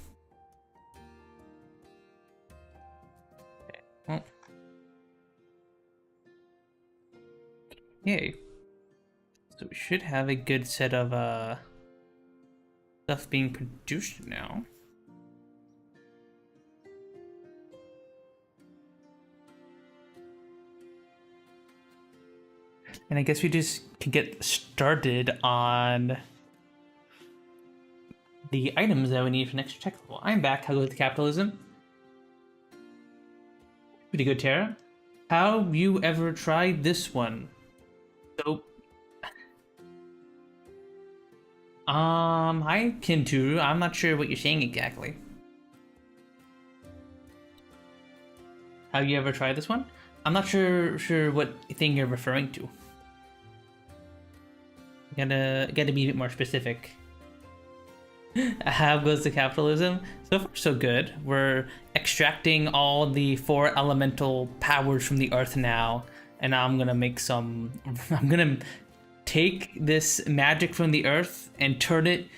Okay. Well. Yay. So we should have a good set of stuff being produced now. And I guess we just can get started on the items that we need for next check level. I'm back. How goes the capitalism? Pretty good, Tara. How you ever tried this one? So, hi Kinturu. I'm not sure what you're saying exactly. How you ever tried this one? I'm not sure what thing you're referring to. Gotta be a bit more specific. How goes the capitalism? So far, so good. We're extracting all the 4 elemental powers from the earth now, and now I'm gonna make some. I'm gonna take this magic from the earth and turn it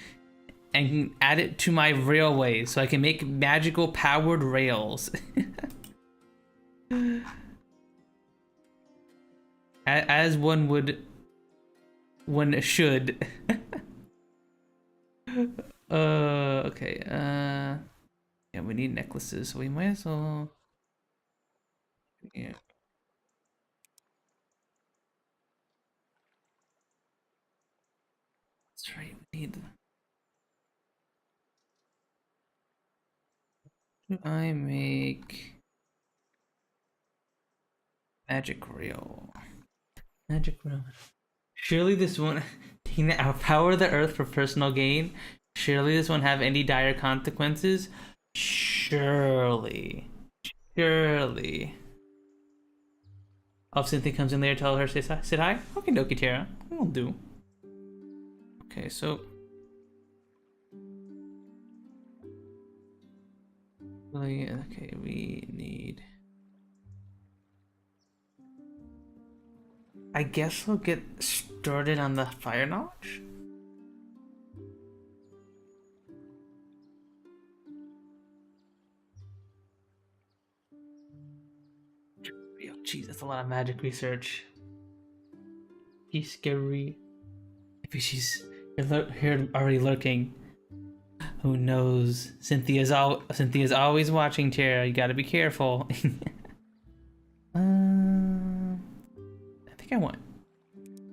and add it to my railway, so I can make magical powered rails. As one would. One should. Okay. Yeah, we need necklaces, so we might as well. Yeah. That's right. We need. Do I make magic reel? Magic reel. Surely this won't taking the power of the earth for personal gain. Surely this won't have any dire consequences. Surely. Oh, if Cynthia comes in there, tell her sit hi. Okay, Doki Tara. Will do. Okay, so. Okay, we need. I guess we'll get started on the fire knowledge. Jeez, that's a lot of magic research. He's scary. Maybe she's here already lurking. Who knows? Cynthia's always watching, Tara. You gotta be careful. I think I want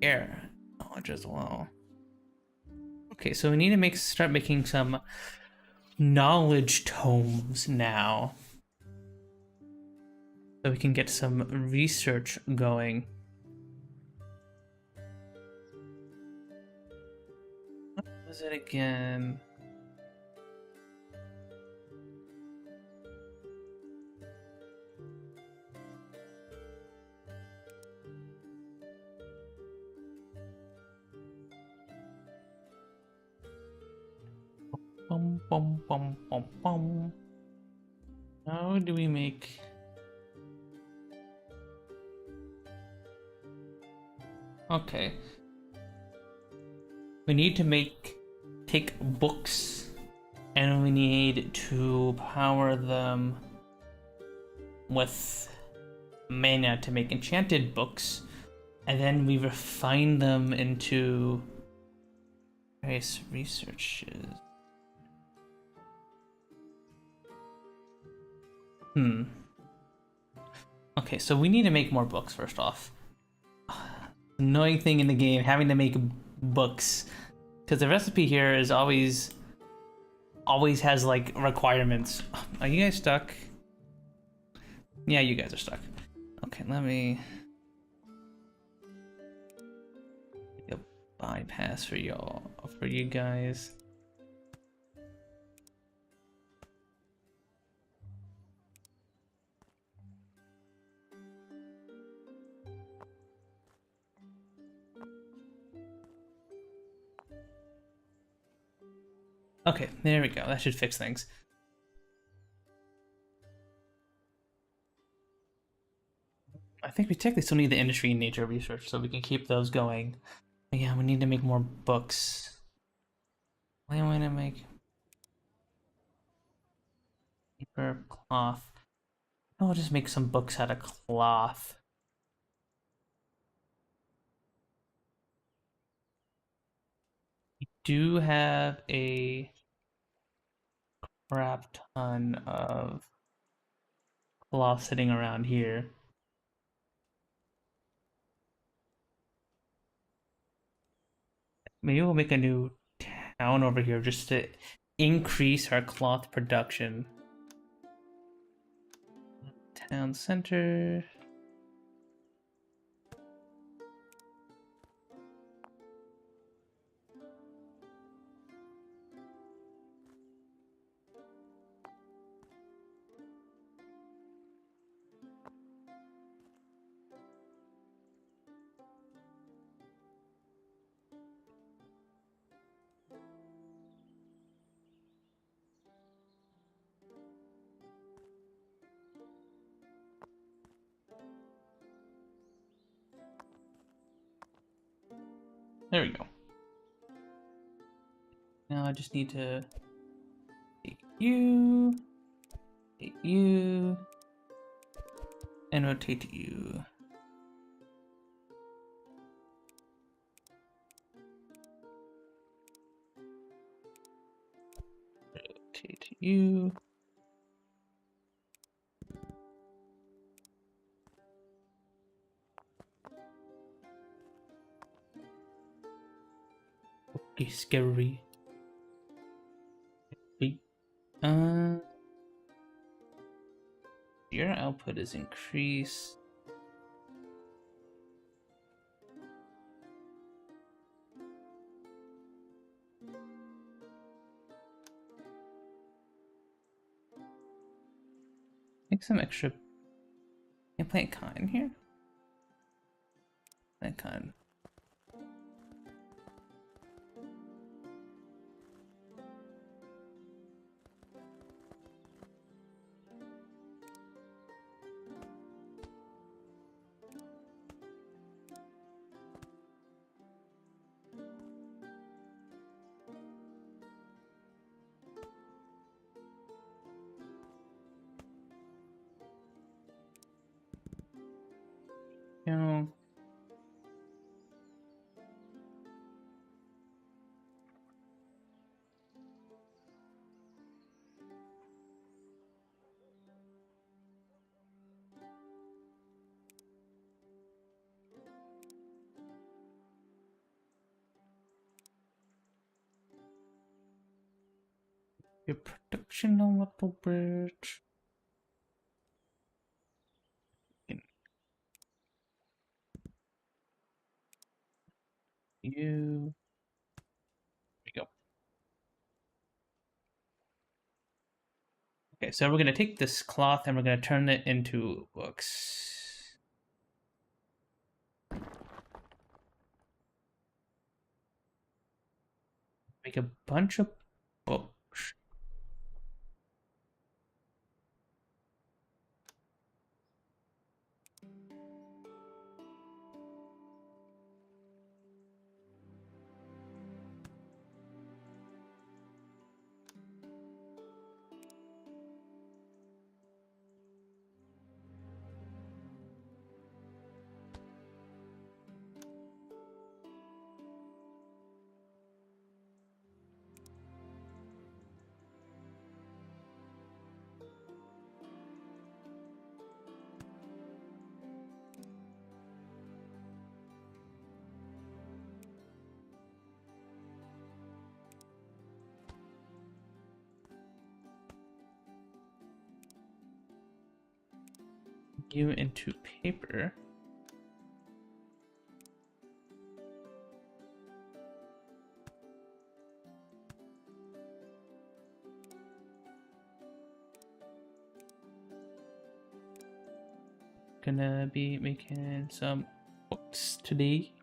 air knowledge as well. Okay, so we need to start making some knowledge tomes now, so we can get some research going. What was it again? Bum, bum, bum, bum, bum. How do we make... Okay. We need to take books, and we need to power them with mana to make enchanted books, and then we refine them into various researches. Okay, so we need to make more books first off. Annoying thing in the game, having to make books, because the recipe here is always has like requirements. Are you guys stuck? Yeah, you guys are stuck. Okay, let me make a bypass for you guys. Okay, there we go. That should fix things. I think we technically still need the industry and nature research, so we can keep those going. But yeah, we need to make more books. What do I want to make? Paper, cloth. I'll just make some books out of cloth. We do have a crap ton of cloth sitting around here. Maybe we'll make a new town over here just to increase our cloth production. Town center. There we go. Now I just need to take you, and rotate you. Rotate you. Okay, scary. Your output is increased. Make some extra. Can I plant cotton here? Plant cotton. your production a little bit. You. There we go. Okay, so we're gonna take this cloth and we're gonna turn it into books. Make a bunch of books. You into paper. Gonna be making some books today.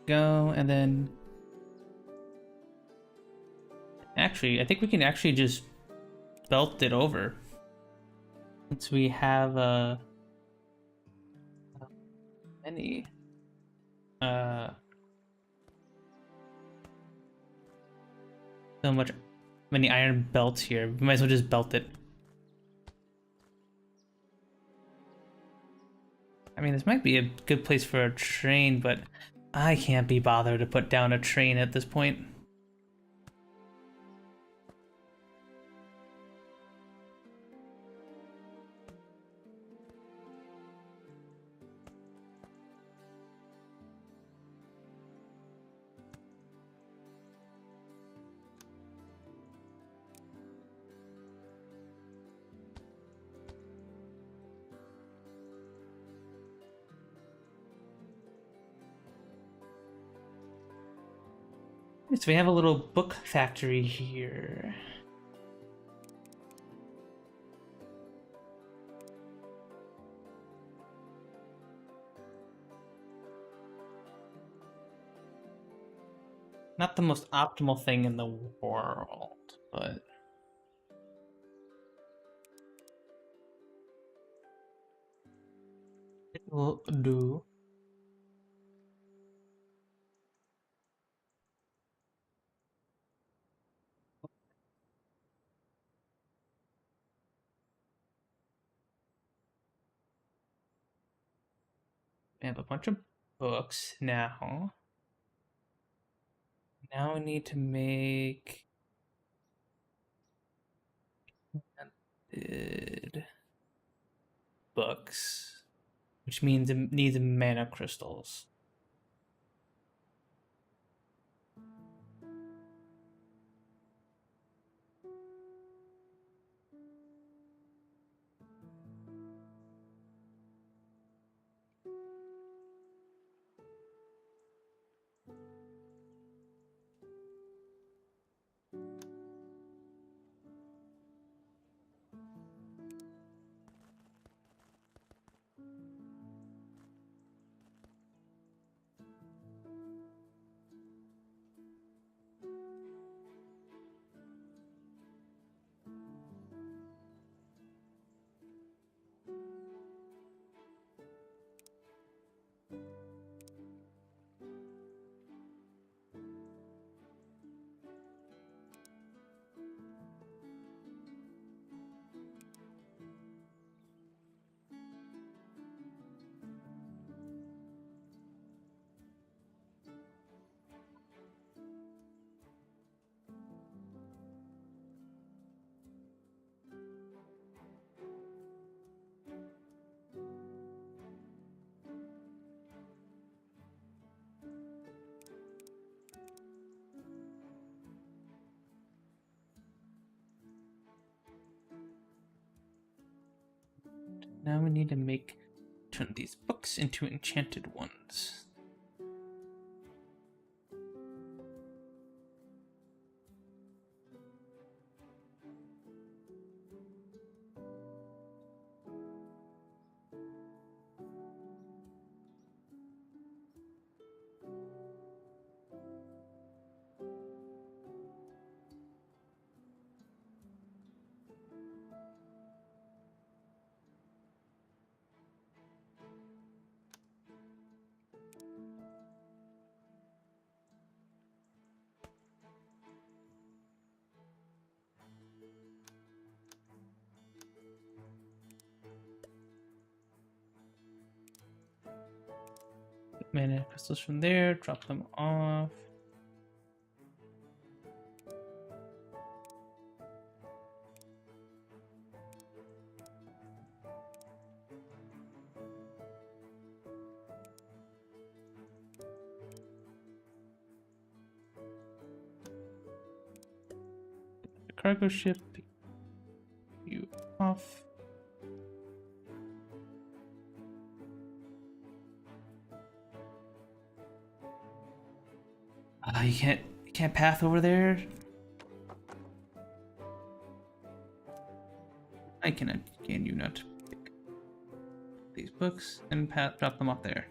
Go, and then actually I think we can actually just belt it over since we have many so much many iron belts here. We might as well just belt it. I mean, this might be a good place for a train, but I can't be bothered to put down a train at this point. So we have a little book factory here. Not the most optimal thing in the world, but it will do. We have a bunch of books now. Now we need to make books, which means it needs mana crystals. Now we need to turn these books into enchanted ones. Mana crystals from there, drop them off. The cargo ship, you off. You can't path over there. Can you not pick these books and drop them off there?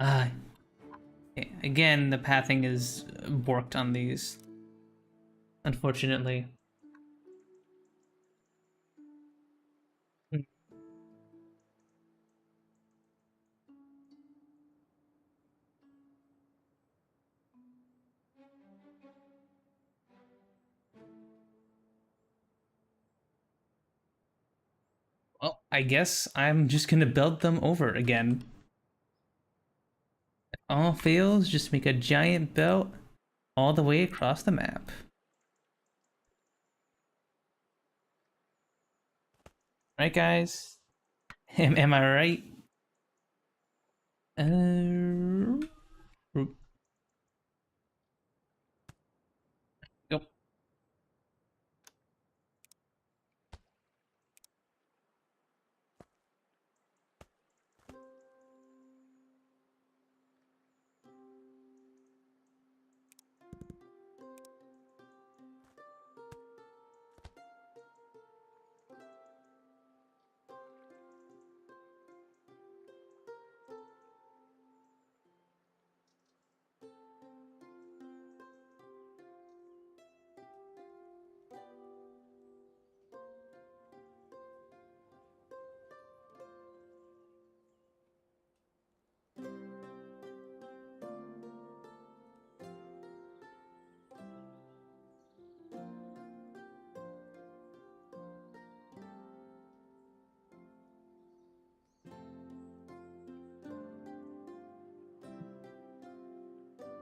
Okay. Again, the pathing is borked on these, unfortunately. Well, I guess I'm just gonna build them over again. If all fails, just make a giant belt all the way across the map. Right, guys? Am I right? Yep.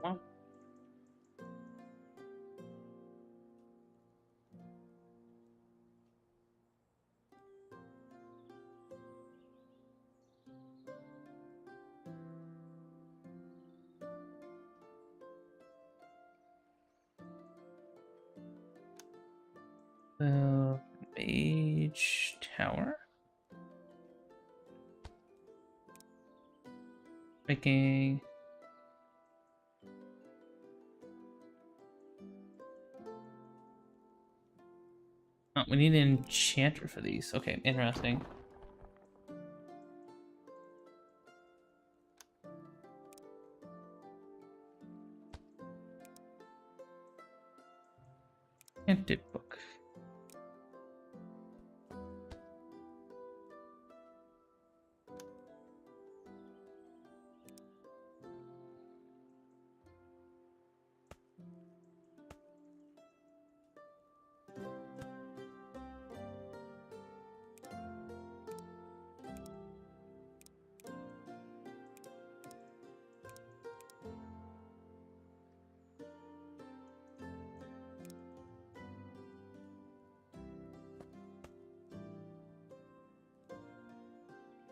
Wow. Mage Tower. Making. Oh, we need an enchanter for these. Okay, interesting. Enchanted book.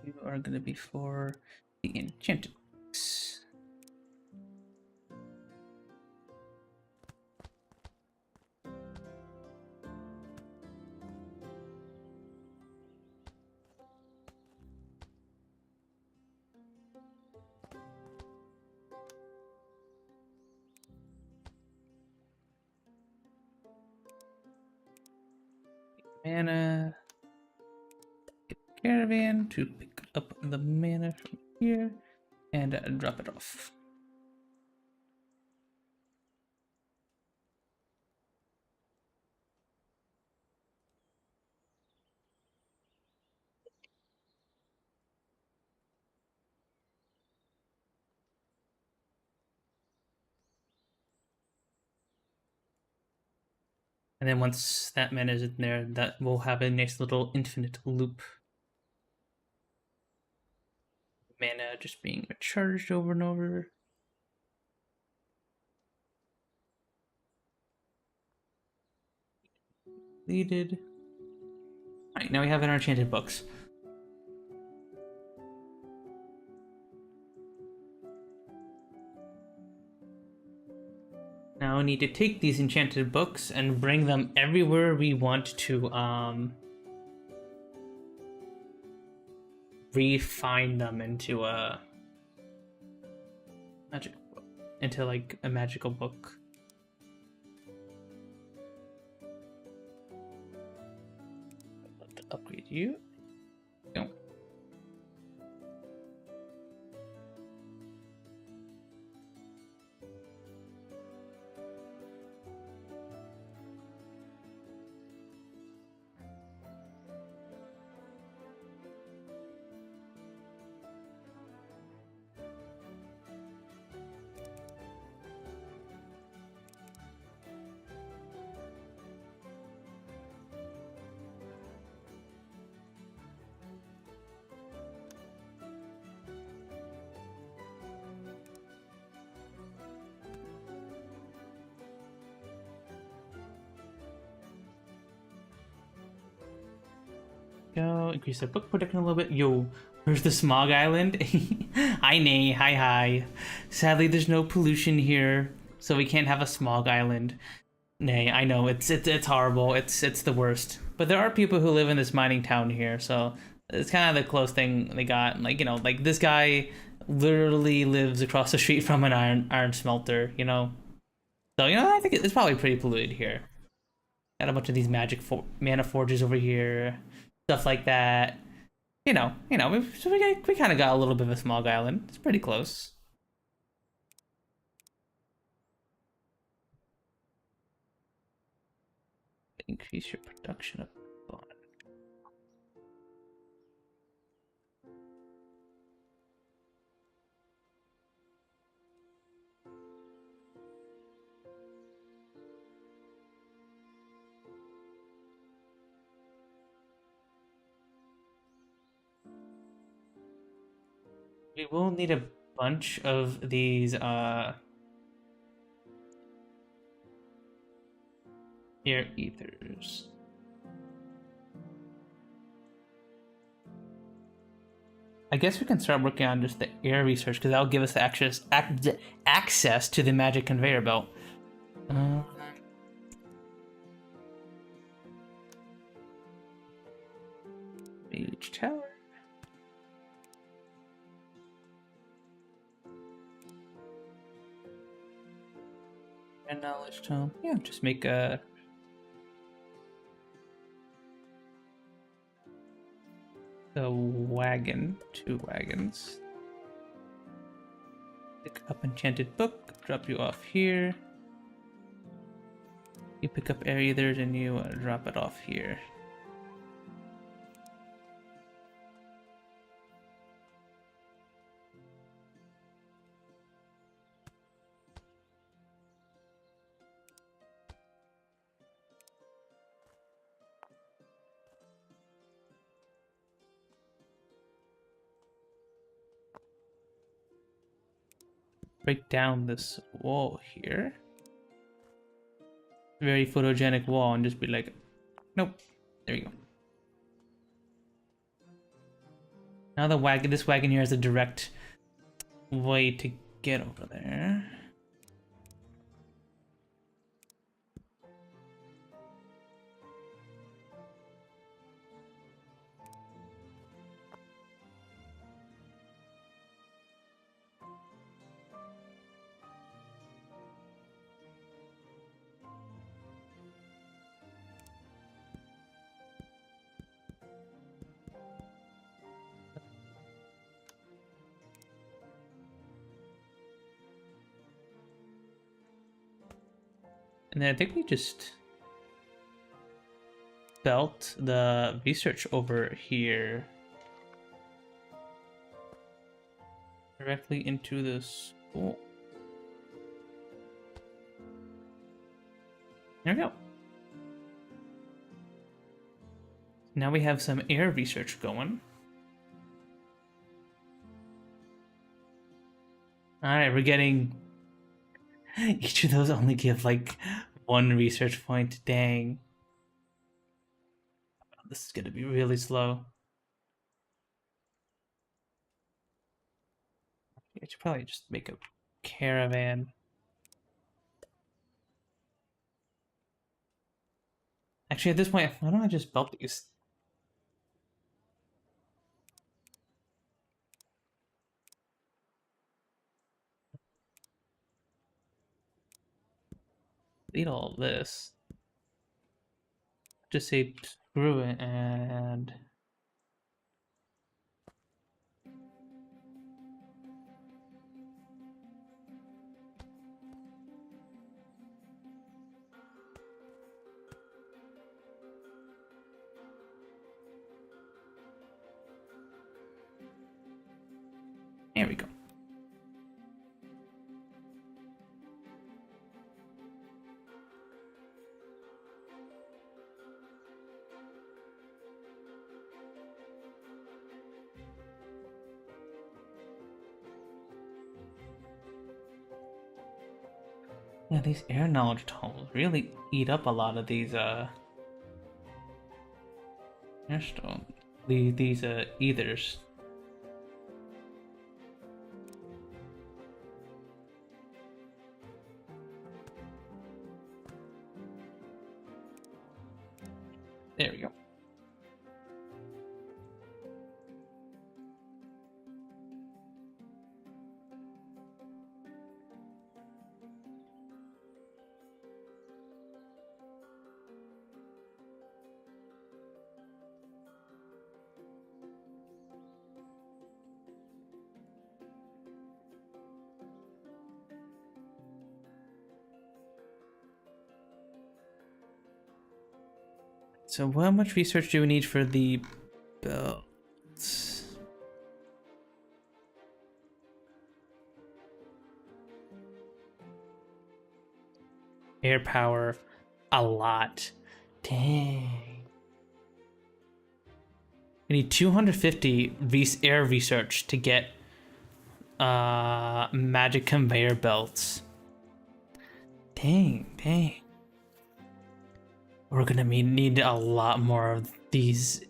You are going to be for the enchanted books. mana. Get caravan to pick up the mana from here and drop it off. And then once that mana is in there, that will have a nice little infinite loop. Mana just being recharged over and over. Completed. Alright, now we have our enchanted books. Now we need to take these enchanted books and bring them everywhere we want to refine them into a magic book, into like a magical book. Let's upgrade you. Go. Go increase the book protection a little bit. Yo, where's the smog island? Hi, Nay. Hi. Sadly, there's no pollution here, so we can't have a smog island. Nay, I know it's horrible. It's the worst. But there are people who live in this mining town here, so it's kind of the close thing they got. Like, you know, like this guy literally lives across the street from an iron smelter. You know, so you know I think it's probably pretty polluted here. Got a bunch of these mana forges over here, stuff like that. You know. We kind of got a little bit of a smog island. It's pretty close. Increase your production of bond. We will need a bunch of these air ethers. I guess we can start working on just the air research because that'll give us the access to the magic conveyor belt. Mage tower. And knowledge tome. Yeah, just make a wagon, 2 wagons. Pick up enchanted book, drop you off here. You pick up air ethers and you drop it off here. Break down this wall here. Very photogenic wall, and just be like, nope. There you go. Now this wagon here has a direct way to get over there. And then I think we just belt the research over here directly into the school. There we go. Now we have some air research going. Alright, we're getting... Each of those only give like 1 research point. Dang. This is gonna be really slow. I should probably just make a caravan. Actually, at this point, why don't I just belt these? Delete all of this. Just say screw it and... There we go. Yeah, these air knowledge tools really eat up a lot of these airstone. These ethers. There we go. So how much research do we need for the belts? Air power, a lot. Dang. We need 250 air research to get magic conveyor belts. Dang. We're gonna need a lot more of these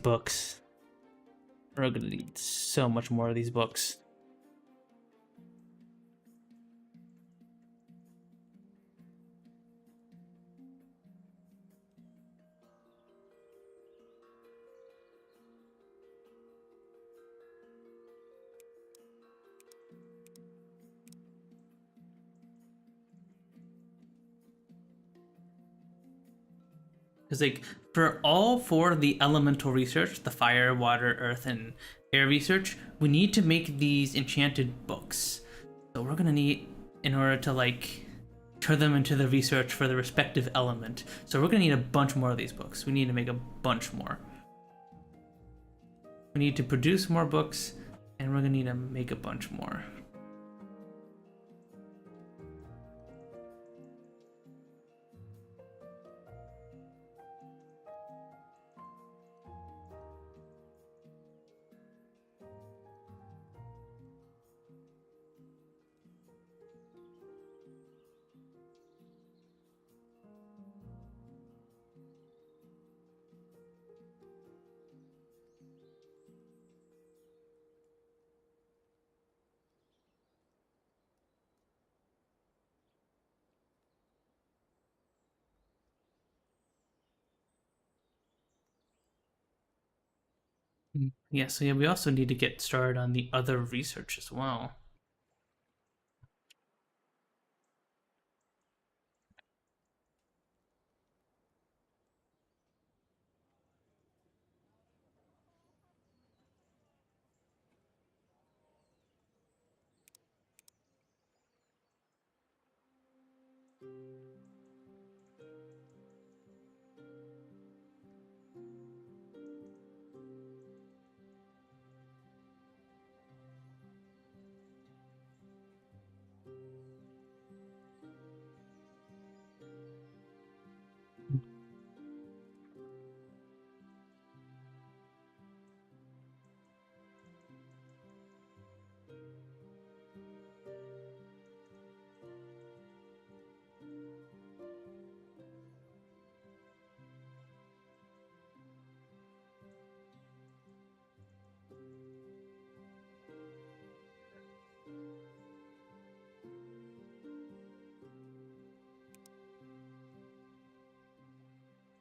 books. We're gonna need so much more of these books. Because like for all 4 of the elemental research, the fire, water, earth, and air research, we need to make these enchanted books. So we're gonna need, in order to like turn them into the research for the respective element. So we're gonna need a bunch more of these books. We need to make a bunch more. We need to produce more books, and we're gonna need to make a bunch more. Yeah, so yeah, we also need to get started on the other research as well.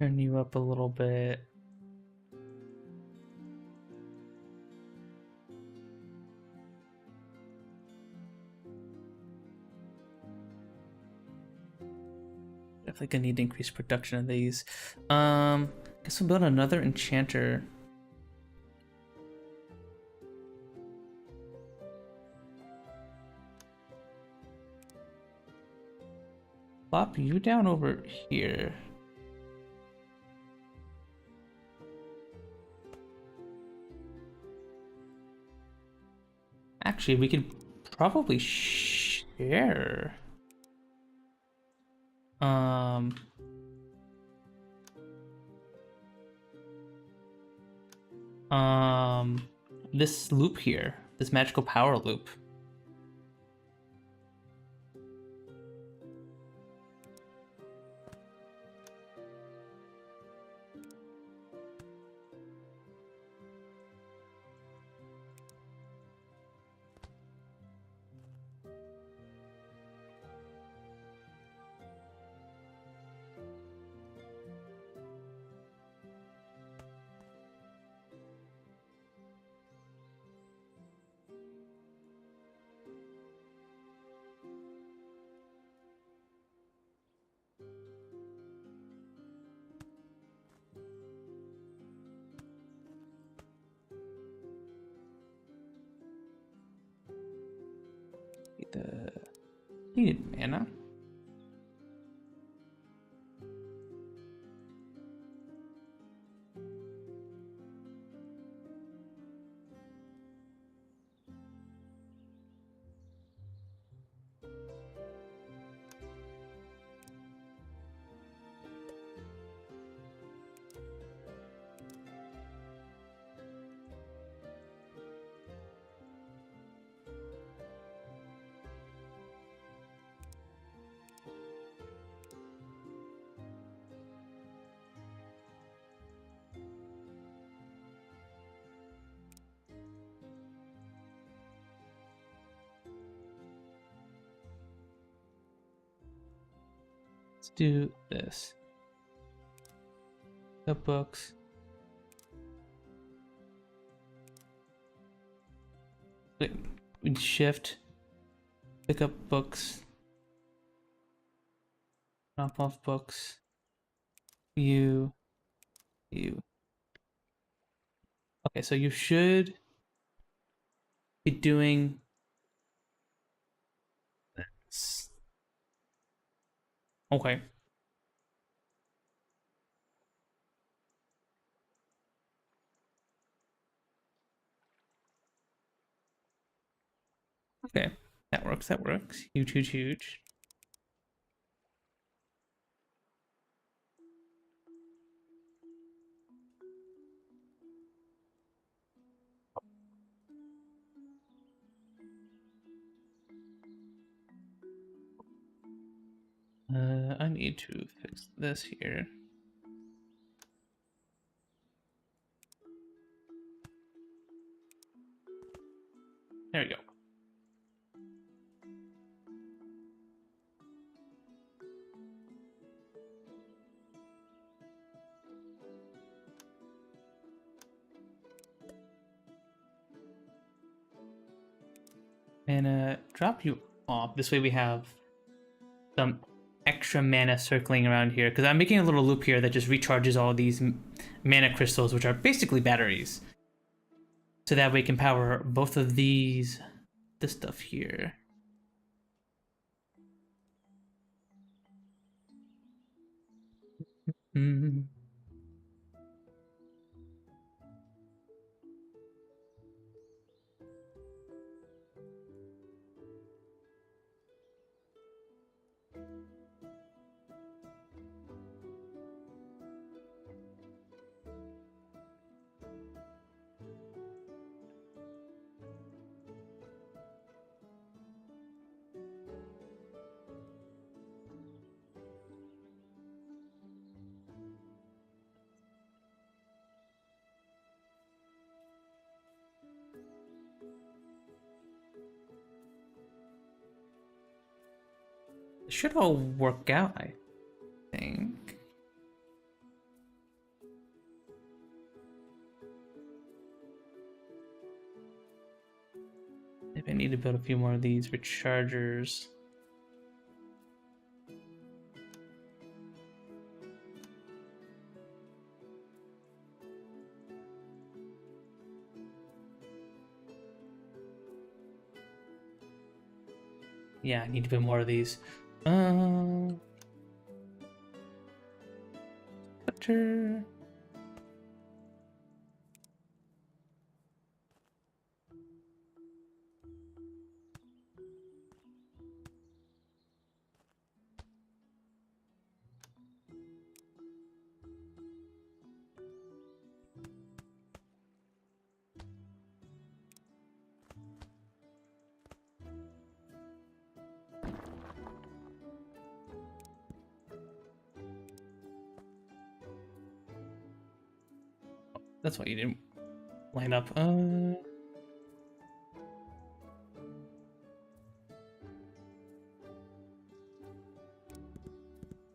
Turn you up a little bit. Definitely gonna need to increase production of these. Guess we'll build another enchanter. Plop you down over here. Actually, we could probably share. This loop here, this magical power loop. The needed mana. Let's do this. The books. Wait, we shift. Pick up books. Drop off books. View. View. Okay, so you should be doing this. Okay. Okay, that works. That works. Huge, huge, huge. I need to fix this here. There we go. And drop you off. This way we have some extra mana circling around here, because I'm making a little loop here that just recharges all these mana crystals, which are basically batteries. So that way we can power both of these, this stuff here. Mm-hmm. It should all work out, I think. build a few more of these rechargers. Yeah, I need to build more of these. Butter. That's why you didn't line up.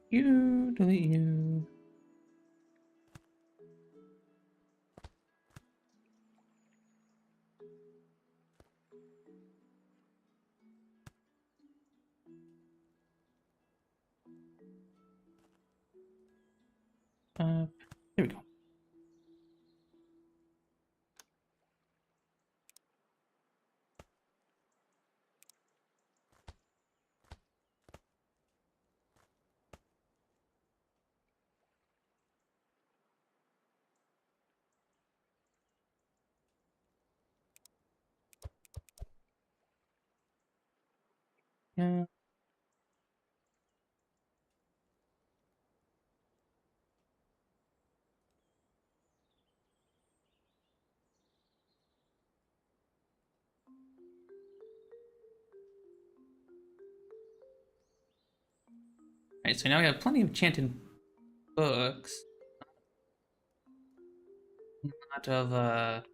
You delete you. Here we go. Yeah. Alright, so now we have plenty of enchanted books. Not of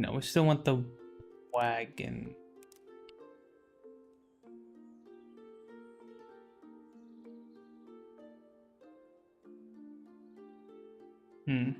you know, we still want the wagon. Hmm.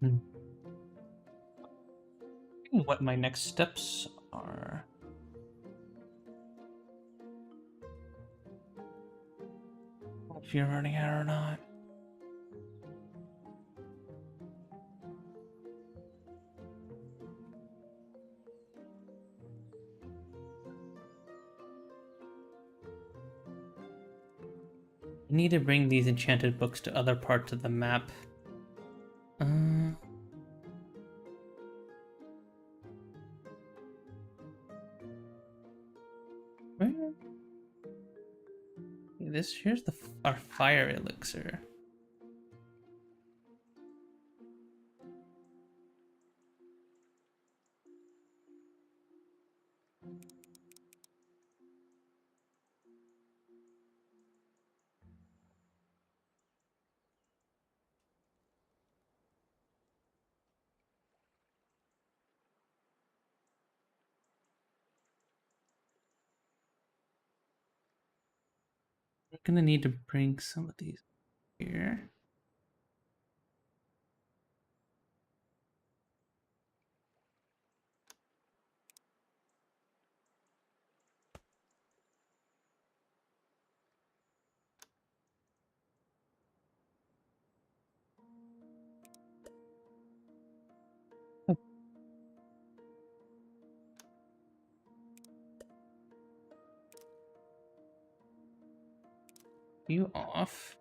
Hmm. What my next steps are. If you're running out or not. I need to bring these enchanted books to other parts of the map. Where? Here's our fire elixir. I'm gonna need to bring some of these here. you off.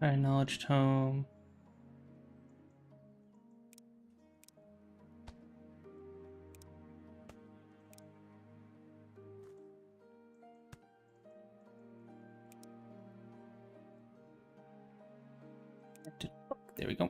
Acknowledged home. There we go.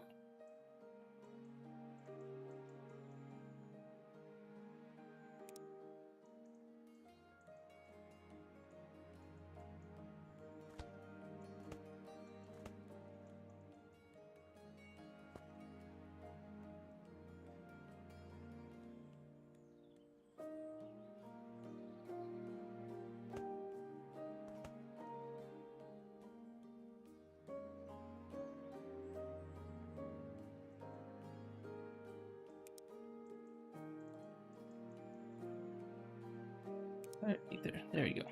There we go.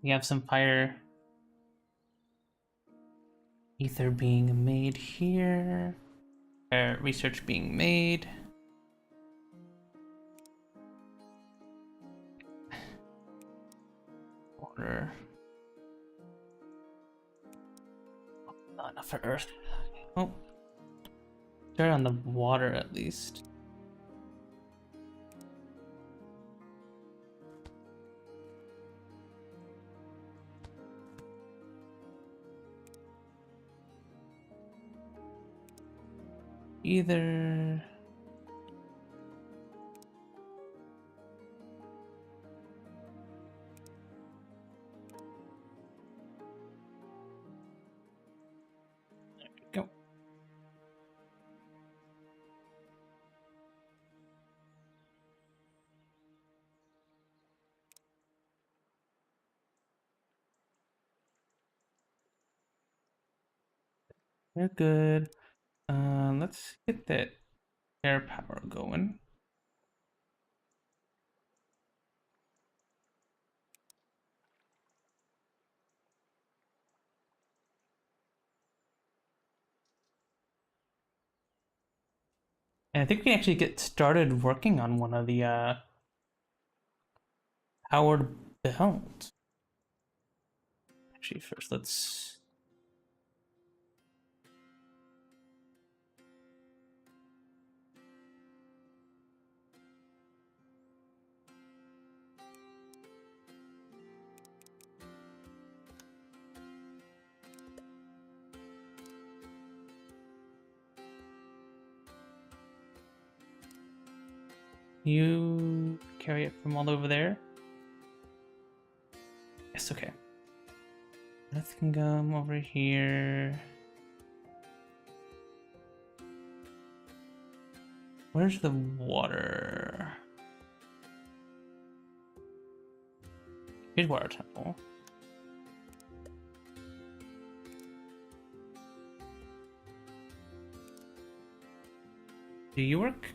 We have some fire ether being made here. Research being made. Water. Not enough for earth. Oh. Start on the water at least. Either. There we go. We're good. Let's get that air power going. And I think we can actually get started working on one of the powered belts. Actually, first let's. You carry it from all over there? Yes, okay. Earth can come over here. Where's the water? Here's water temple. Do you work?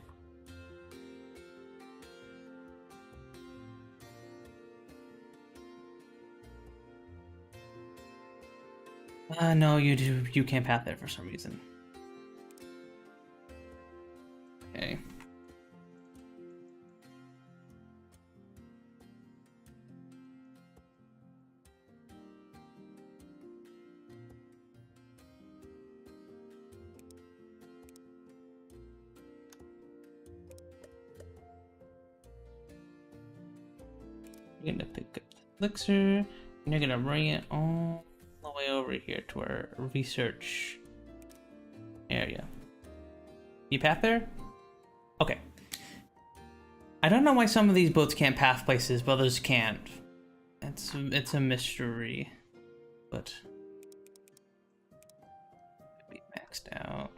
No, you can't path there for some reason. Okay. You're gonna pick up the elixir, and you're gonna bring it all the way over here to our research area. You path there? Okay. I don't know why some of these boats can't path places, but others can't. It's a mystery, but be maxed out.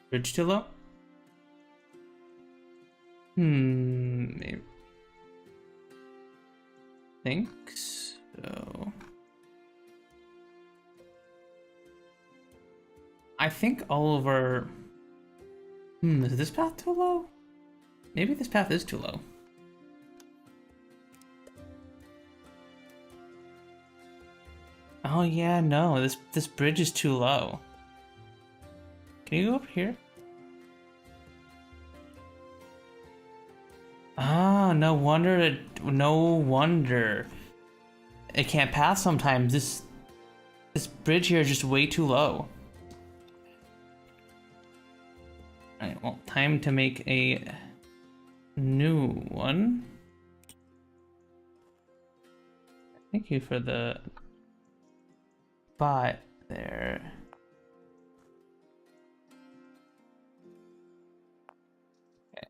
Bridge too low? Maybe. Think so. I think all of our... is this path too low? Maybe this path is too low. Oh yeah, no, this bridge is too low. Can you go up here? Ah, no wonder it can't pass sometimes. This bridge here is just way too low. Alright, well, time to make a new one. Thank you for the bot there. Okay.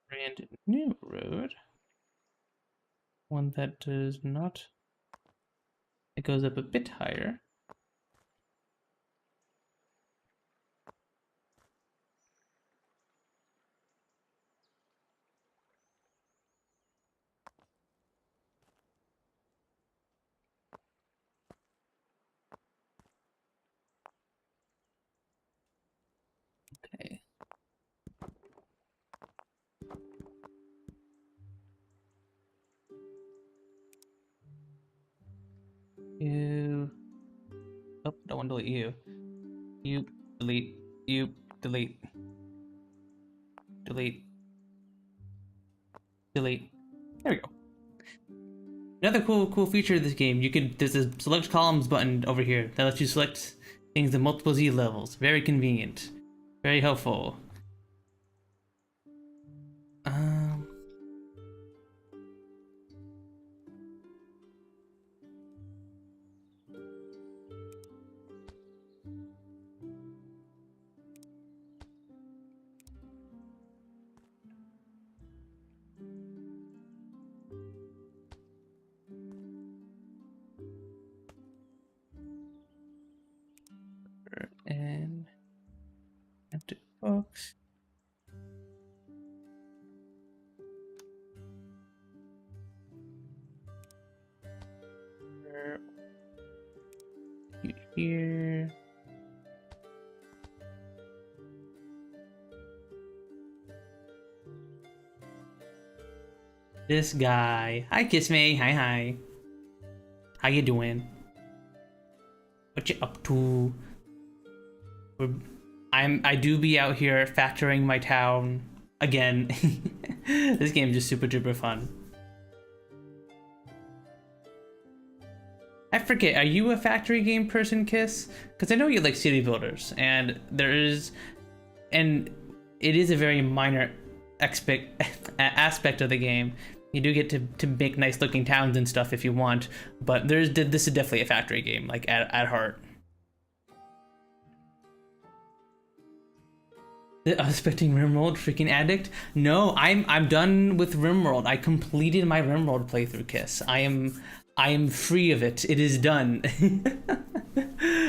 Brand new road. One that does not. It goes up a bit higher. Okay. You. Oh, don't want to delete you. You delete. You delete. Delete. Delete. There we go. Another cool feature of this game, there's a select columns button over here that lets you select things in multiple Z levels. Very convenient. Very helpful. And empty box. Here. This guy. Hi, Kiss Me. Hi. How you doing? What you up to? I do be out here factoring my town again. This game is just super duper fun. I forget, are you a factory game person, Kiss? Because I know you like city builders, and it is a very minor aspect of the game. You do get to make nice looking towns and stuff if you want, but this is definitely a factory game, like at heart. I was expecting RimWorld, freaking addict. No, I'm done with RimWorld. I completed my RimWorld playthrough, Kiss. I am free of it. It is done.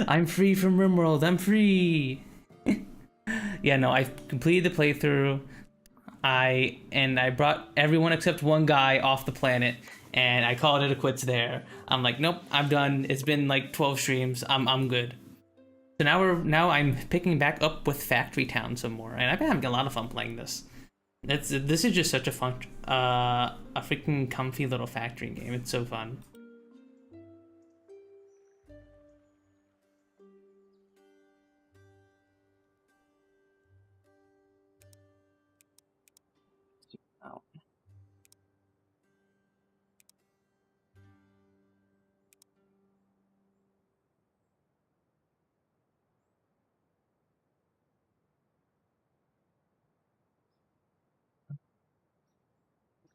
I'm free from RimWorld. I'm free. Yeah, no, I've completed the playthrough. I brought everyone except one guy off the planet, and I called it a quits there. I'm like, nope, I'm done. It's been like 12 streams. I'm good. So now I'm picking back up with Factory Town some more, and I've been having a lot of fun playing this. This is just such a fun, a freaking comfy little factory game. It's so fun. Oh.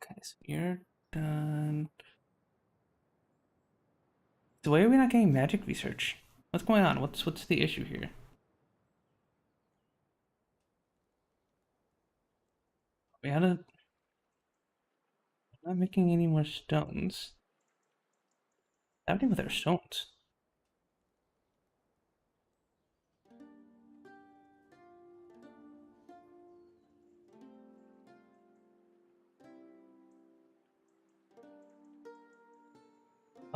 Okay, so you're done. So why are we not getting magic research? What's going on? What's the issue here? We had a not making any more stones. What's happening with our stones?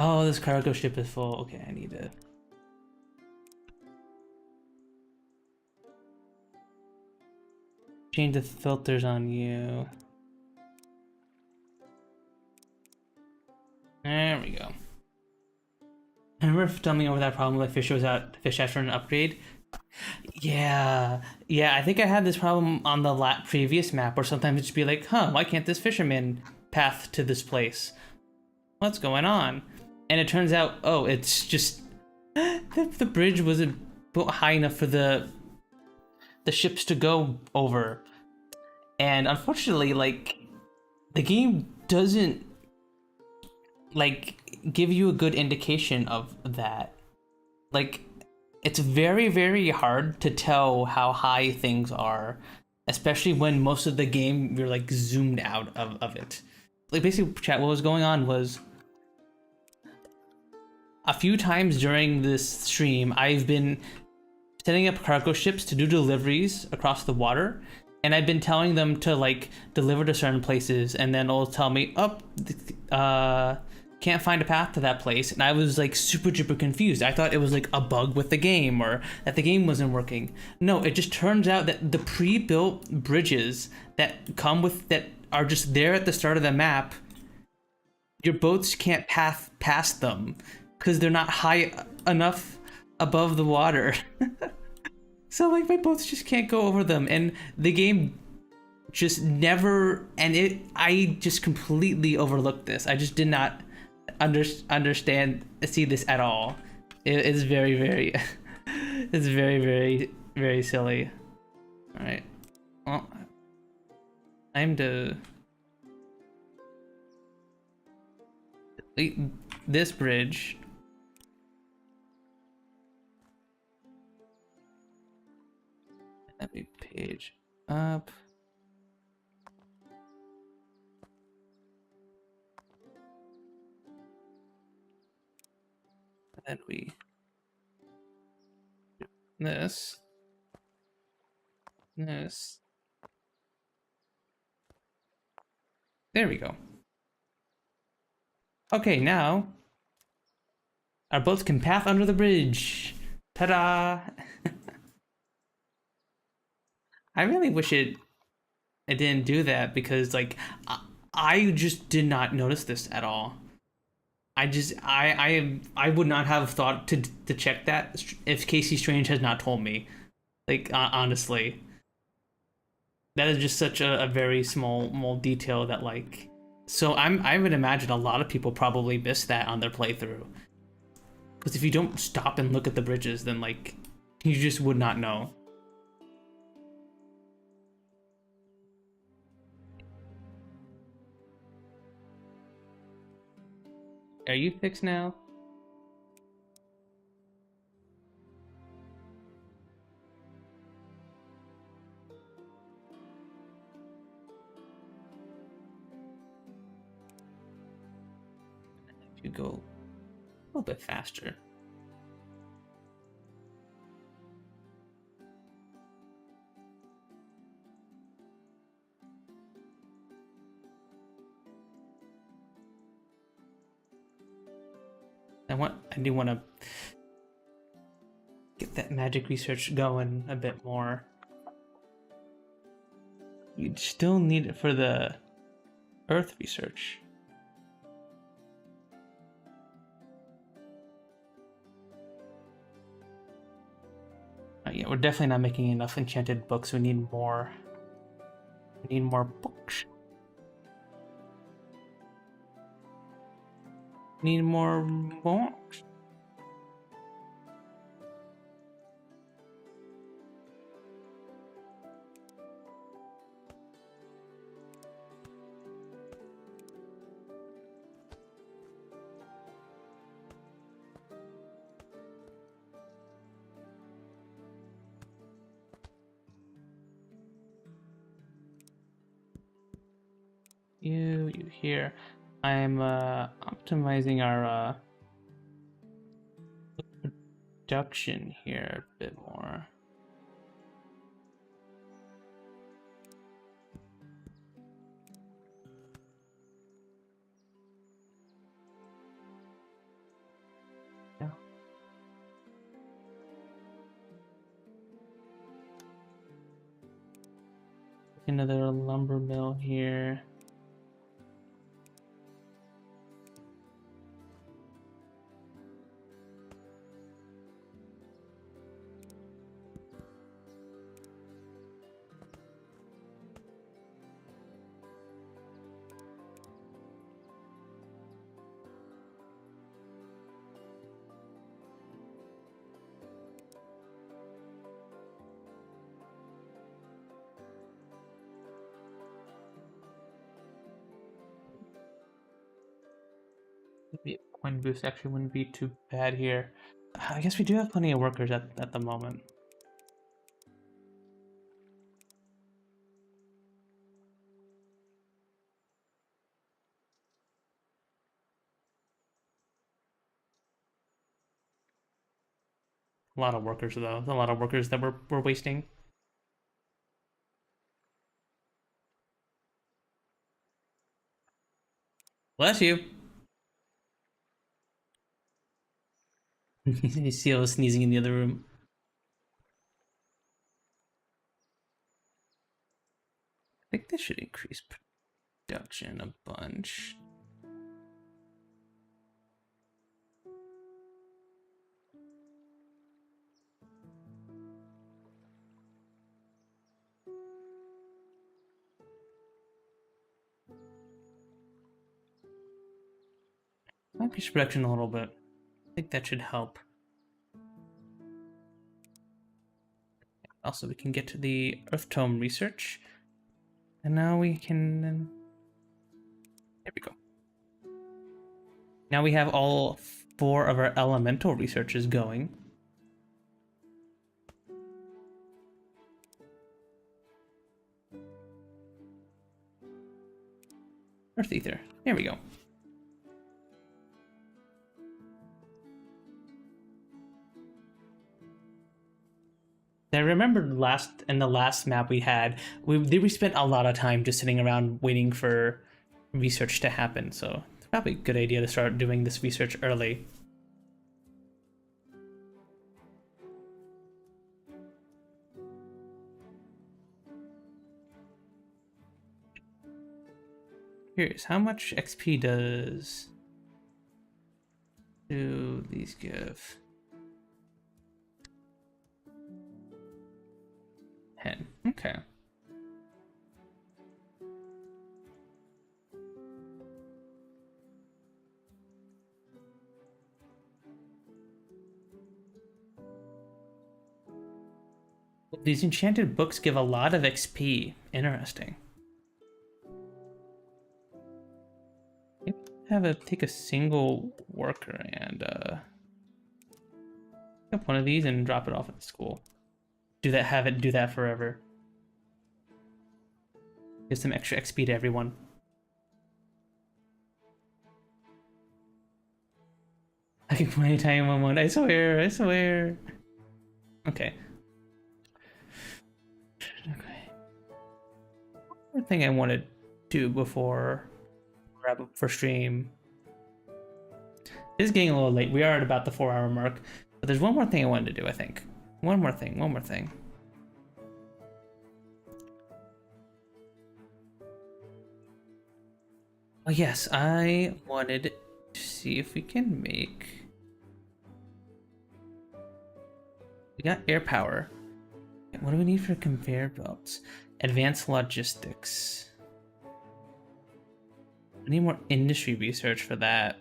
Oh, this cargo ship is full. Okay, I need to change the filters on you. There we go. I remember telling me over that problem with fish was out fish after an upgrade. Yeah, I think I had this problem on the previous map where sometimes it'd just be like, huh, why can't this fisherman path to this place? What's going on? And it turns out, oh, it's just the bridge wasn't built high enough for the ships to go over. And unfortunately, like, the game doesn't like give you a good indication of that. Like, it's very hard to tell how high things are, especially when most of the game you're like zoomed out of it. Like, basically, chat, what was going on was a few times during this stream I've been setting up cargo ships to do deliveries across the water, and I've been telling them to like deliver to certain places, and then it'll tell me, can't find a path to that place. And I was like super duper confused. I thought it was like a bug with the game or that the game wasn't working. No, it just turns out that the pre-built bridges that come with that are just there at the start of the map, your boats can't path past them because they're not high enough above the water. So like my boats just can't go over them, and the game just never, and I just completely overlooked this. I just did not see this at all. It's very it's very silly. All right, well, time to delete this bridge. Let me page up. And we do this. There we go. Okay, now our boats can path under the bridge. Ta-da! I really wish it didn't do that, because like I just did not notice this at all. I would not have thought to check that if Casey Strange has not told me. Like, honestly, that is just such a very small detail that, like, so I would imagine a lot of people probably missed that on their playthrough, because if you don't stop and look at the bridges, then like you just would not know. Are you fixed now? If you go a little bit faster. I do want to get that magic research going a bit more. We still need it for the Earth research. Yeah, we're definitely not making enough enchanted books. We need more. We need more books. Need more books. You here. I'm optimizing our production here a bit more. Yeah. Another lumber mill here. Maybe a coin boost actually wouldn't be too bad here. I guess we do have plenty of workers at the moment. A lot of workers though. A lot of workers that we're wasting. Bless you. You see I was sneezing in the other room. I think this should increase production a bunch. Increase production a little bit. I think that should help. Also, we can get to the Earth Tome research. And now we can... There we go. Now we have all 4 of our elemental researches going. Earth Ether. There we go. I remember in the last map we had, we spent a lot of time just sitting around waiting for research to happen, so it's probably a good idea to start doing this research early. Curious, how much XP do these give? 10. Okay. These enchanted books give a lot of XP. Interesting. Take a single worker and pick up one of these and drop it off at the school. Have it do that forever. Give some extra XP to everyone. I can play time one, I swear, I swear. Okay. Okay. One thing I want to do before wrap up for stream It is getting a little late. We are at about the 4-hour mark. But there's one more thing I wanted to do, I think. One more thing. Oh yes, I wanted to see if we can make... We got air power. What do we need for conveyor belts? Advanced logistics. I need more industry research for that.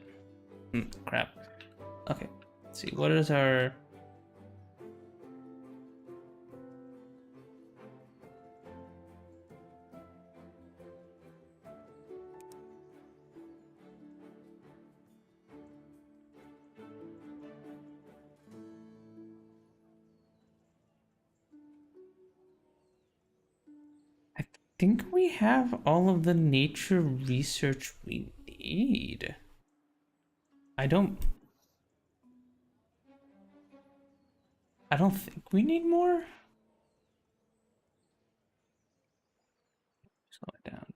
Crap. Okay, let's see. What is our... I think we have all of the nature research we need. I don't think we need more. Slow it down.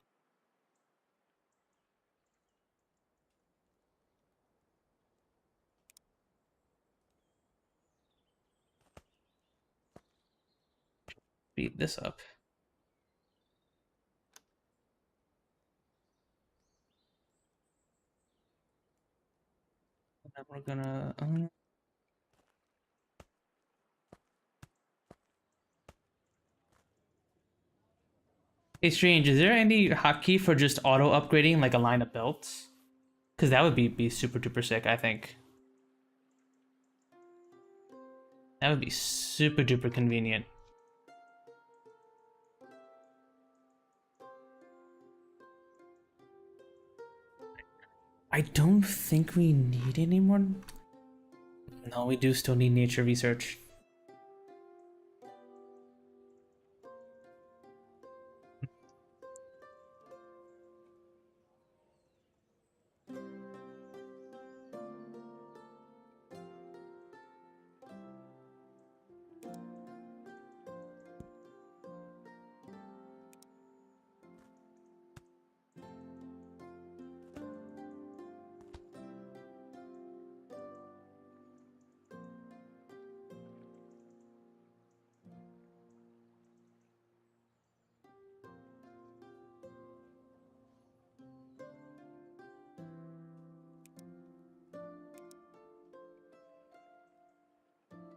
Speed this up. And then we're gonna Hey, Strange, is there any hotkey for just auto upgrading like a line of belts? Because that would be super duper sick, I think. That would be super duper convenient. I don't think we need any more. No, we do still need nature research.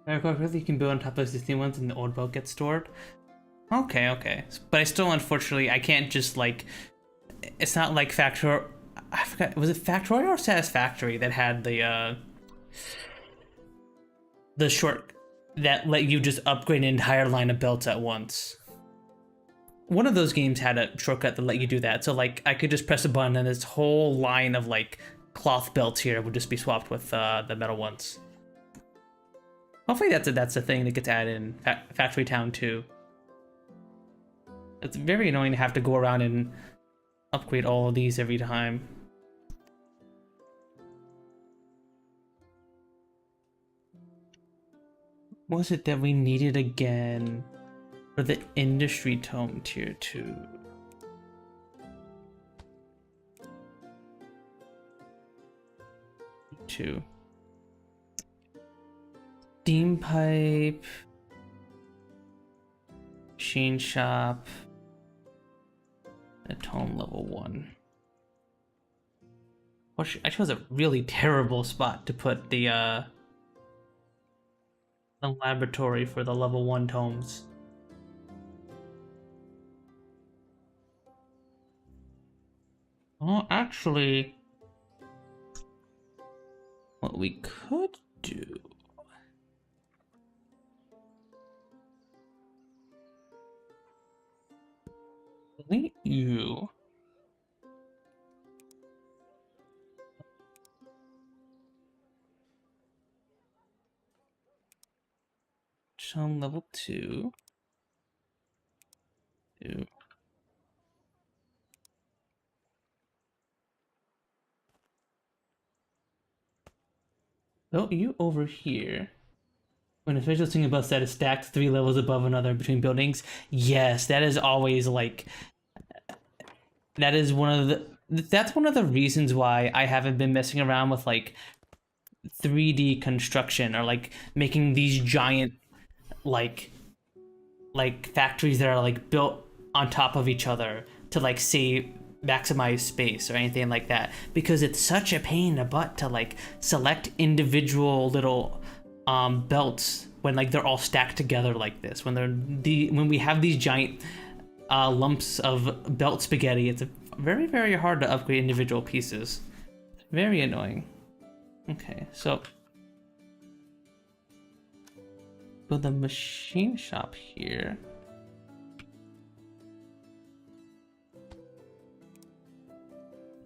You can build on top of existing ones and the old belt gets stored. Okay. But I still, unfortunately, I can't just like... It's not like Factor... I forgot, was it Factorio or Satisfactory that had the short... that let you just upgrade an entire line of belts at once? One of those games had a shortcut that let you do that. So like, I could just press a button and this whole line of like cloth belts here would just be swapped with the metal ones. Hopefully that's a thing that gets added in Factory Town too. It's very annoying to have to go around and upgrade all of these every time. What was it that we needed again for the industry tome tier 2? Steam pipe, machine shop, a tome level 1. I chose a really terrible spot to put the laboratory for the level 1 tomes. Well, actually, what we could do... delete you. Shown level 2. Oh, you over here. When a special single bus set is stacked 3 levels above another between buildings. Yes, that is always like... That is one of the... That's one of the reasons why I haven't been messing around with like 3D construction, or like making these giant like factories that are like built on top of each other to like save maximize space or anything like that, because it's such a pain in the butt to like select individual little belts when like they're all stacked together like this, when when we have these giant lumps of belt spaghetti. It's very hard to upgrade individual pieces. Very annoying. Okay, so build the machine shop here.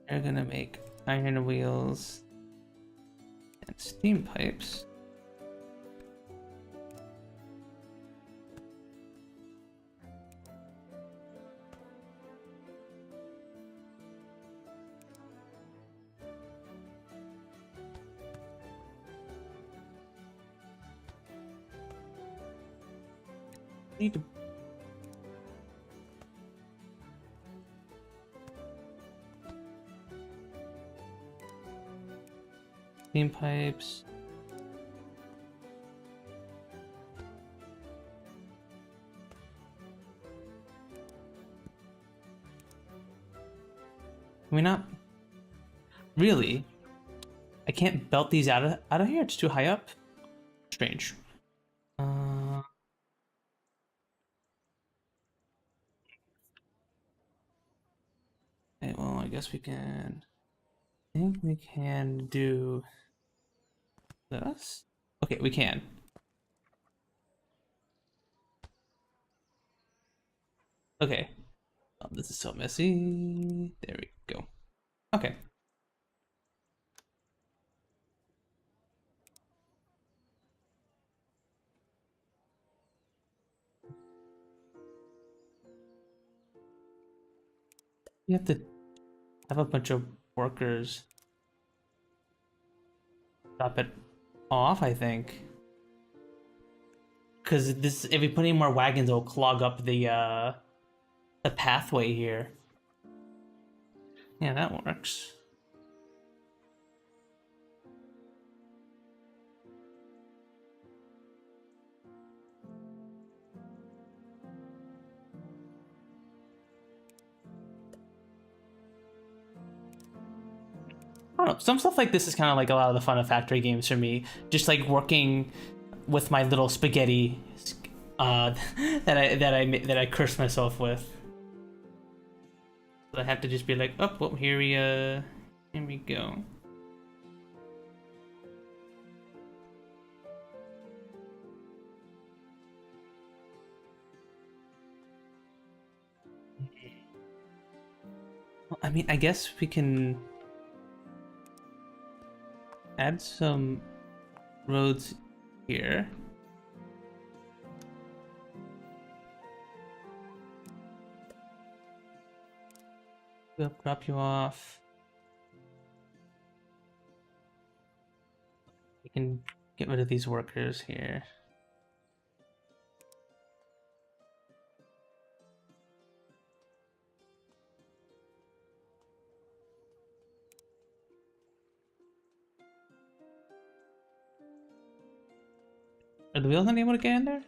They're gonna make iron wheels and steam pipes. Need to steam pipes. Can we not? Really? I can't belt these out of here? It's too high up? Strange. Okay, well, I guess we can... I think we can do this. Okay, we can. Okay. Oh, this is so messy. There we go. Okay. You have to have a bunch of workers drop it off, I think. Because this, if we put any more wagons, it'll clog up the pathway here. Yeah, that works. I don't know, some stuff like this is kind of like a lot of the fun of factory games for me. Just like working with my little spaghetti that I curse myself with. So I have to just be like, oh, well, here we go. Well, I mean, I guess we can add some roads here. We'll drop you off. We can get rid of these workers here. Are the wheels not able to get in there?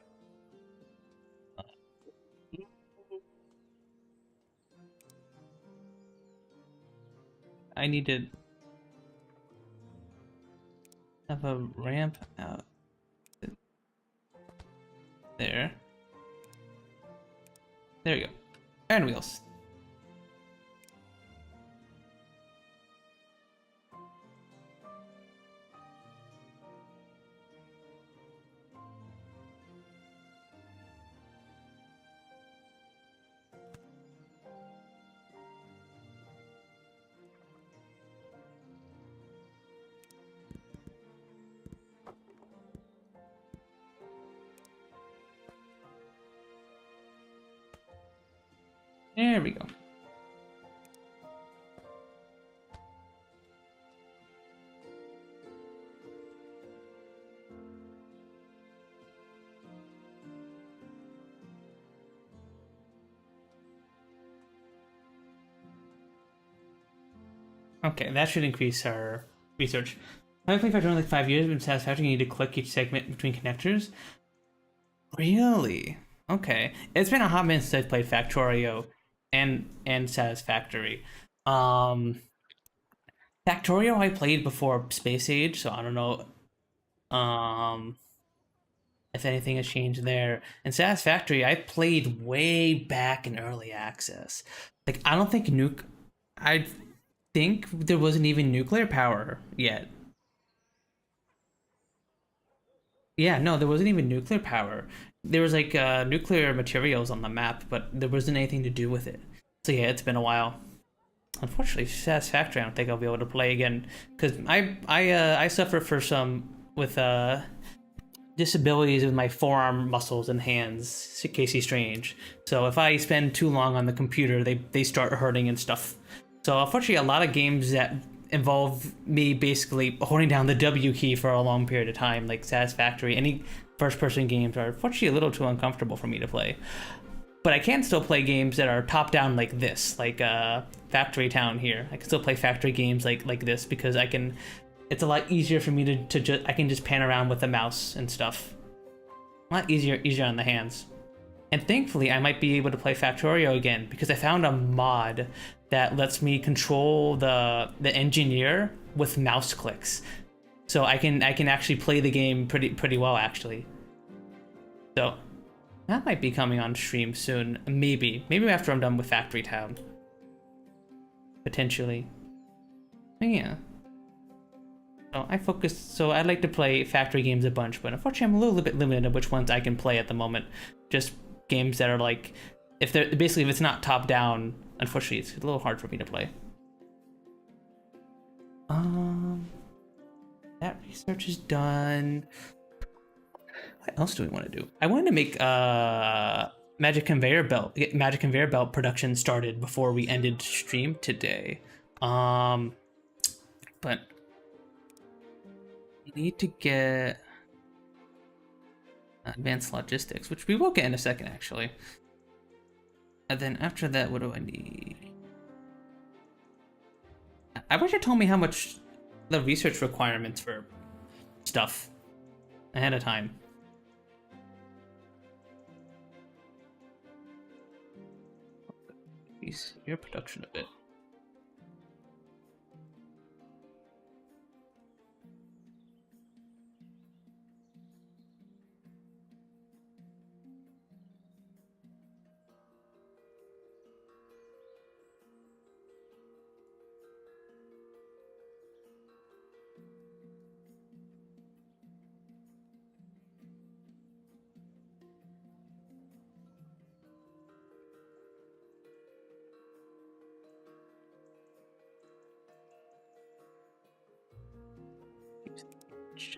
I need to have a ramp out there. There we go. Iron wheels. There we go. Okay, that should increase our research. I haven't played Factorio in like 5 years, but in Satisfactory you need to click each segment between connectors. Really? Okay. It's been a hot minute since I've played Factorio and Satisfactory. Factorio I played before Space Age, so I don't know if anything has changed there. And Satisfactory I played way back in early access. Like I think there wasn't even nuclear power yet. Yeah, no, there wasn't even nuclear power. There was like nuclear materials on the map, but there wasn't anything to do with it. So yeah, it's been a while. Unfortunately, Satisfactory, I don't think I'll be able to play again because I suffer for some with disabilities with my forearm muscles and hands, Casey Strange. So if I spend too long on the computer, they start hurting and stuff. So unfortunately, a lot of games that involve me basically holding down the W key for a long period of time, like Satisfactory, any first-person games are unfortunately a little too uncomfortable for me to play. But I can still play games that are top-down like this, like Factory Town here. I can still play factory games like this because I can. It's a lot easier for me to just. I can just pan around with the mouse and stuff. A lot easier on the hands. And thankfully, I might be able to play Factorio again because I found a mod that lets me control the engineer with mouse clicks, so I can actually play the game pretty well actually. So that might be coming on stream soon, maybe after I'm done with Factory Town, potentially. But yeah. So I like to play factory games a bunch, but unfortunately I'm a little bit limited on which ones I can play at the moment. Just games that are like, if it's not top down, unfortunately it's a little hard for me to play. That research is done. What else do we want to do? I wanted to make get Magic Conveyor Belt production started before we ended stream today. But we need to get advanced logistics, which we will get in a second actually. And then after that, what do I need? I wish you told me how much the research requirements for stuff ahead of time. Increase your production a bit.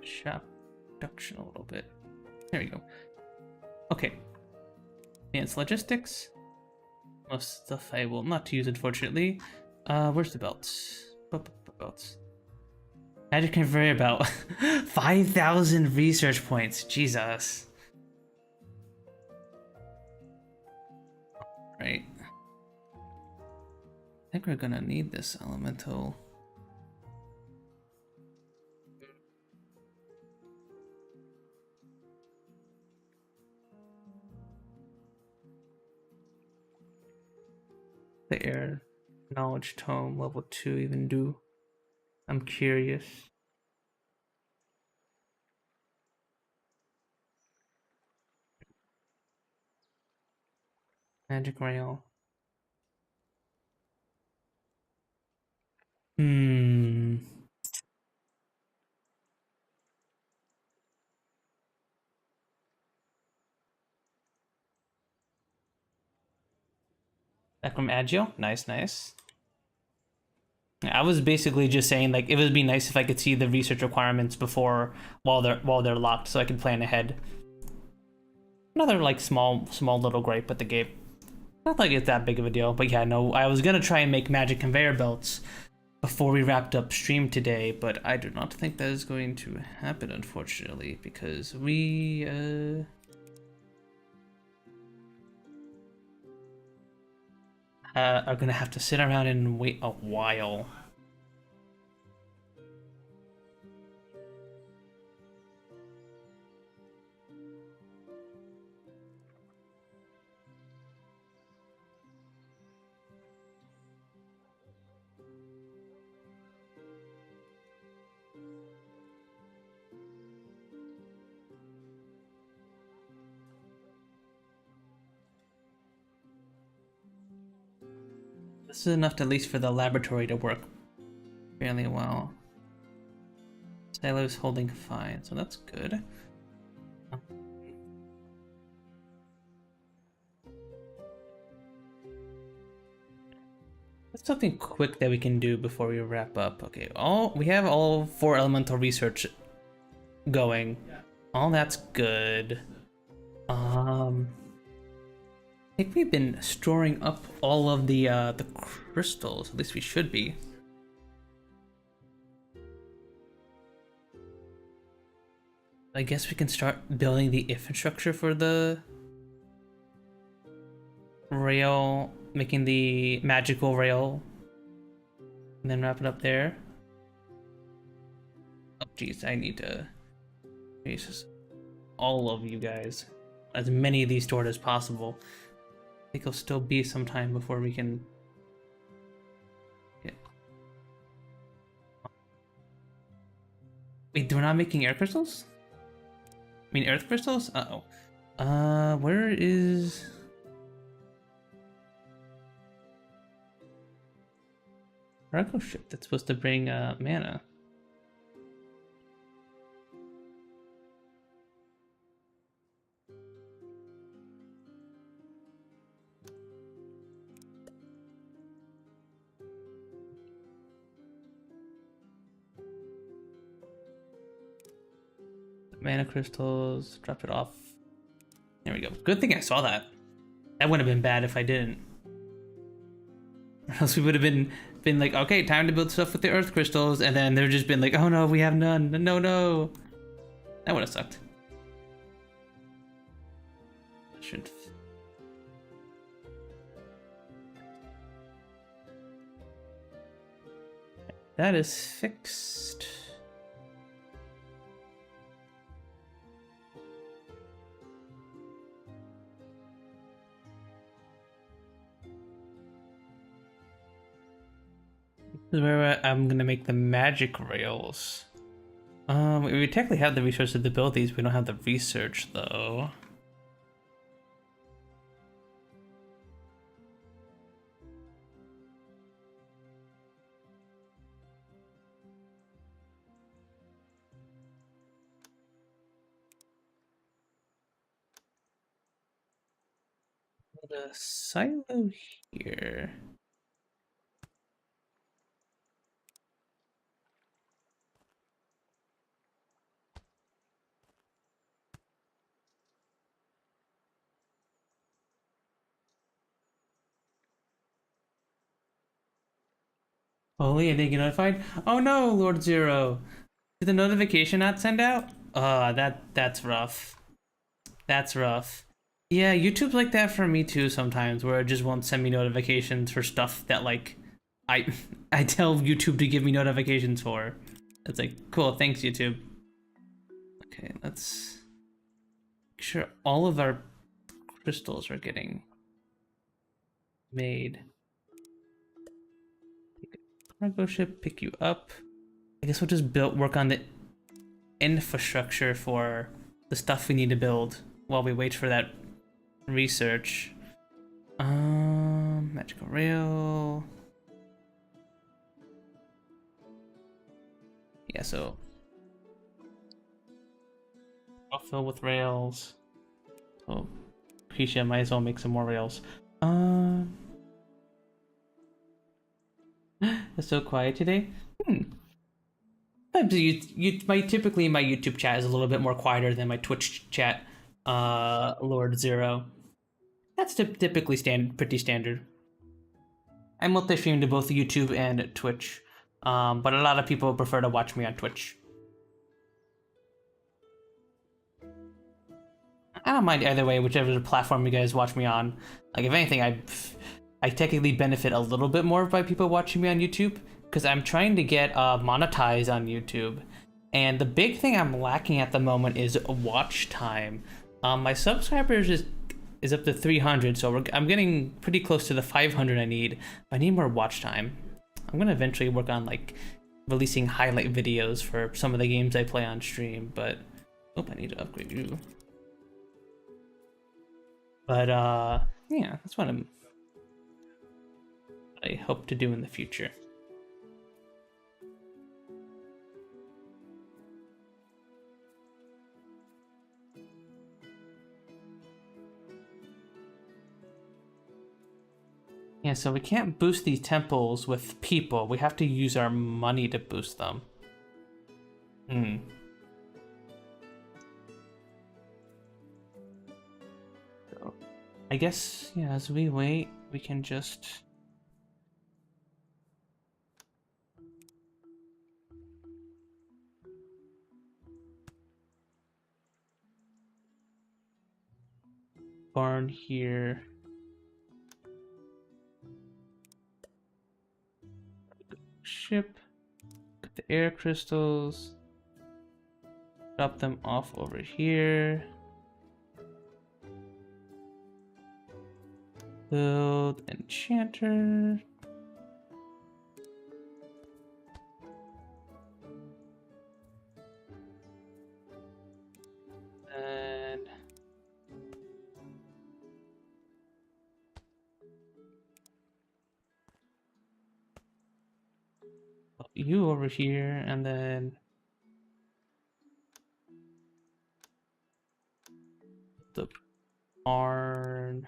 Shop production a little bit. There we go. Okay. Advanced logistics. Most stuff I will not use, unfortunately. Where's the belts? Belts. Magic Conveyor Belt. 5,000 research points. Jesus. Right. I think we're gonna need this elemental. The air knowledge tome level 2 even do? I'm curious. Magic rail. Back from Agio. Nice. I was basically just saying like it would be nice if I could see the research requirements before while they're locked, so I can plan ahead. Another like small little gripe with the game. Not like it's that big of a deal, but yeah, no, I was gonna try and make Magic Conveyor Belts before we wrapped up stream today, but I do not think that is going to happen, unfortunately, because we are gonna have to sit around and wait a while. This is enough, at least for the laboratory, to work fairly well. Silo's holding fine, so that's good. What's something quick that we can do before we wrap up? Okay, we have all 4 elemental research going. All that's good. I think we've been storing up all of the crystals. At least we should be. I guess we can start building the infrastructure for the rail, making the magical rail, and then wrap it up there. Oh geez, I need to Jesus, all of you guys, as many of these stored as possible. I think it'll still be some time before we can get... Wait, we're not making air crystals? I mean earth crystals? Uh-oh. Where is... cargo ship that's supposed to bring mana? Mana crystals, drop it off. There we go. Good thing I saw that. That wouldn't have been bad if I didn't. Or else we would have been like, okay, time to build stuff with the earth crystals, and then they've just been like, oh no, we have none. No. That would have sucked. Shouldn't. That is fixed. This is where I'm gonna make the magic rails. We technically have the resources to build these. We don't have the research though. The silo here. Holy, I didn't get notified? Oh no, Lord Zero. Did the notification not send out? That's rough. That's rough. Yeah, YouTube's like that for me too sometimes, where it just won't send me notifications for stuff that like I I tell YouTube to give me notifications for. It's like, cool, thanks YouTube. Okay, let's make sure all of our crystals are getting made. Cargo ship, pick you up. I guess we'll just work on the infrastructure for the stuff we need to build while we wait for that research. Magical rail. Yeah, so I'll fill with rails. Oh, Krisha, might as well make some more rails. It's so quiet today. Typically my YouTube chat is a little bit more quieter than my Twitch chat. Lord Zero. That's typically pretty standard. I multi-stream to both YouTube and Twitch, but a lot of people prefer to watch me on Twitch. I don't mind either way, whichever platform you guys watch me on. Like, if anything, I technically benefit a little bit more by people watching me on YouTube, because I'm trying to get monetized on YouTube. And the big thing I'm lacking at the moment is watch time. My subscribers is up to 300, so I'm getting pretty close to the 500 I need. I need more watch time. I'm gonna eventually work on like releasing highlight videos for some of the games I play on stream, but I need to upgrade you. But yeah, that's what I'm I hope to do in the future. Yeah, so we can't boost these temples with people. We have to use our money to boost them. So, I guess, yeah, as we wait, we can just... barn here. Ship. Get the air crystals. Drop them off over here. Build enchanter. And put you over here, and then the barn.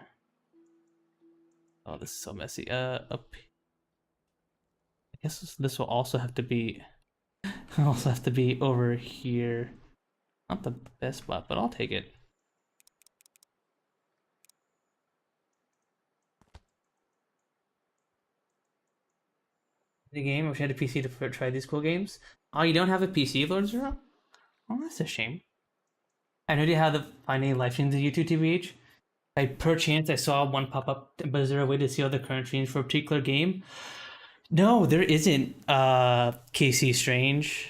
Oh, this is so messy. Up. I guess this will also have to be over here. Not the best spot, but I'll take it. The game. I wish I had a PC to try these cool games. Oh, you don't have a PC, Lord Zero? Oh, that's a shame. I know you have the finding live streams of YouTube TBH. By perchance, I saw one pop up, but is there a way to see all the current streams for a particular game? No, there isn't, KC Strange.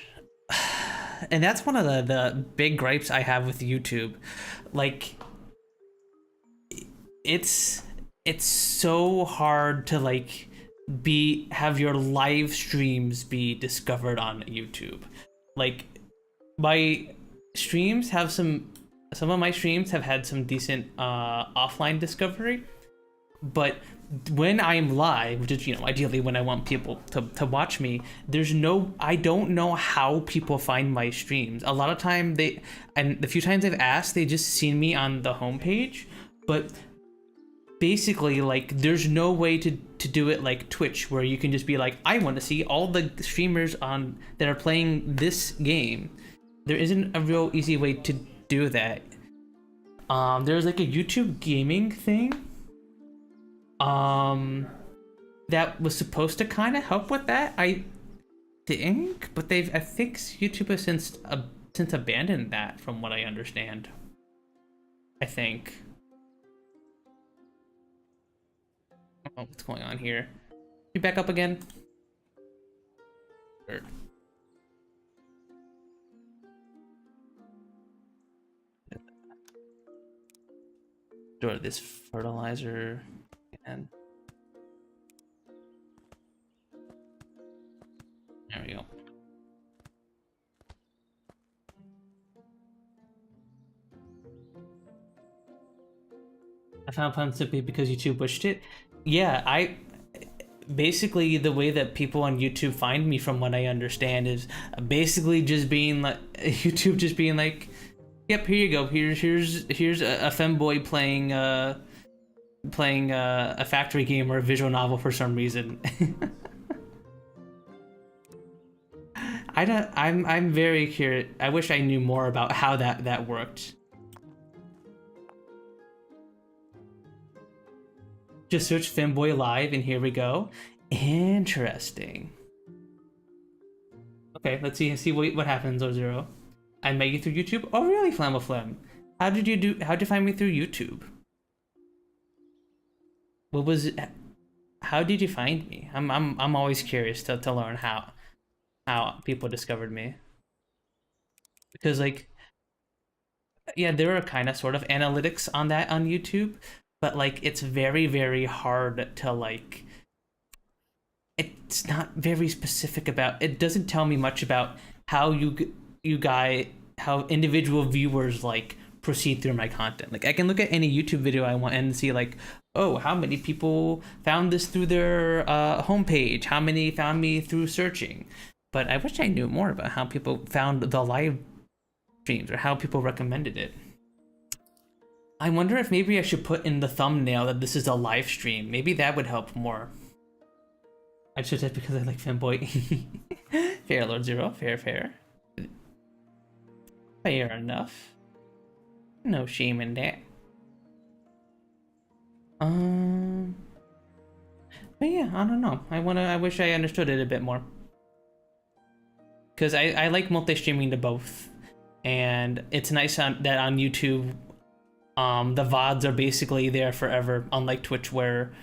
And that's one of the big gripes I have with YouTube. Like, it's so hard to, like, have your live streams be discovered on YouTube. Like, my streams have some of my streams have had some decent offline discovery, but when I'm live, which is, you know, ideally when I want people to watch me, I don't know how people find my streams. A lot of time and the few times I've asked, they just seen me on the homepage, but basically, like, there's no way to do it like Twitch, where you can just be like, I want to see all the streamers that are playing this game. There isn't a real easy way to do that. There's like a YouTube gaming thing that was supposed to kind of help with that, I think, but I think YouTube has since abandoned that, from what I understand. I think. Oh, what's going on here? You back up again? Sure. Store this fertilizer and there we go. I found fun simply because YouTube wished it. Yeah, basically the way that people on YouTube find me, from what I understand, is basically just being like YouTube just being like, yep, here you go. Here's a femboy playing a factory game or a visual novel for some reason. I'm very curious. I wish I knew more about how that worked. Just search femboy live and here we go. Interesting. Okay, let's see what happens, Zero. I met you through YouTube. Oh, really, Flammaflam? How'd you find me through YouTube? How did you find me? I'm always curious to learn how people discovered me. Because, like, yeah, there are kind of sort of analytics on that on YouTube, but, like, it's very, very hard to, like, it's not very specific about, it doesn't tell me much about how how individual viewers, like, proceed through my content. Like I can look at any YouTube video I want and see like, oh, how many people found this through their homepage? How many found me through searching? But I wish I knew more about how people found the live streams or how people recommended it. I wonder if maybe I should put in the thumbnail that this is a live stream. Maybe that would help more. I just said because I like femboy. Fair, Lord Zero. Fair, fair. Fair enough. No shame in that. But yeah, I don't know. I wish I understood it a bit more. Because I like multi-streaming to both. And it's nice that on YouTube, the VODs are basically there forever, unlike Twitch where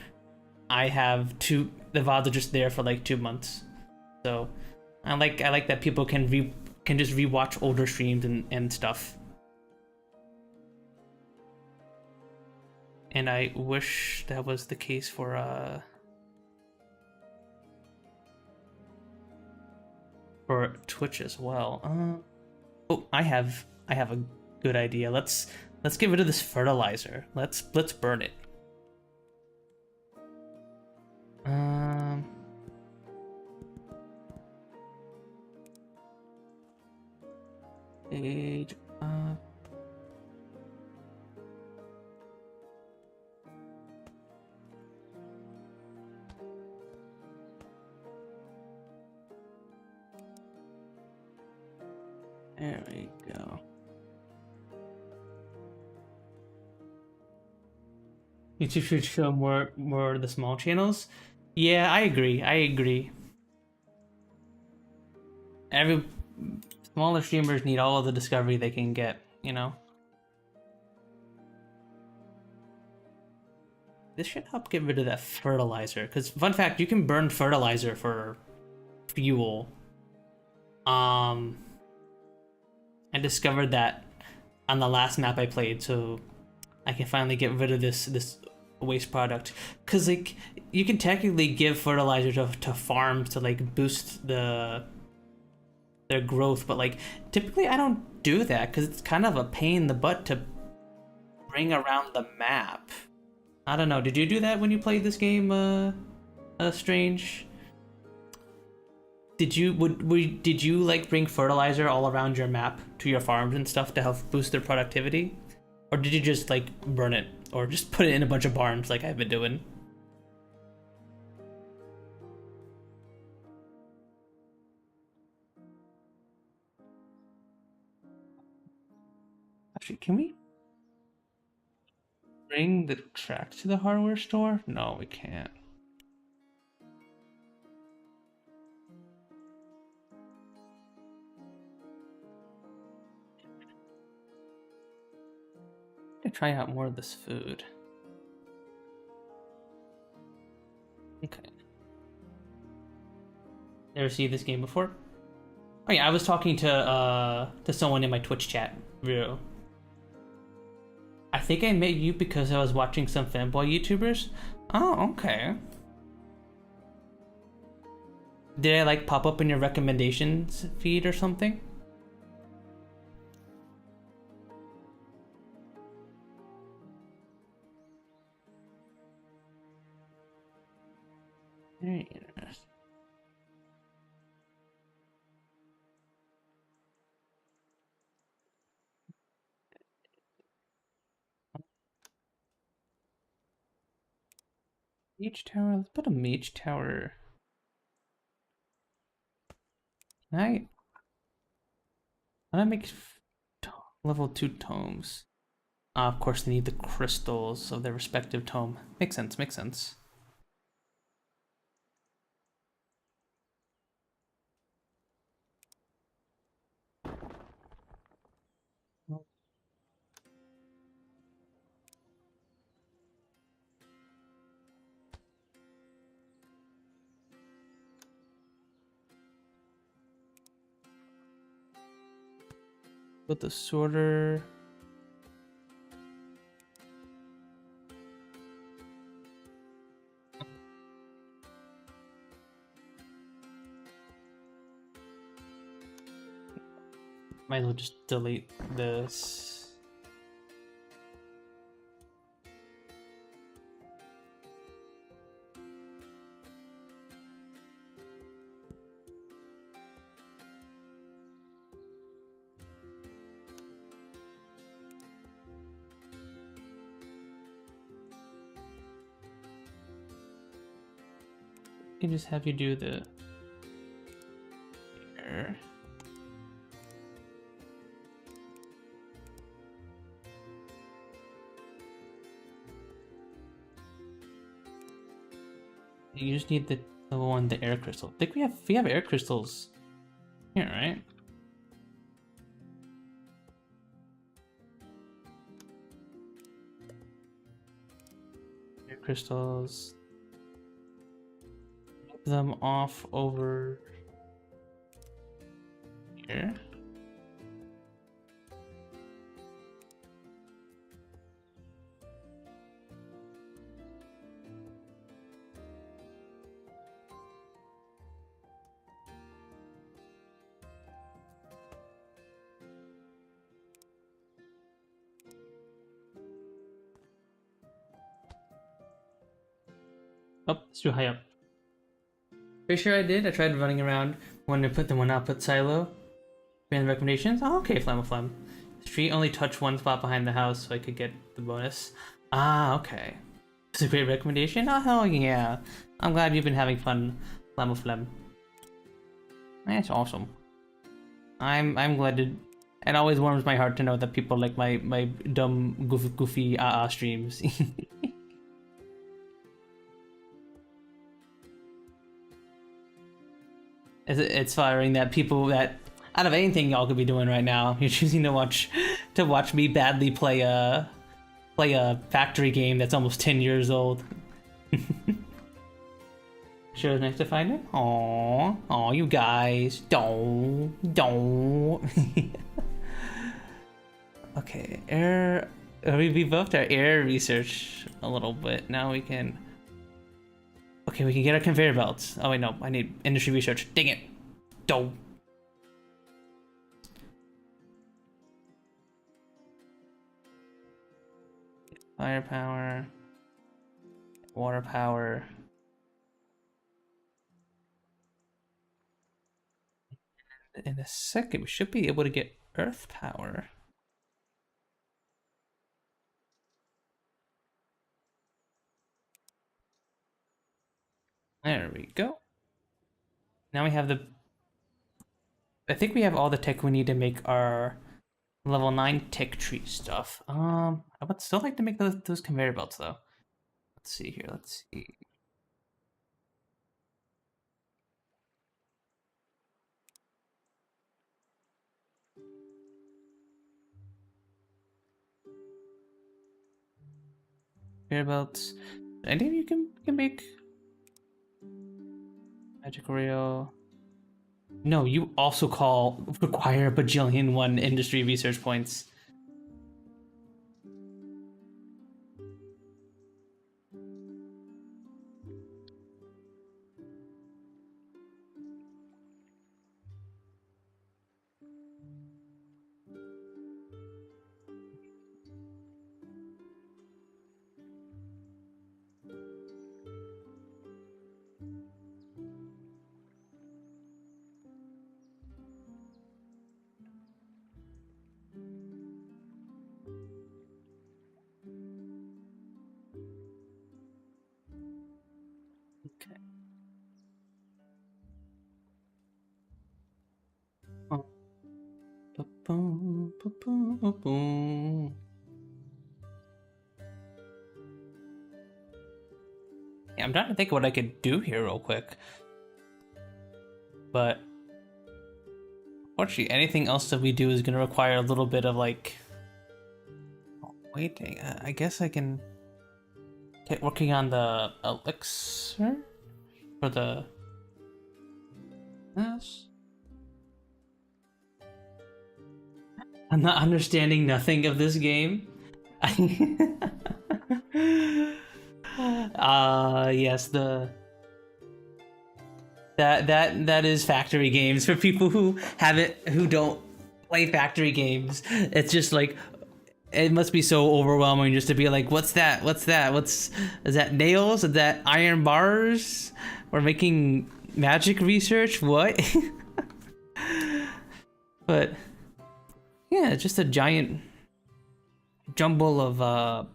the VODs are just there for like 2 months. So I like that people can just rewatch older streams and stuff. And I wish that was the case for Twitch as well. Oh, I have a good idea. Let's get rid of this fertilizer. Let's burn it. Age up. There we go. YouTube should show more of the small channels. Yeah, I agree. Every smaller streamers need all of the discovery they can get, you know? This should help get rid of that fertilizer, because fun fact, you can burn fertilizer for fuel. I discovered that on the last map I played, so I can finally get rid of this waste product. Cause like you can technically give fertilizer to farms to like boost their growth, but like typically I don't do that because it's kind of a pain in the butt to bring around the map. I don't know. Did you do that when you played this game, Strange? Did you like bring fertilizer all around your map to your farms and stuff to help boost their productivity? Or did you just like burn it or just put it in a bunch of barns like I've been doing? Actually, can we bring the track to the hardware store? No, we can't. To try out more of this food. Okay. Never seen this game before? Oh yeah, I was talking to someone in my Twitch chat. Real. I think I met you because I was watching some fanboy YouTubers. Oh, okay. Did I like pop up in your recommendations feed or something? Very interesting. Mage tower. Let's put a mage tower. Can I make level 2 tomes? Of course, they need the crystals of their respective tome. Makes sense. Makes sense. Put the sorter. Might as well just delete this. can just have you do the air. You just need the one, the air crystal. I think we have air crystals here, right? Air crystals. Move them off over here. Oh, it's too high up. Pretty sure I did. I tried running around when to put the one output silo. Random recommendations. Oh, okay, Flamaflam. Street only touched one spot behind the house so I could get the bonus. Ah, okay. It's a great recommendation. Oh, hell yeah. I'm glad you've been having fun, Flamaflam. That's awesome. I'm glad to... It always warms my heart to know that people like my dumb, goofy streams. It's flattering that people that out of anything y'all could be doing right now, you're choosing to watch me badly play a factory game that's almost 10 years old. Sure, it was nice to find it. Aww, you guys, don't. Okay, air. We buffed our air research a little bit. Now we can. Okay, we can get our conveyor belts. Oh wait, no, I need industry research. Dang it. Don't. Firepower. Water power. In a second, we should be able to get earth power. There we go. Now we have the... I think we have all the tech we need to make our level 9 tech tree stuff. I would still like to make those conveyor belts though. Let's see here, let's see. Conveyor belts. Any of you can make magic rail. No, you also require a bajillion 1 industry research points. Okay. Yeah, I'm trying to think of what I could do here real quick. But unfortunately, anything else that we do is going to require a little bit of like... Oh, waiting. I guess I can get working on the elixir for the... Yes. I'm not understanding nothing of this game. Yes, that is factory games for people who don't play factory games. It's just like, it must be so overwhelming just to be like, what's that? Is that nails? Is that iron bars? We're making magic research? What? But yeah, it's just a giant jumble of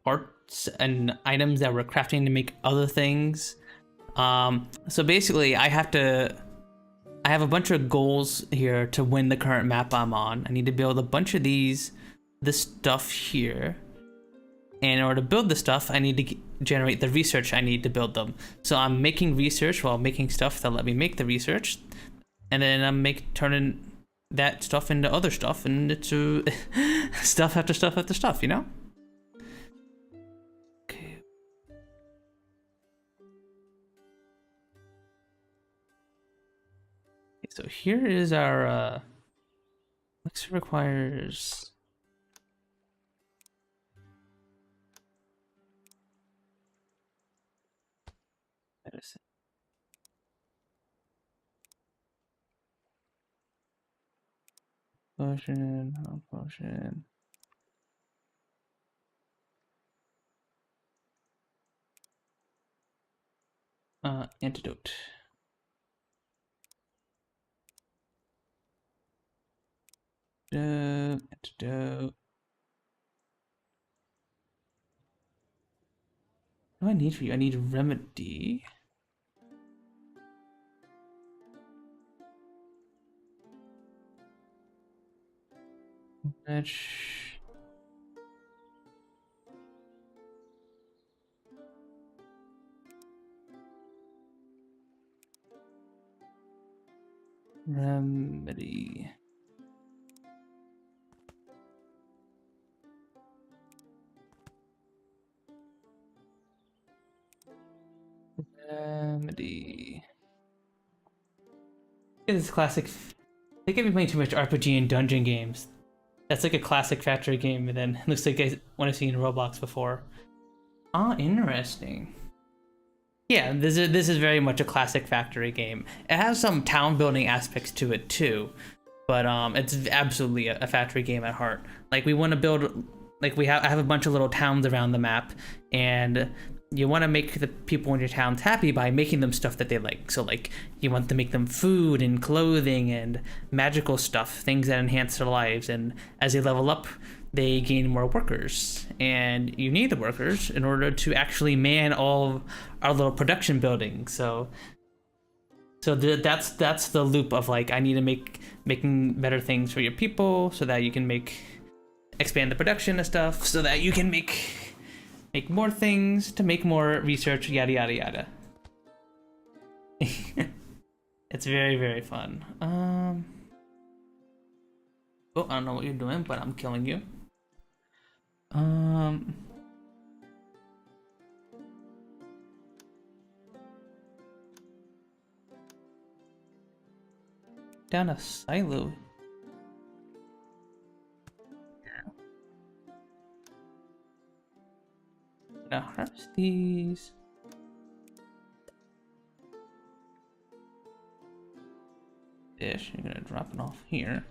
parts and items that we're crafting to make other things. So basically, I have a bunch of goals here to win the current map I'm on. I need to build a bunch of this stuff here. And in order to build the stuff, I need to generate the research I need to build them. So I'm making research while making stuff that let me make the research. And then I'm turning that stuff into other stuff, and it's stuff after stuff after stuff, you know? Okay. So here is our elixir requires medicine. Potion. Antidote. Antidote. What do I need for you? I need remedy. Remedy. Remedy. It's classic. They get me playing too much RPG and dungeon games. That's like a classic factory game, and then it looks like what I've seen in Roblox before. Ah, interesting. Yeah, this is very much a classic factory game. It has some town building aspects to it too, but it's absolutely a factory game at heart. Like we want to build, like I have a bunch of little towns around the map, and you want to make the people in your towns happy by making them stuff that they like. So like you want to make them food and clothing and magical stuff, things that enhance their lives, and as they level up, they gain more workers, and you need the workers in order to actually man all our little production buildings. So that's the loop of like I need to making better things for your people so that you can expand the production of stuff so that you can make more things to make more research, yada yada yada. It's very, very fun. Oh, I don't know what you're doing, but I'm killing you. Down a silo. Now harvest these. Dish, you're gonna drop it off here.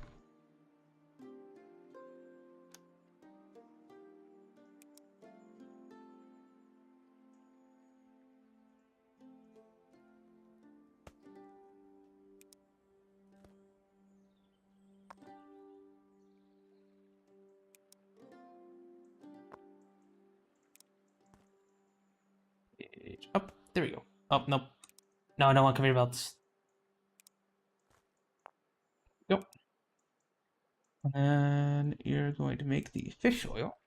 Up, there we go. Oh, nope. No, I don't want conveyor belts. Go. And you're going to make the fish oil.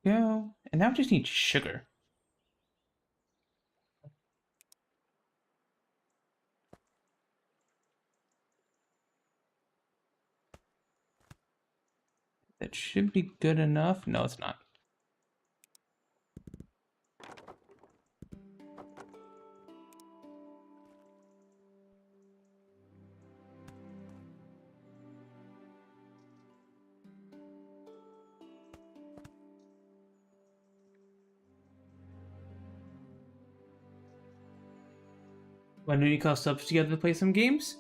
Go. And now we just need sugar. That should be good enough. No, it's not. Why don't you call subs together to play some games?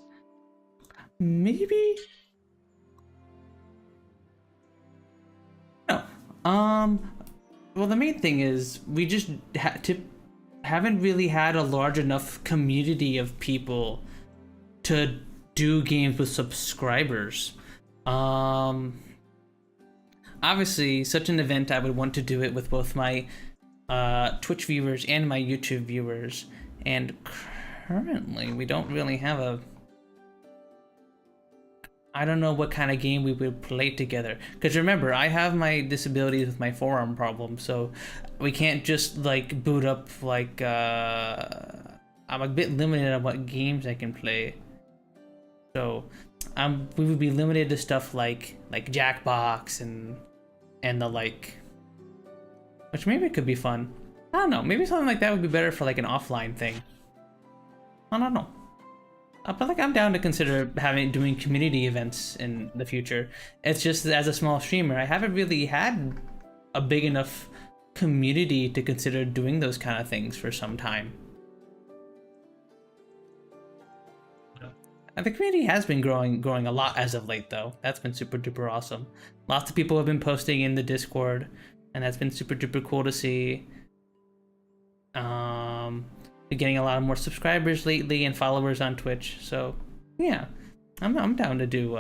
Maybe? No. Well, the main thing is we just haven't really had a large enough community of people to do games with subscribers. Obviously, such an event, I would want to do it with both my Twitch viewers and my YouTube viewers. And currently, we don't really have a... I don't know what kind of game we would play together. Because remember, I have my disabilities with my forearm problem, so we can't just, like, boot up, like, I'm a bit limited on what games I can play. So, we would be limited to stuff like Jackbox and the like. Which maybe it could be fun. I don't know, maybe something like that would be better for, like, an offline thing. I don't know. But like I'm down to consider doing community events in the future. It's just that as a small streamer, I haven't really had a big enough community to consider doing those kind of things for some time. And the community has been growing a lot as of late, though. That's been super duper awesome. Lots of people have been posting in the Discord, and that's been super duper cool to see. Been getting a lot of more subscribers lately and followers on Twitch, so yeah, I'm down to do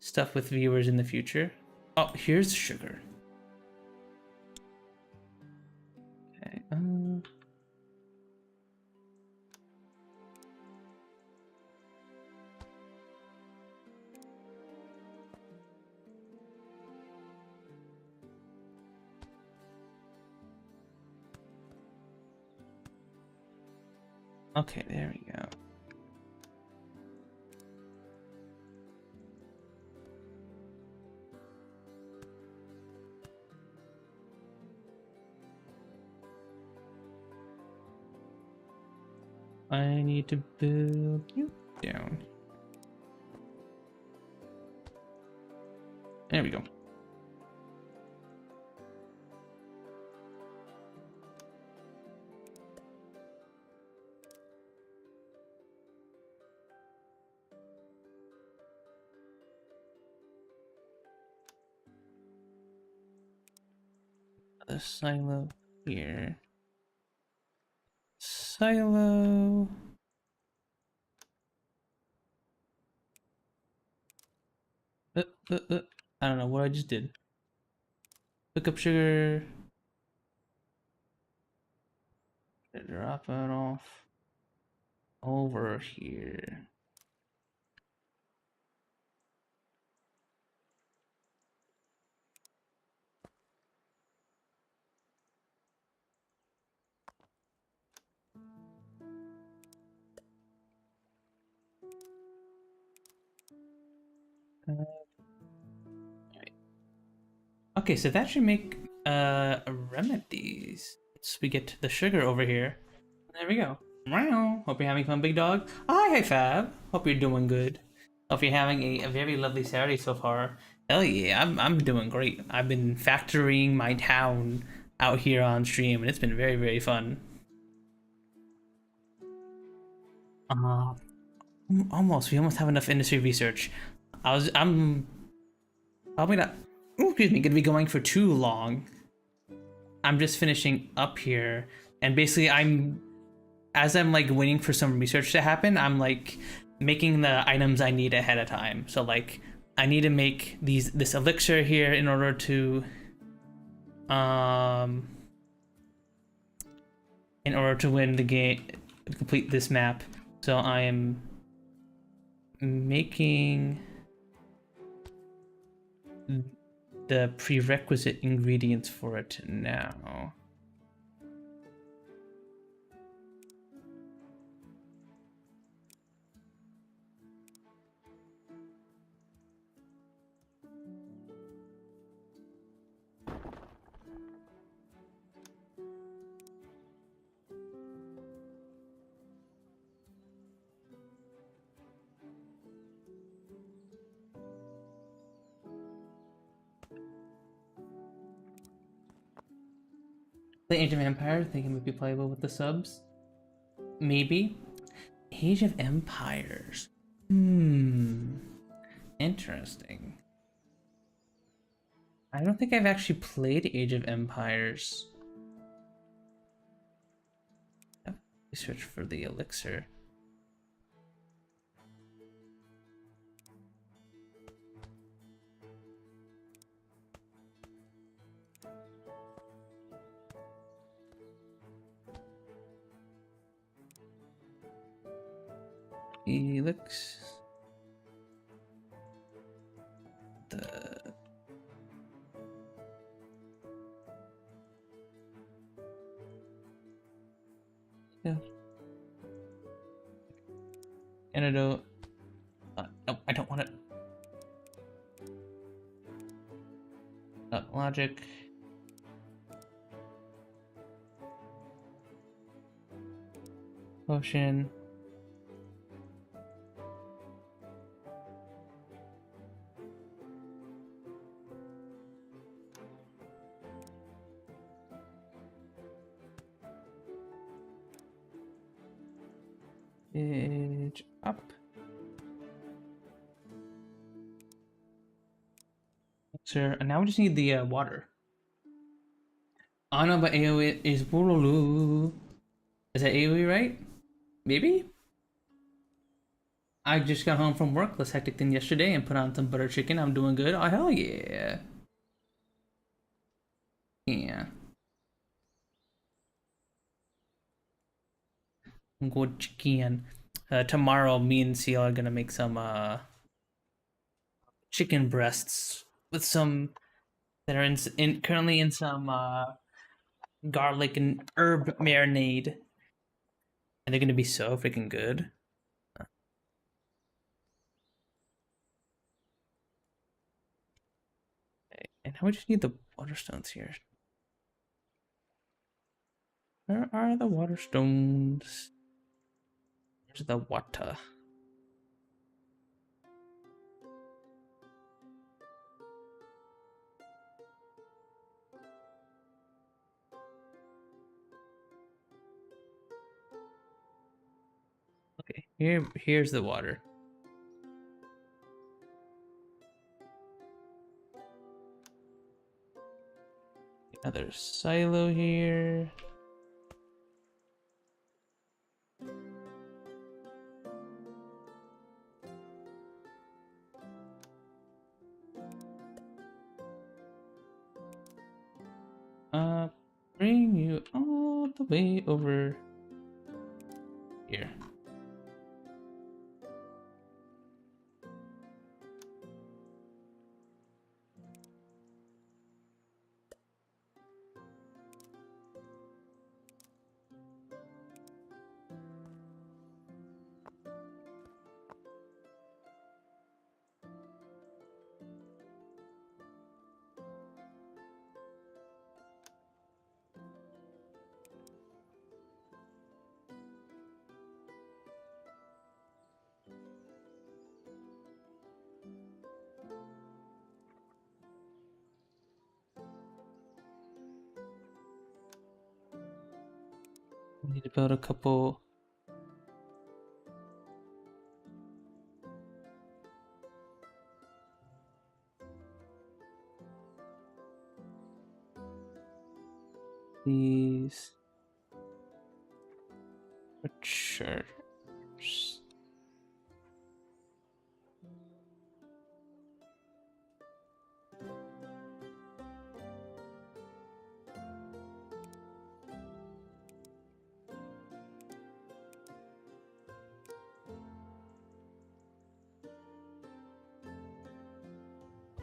stuff with viewers in the future. Oh, here's sugar. Okay. Okay, there we go. I need to build you down. There we go. The silo here. Silo. I don't know what I just did. Pick up sugar. Drop it off over here. Okay, so that should make remedies. Once we get the sugar over here. There we go. Meow. Hope you're having fun, big dog. Hi, Fab. Hope you're doing good. Hope you're having a very lovely Saturday so far. Hell yeah, I'm doing great. I've been factoring my town out here on stream, and it's been very, very fun. Almost. We almost have enough industry research. I'm probably not. Ooh, excuse me. Gonna be going for too long. I'm just finishing up here, and basically as I'm like waiting for some research to happen, I'm like making the items I need ahead of time. So like I need to make this elixir here in order to win the game, complete this map. So I am making the prerequisite ingredients for it now. The Age of Empires, think it would be playable with the subs? Maybe. Age of Empires. Interesting. I don't think I've actually played Age of Empires. Search for the elixir. Helix. Yeah. Antidote. No, I don't want it. Logic. Potion. Edge up. Sir, and now we just need the water. Ana, but AoE is Bululu. Is that AoE right? Maybe? I just got home from work, less hectic than yesterday, and put on some butter chicken. I'm doing good. Oh, hell yeah. Yeah. Good chicken. Tomorrow, me and CL are gonna make some chicken breasts with some that are currently in some garlic and herb marinade, and they're gonna be so freaking good. Okay. And now we just need the water stones here. Where are the water stones? Where's the water? Okay, here's the water. Another silo here. Bring you all the way over here. We need to build a couple. These archers.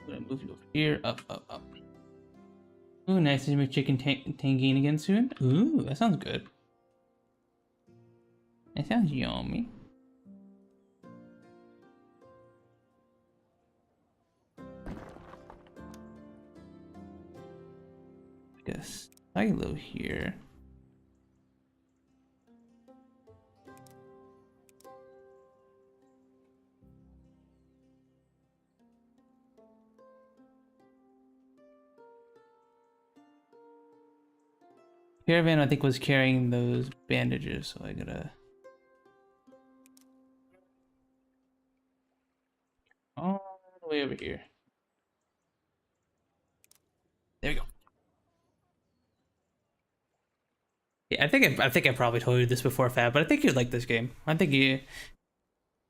I'm gonna move you over here, up, up, up. Ooh, nice to make chicken tangine again soon. Ooh, that sounds good. That sounds yummy. Like a silo here. Caravan, I think, was carrying those bandages, so I gotta all the way over here. There we go. Yeah, I think I probably told you this before, Fab, but I think you'd like this game. I think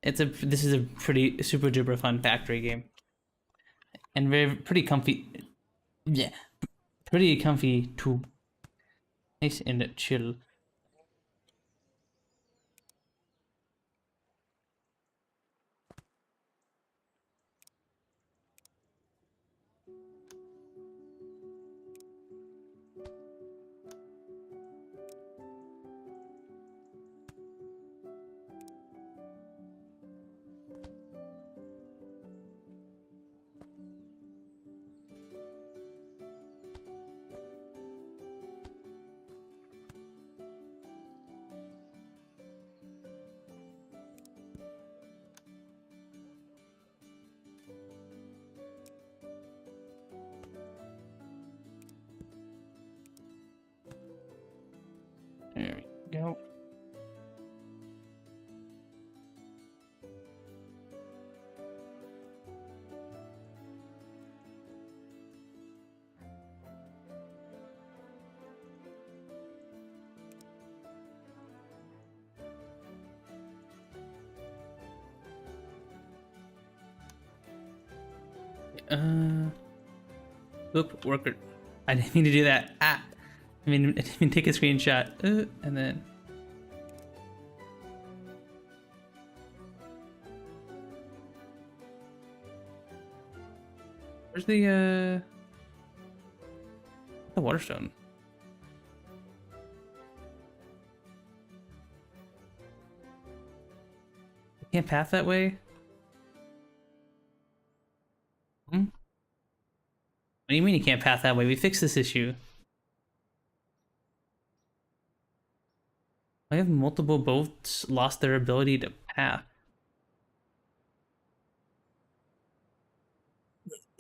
this is a pretty super duper fun factory game, and pretty comfy. Yeah, pretty comfy too. Nice and chill. Oop, worker. I didn't mean to do that. Ah. I didn't mean take a screenshot. And then. Where's the waterstone? Can't path that way? What do you mean you can't path that way? We fixed this issue. I have multiple boats lost their ability to path.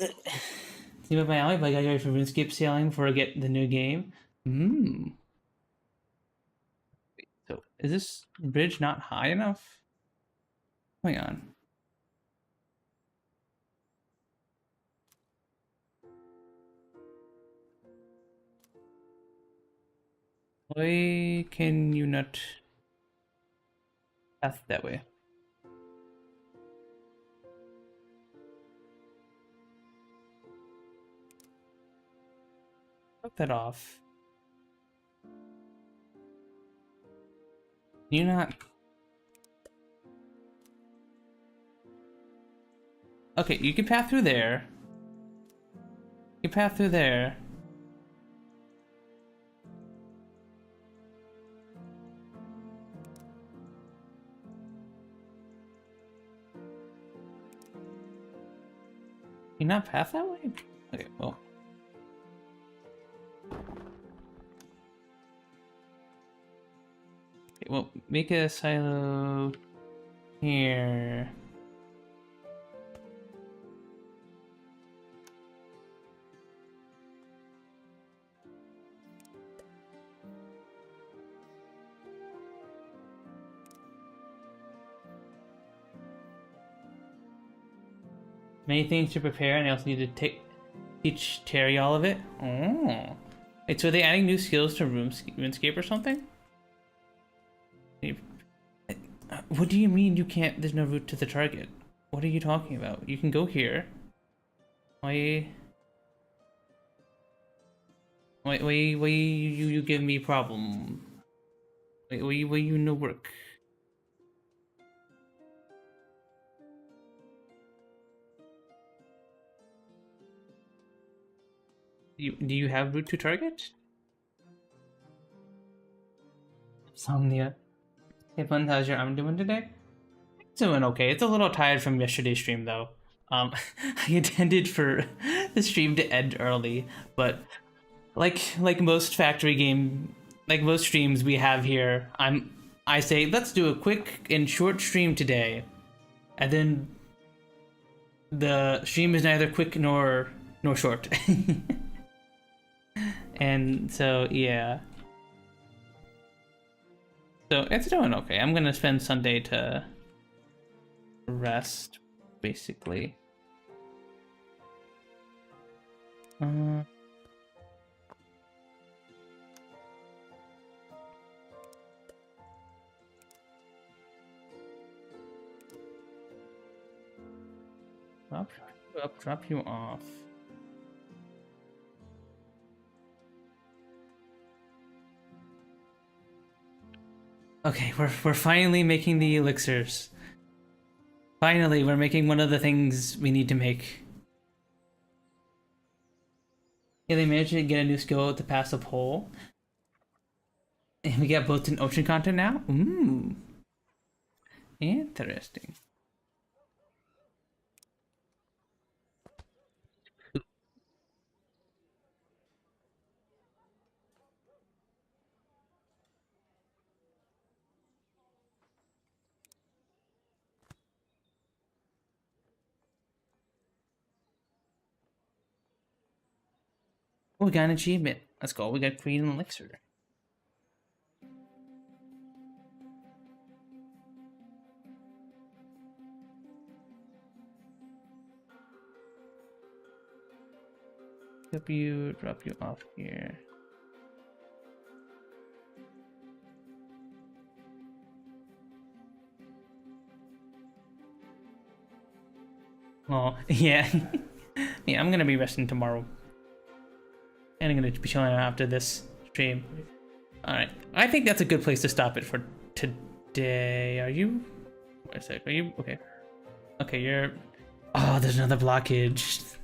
See about my alley, but I got ready for RuneScape sailing before I get the new game. So is this bridge not high enough? Hang on. Why can you not path that way? Cut that off. You not. Okay, you can path through there. You can path through there. You not path that way? Okay, well. Okay, well, make a silo here. Many things to prepare, and I also need to teach Terry all of it. Oh. Wait, so are they adding new skills to RuneScape or something? What do you mean you can't? There's no route to the target. What are you talking about? You can go here. Why you give me problem? Why you no work? Do you have route to target? Insomnia. Hey Bun, how's your arm doing today? It's doing okay. It's a little tired from yesterday's stream though. I intended for the stream to end early, but like most most streams we have here, I say let's do a quick and short stream today, and then the stream is neither quick nor short. And so yeah, so it's doing okay. I'm gonna spend Sunday to rest, basically. Drop you off. Okay, we're finally making the elixirs. Finally, we're making one of the things we need to make. Yeah, they managed to get a new skill to pass a poll. And we get both in ocean content now? Ooh. Interesting. Oh, we got an achievement. Let's go. We got Queen and Elixir. Drop you off here. Oh, yeah. yeah, I'm gonna be resting tomorrow. And I'm gonna be chilling out after this stream. Alright, I think that's a good place to stop it for today. Are you? Wait a sec, are you? Okay. Okay, you're... Oh, there's another blockage.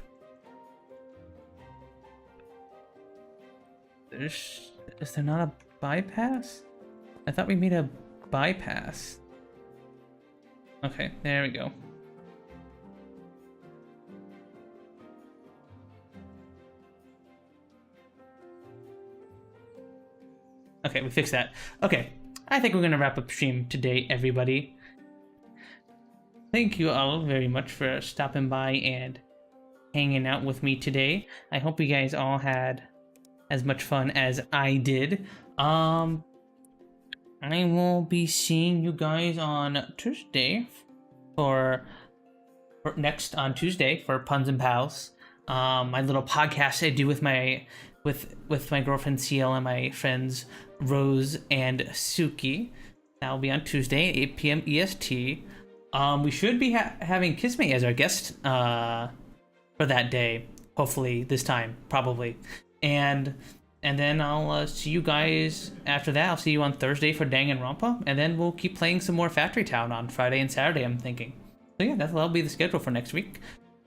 Is there not a bypass? I thought we made a bypass. Okay, there we go. Okay, we fixed that. Okay, I think we're gonna wrap up stream today, everybody. Thank you all very much for stopping by and hanging out with me today. I hope you guys all had as much fun as I did. I will be seeing you guys on Tuesday for next on Tuesday for Puns and Pals. My little podcast I do with my girlfriend CL and my friends Rose and Suki. That will be on Tuesday, 8 p.m. EST. We should be having Kismet as our guest for that day. Hopefully this time, probably. And then I'll see you guys after that. I'll see you on Thursday for Danganronpa, and then we'll keep playing some more Factory Town on Friday and Saturday, I'm thinking. So yeah, that'll be the schedule for next week.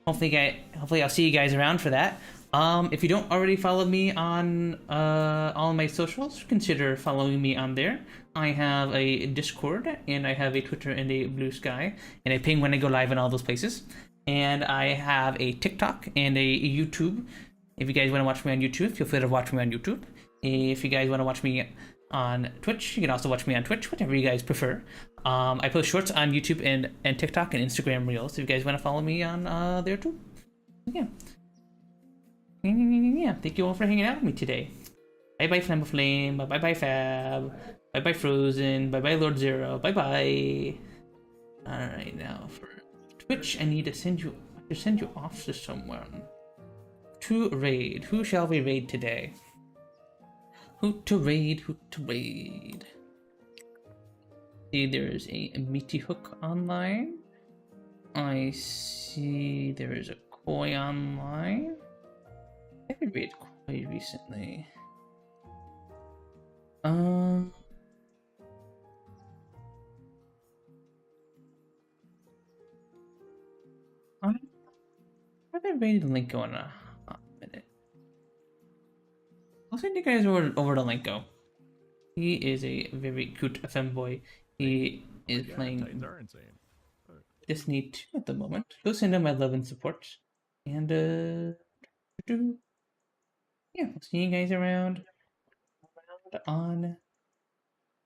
Hopefully I'll see you guys around for that. If you don't already follow me on all my socials, consider following me on there. I have a Discord, and I have a Twitter and a Blue Sky, and I ping when I go live in all those places. And I have a TikTok and a YouTube. If you guys want to watch me on YouTube, feel free to watch me on YouTube. If you guys want to watch me on Twitch, you can also watch me on Twitch, whatever you guys prefer. I post shorts on YouTube and TikTok and Instagram Reels. If you guys want to follow me on there too. Yeah. Yeah, thank you all for hanging out with me today. Bye bye Flammaflame, bye bye Fab, bye bye Frozen, bye bye Lord Zero, bye bye. Alright, now for Twitch, I need to send you off to someone. To raid. Who shall we raid today? Who to raid? See, there's a Meaty Hook online. I see there is a Koi online. I haven't raided Koi recently. I haven't raided Linko in a minute. I'll send you guys over to Linko. He is a very cute femboy. He is playing Destiny 2 at the moment. Go send him my love and support. And yeah, I'll see you guys around on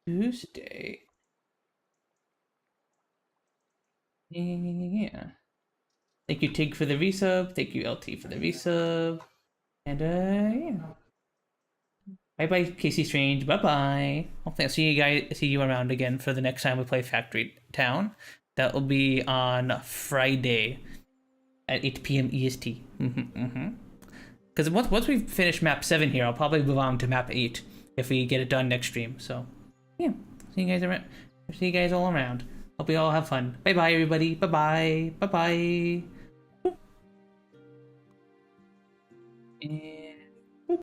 Tuesday. Yeah. Thank you Tig for the resub. Thank you LT for the resub. And yeah. Bye bye Casey Strange. Bye bye. Hopefully I'll see you around again for the next time we play Factory Town. That will be on Friday at 8 p.m. EST. Because once we finish map 7 here, I'll probably move on to map 8 if we get it done next stream. So yeah, see you guys around. See you guys all around. Hope you all have fun. Bye bye everybody. Bye bye. Bye bye. And